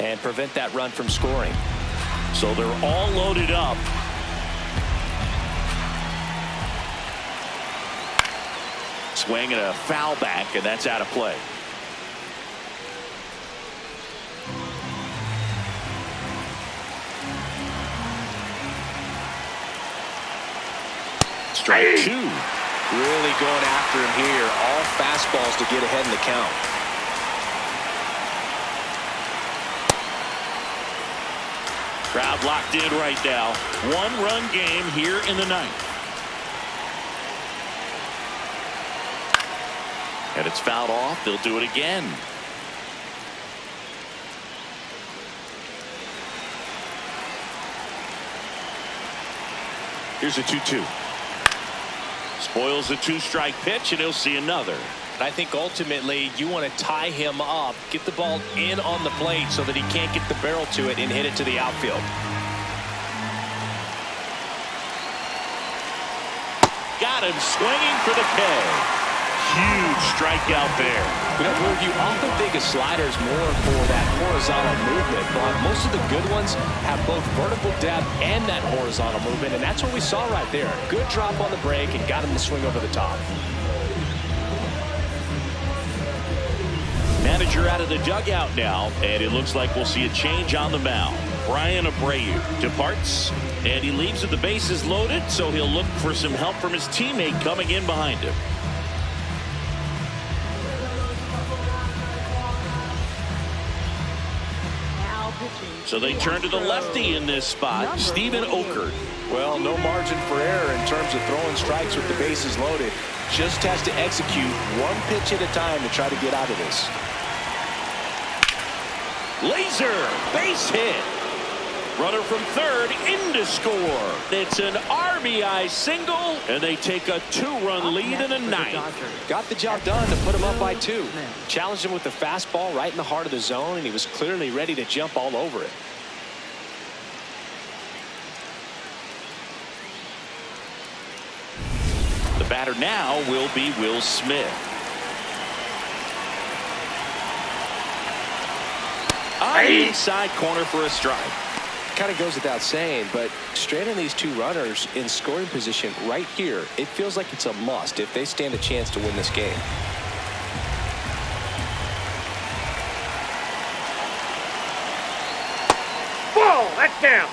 and prevent that run from scoring. So they're all loaded up. Swing and a foul back, and that's out of play. Strike two. Really going after him here. All fastballs to get ahead in the count. Crowd locked in right now. One-run game here in the ninth. And it's fouled off. They'll do it again. Here's a 2-2. Spoils a two-strike pitch, and he'll see another. I think ultimately you want to tie him up, get the ball in on the plate so that he can't get the barrel to it and hit it to the outfield. got him swinging for the K. Huge strikeout there. You know, Blue, you often think of sliders more for that horizontal movement, but most of the good ones have both vertical depth and that horizontal movement, and that's what we saw right there. Good drop on the break and got him to swing over the top. Manager out of the dugout now, and it looks like we'll see a change on the mound. Brian Abreu departs, and he leaves with the bases loaded, so he'll look for some help from his teammate coming in behind him. So they turn to the lefty in this spot, Steven Okert. Well, no margin for error in terms of throwing strikes with the bases loaded. Just has to execute one pitch at a time to try to get out of this. Laser, base hit. Runner from third in to score. It's an RBI single, and they take a 2-run lead in the ninth. Got the job done to put him up by 2. Challenged him with the fastball right in the heart of the zone, and he was clearly ready to jump all over it. The batter now will be Will Smith. On the inside corner for a strike. Kind of goes without saying, but straight on these 2 runners in scoring position right here, it feels like it's a must if they stand a chance to win this game. Ball, that's down.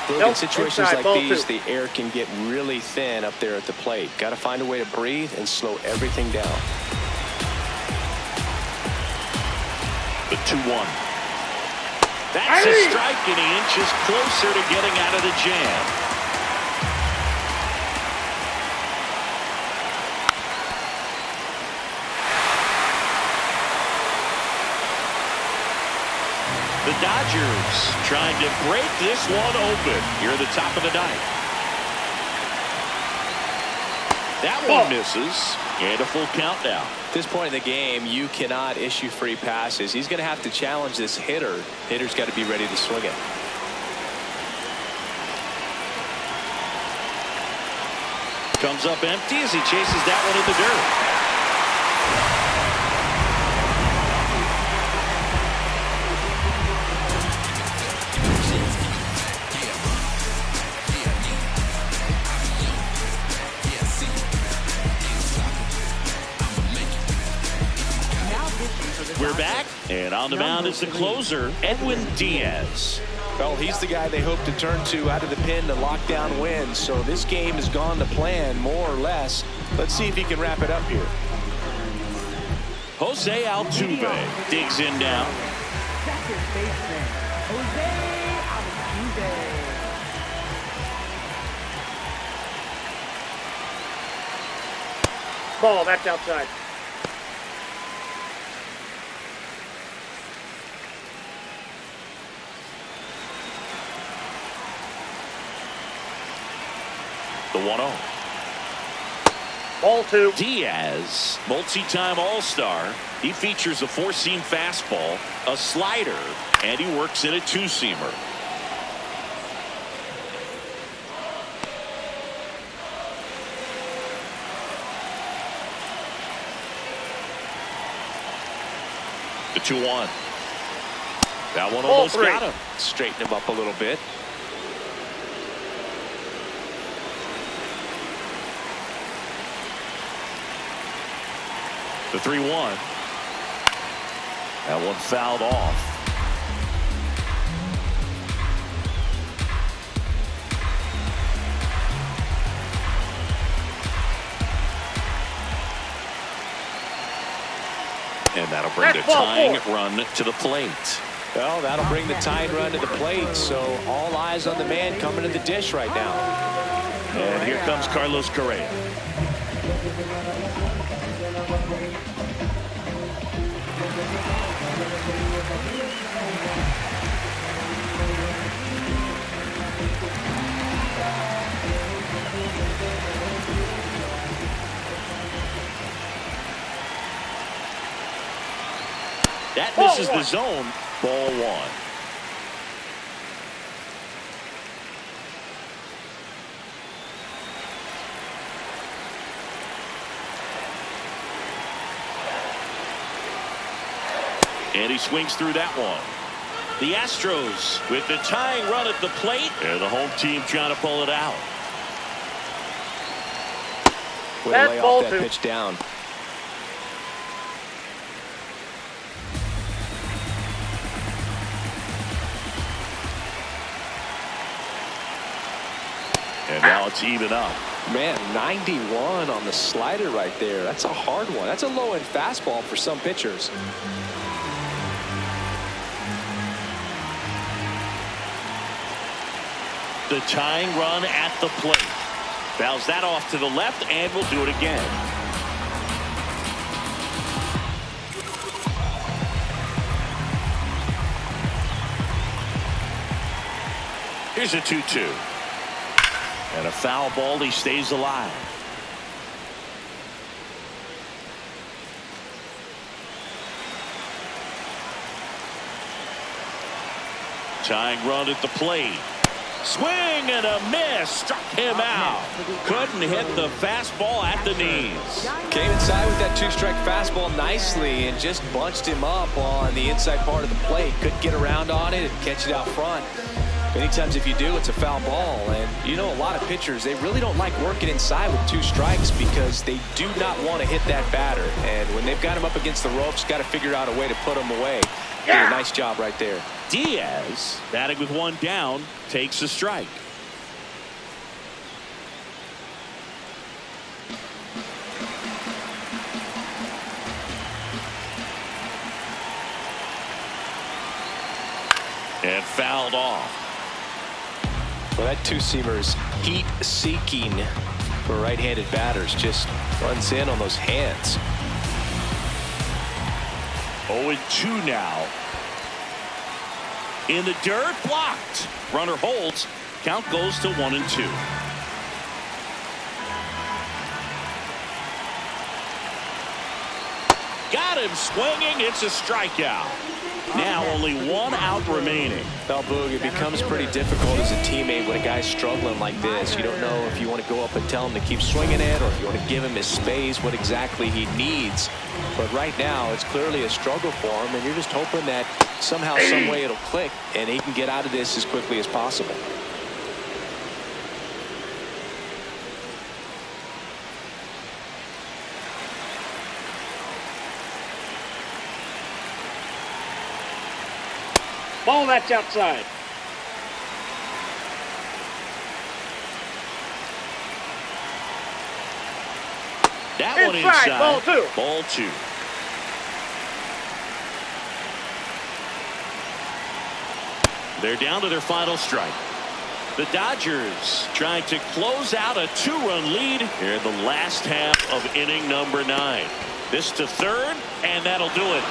In situations like these, the air can get really thin up there at the plate. Got to find a way to breathe and slow everything down. The 2-1. That's a strike, and he inches closer to getting out of the jam. The Dodgers trying to break this one open here at the top of the ninth. That one misses, and a full count now. At this point in the game, you cannot issue free passes. He's going to have to challenge this hitter. Hitter's got to be ready to swing it. Comes up empty as he chases that one in the dirt. We're back, and on the mound is the closer, Edwin Diaz. Well, he's the guy they hope to turn to out of the pen to lock down wins. So this game has gone to plan, more or less. Let's see if he can wrap it up here. Jose Altuve digs in now. Second baseman, Jose Altuve. Ball, that's outside. The 1-0. Ball 2. Diaz, multi-time All-Star. He features a 4-seam fastball, a slider, and he works in a 2-seamer. The 2-1. That one almost got him. Straighten him up a little bit. The 3-1. That one fouled off. And that'll bring the tying run to the plate. Well, that'll bring the tying run to the plate. So all eyes on the man coming to the dish right now. And here comes Carlos Correa. That misses the zone. Ball one. And he swings through that one. The Astros with the tying run at the plate, and the home team trying to pull it out. Way to lay off that pitch down. And now it's even up. Man, 91 on the slider right there. That's a hard one. That's a low-end fastball for some pitchers. The tying run at the plate. Fouls that off to the left, and will do it again. Here's a 2-2. And a foul ball. He stays alive. Tying run at the plate. Swing and a miss. Struck him out. Couldn't hit the fastball at the knees. Came inside with that two-strike fastball nicely and just bunched him up on the inside part of the plate. Couldn't get around on it and catch it out front. Many times if you do, it's a foul ball. And you know, a lot of pitchers, they really don't like working inside with two strikes because they do not want to hit that batter. And when they've got him up against the ropes, got to figure out a way to put him away. Did a nice job right there. Diaz, batting with one down, takes a strike. And fouled off. Well, that two-seamer's heat-seeking for right-handed batters. Just runs in on those hands. 0-2 now. In the dirt, blocked. Runner holds. Count goes to 1-2. Got him swinging. It's a strikeout. Now only one out remaining. Well, Boog, it becomes pretty difficult as a teammate when a guy's struggling like this. You don't know if you want to go up and tell him to keep swinging it or if you want to give him his space, what exactly he needs. But right now, it's clearly a struggle for him, and you're just hoping that somehow, some way it'll click, and he can get out of this as quickly as possible. Ball, that's outside. That one inside. Ball two. Ball two. They're down to their final strike. The Dodgers trying to close out a two-run lead here in the last half of inning number 9. This to third, and that'll do it.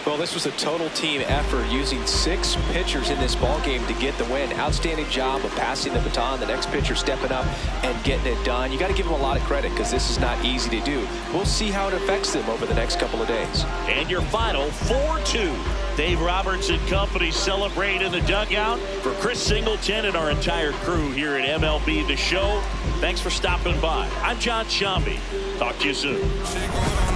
Well, this was a total team effort using 6 pitchers in this ball game to get the win. Outstanding job of passing the baton. The next pitcher stepping up and getting it done. You got to give them a lot of credit because this is not easy to do. We'll see how it affects them over the next couple of days. And your final 4-2. Dave Roberts and company celebrate in the dugout. For Chris Singleton and our entire crew here at MLB The Show, thanks for stopping by. I'm John Shambi. Talk to you soon.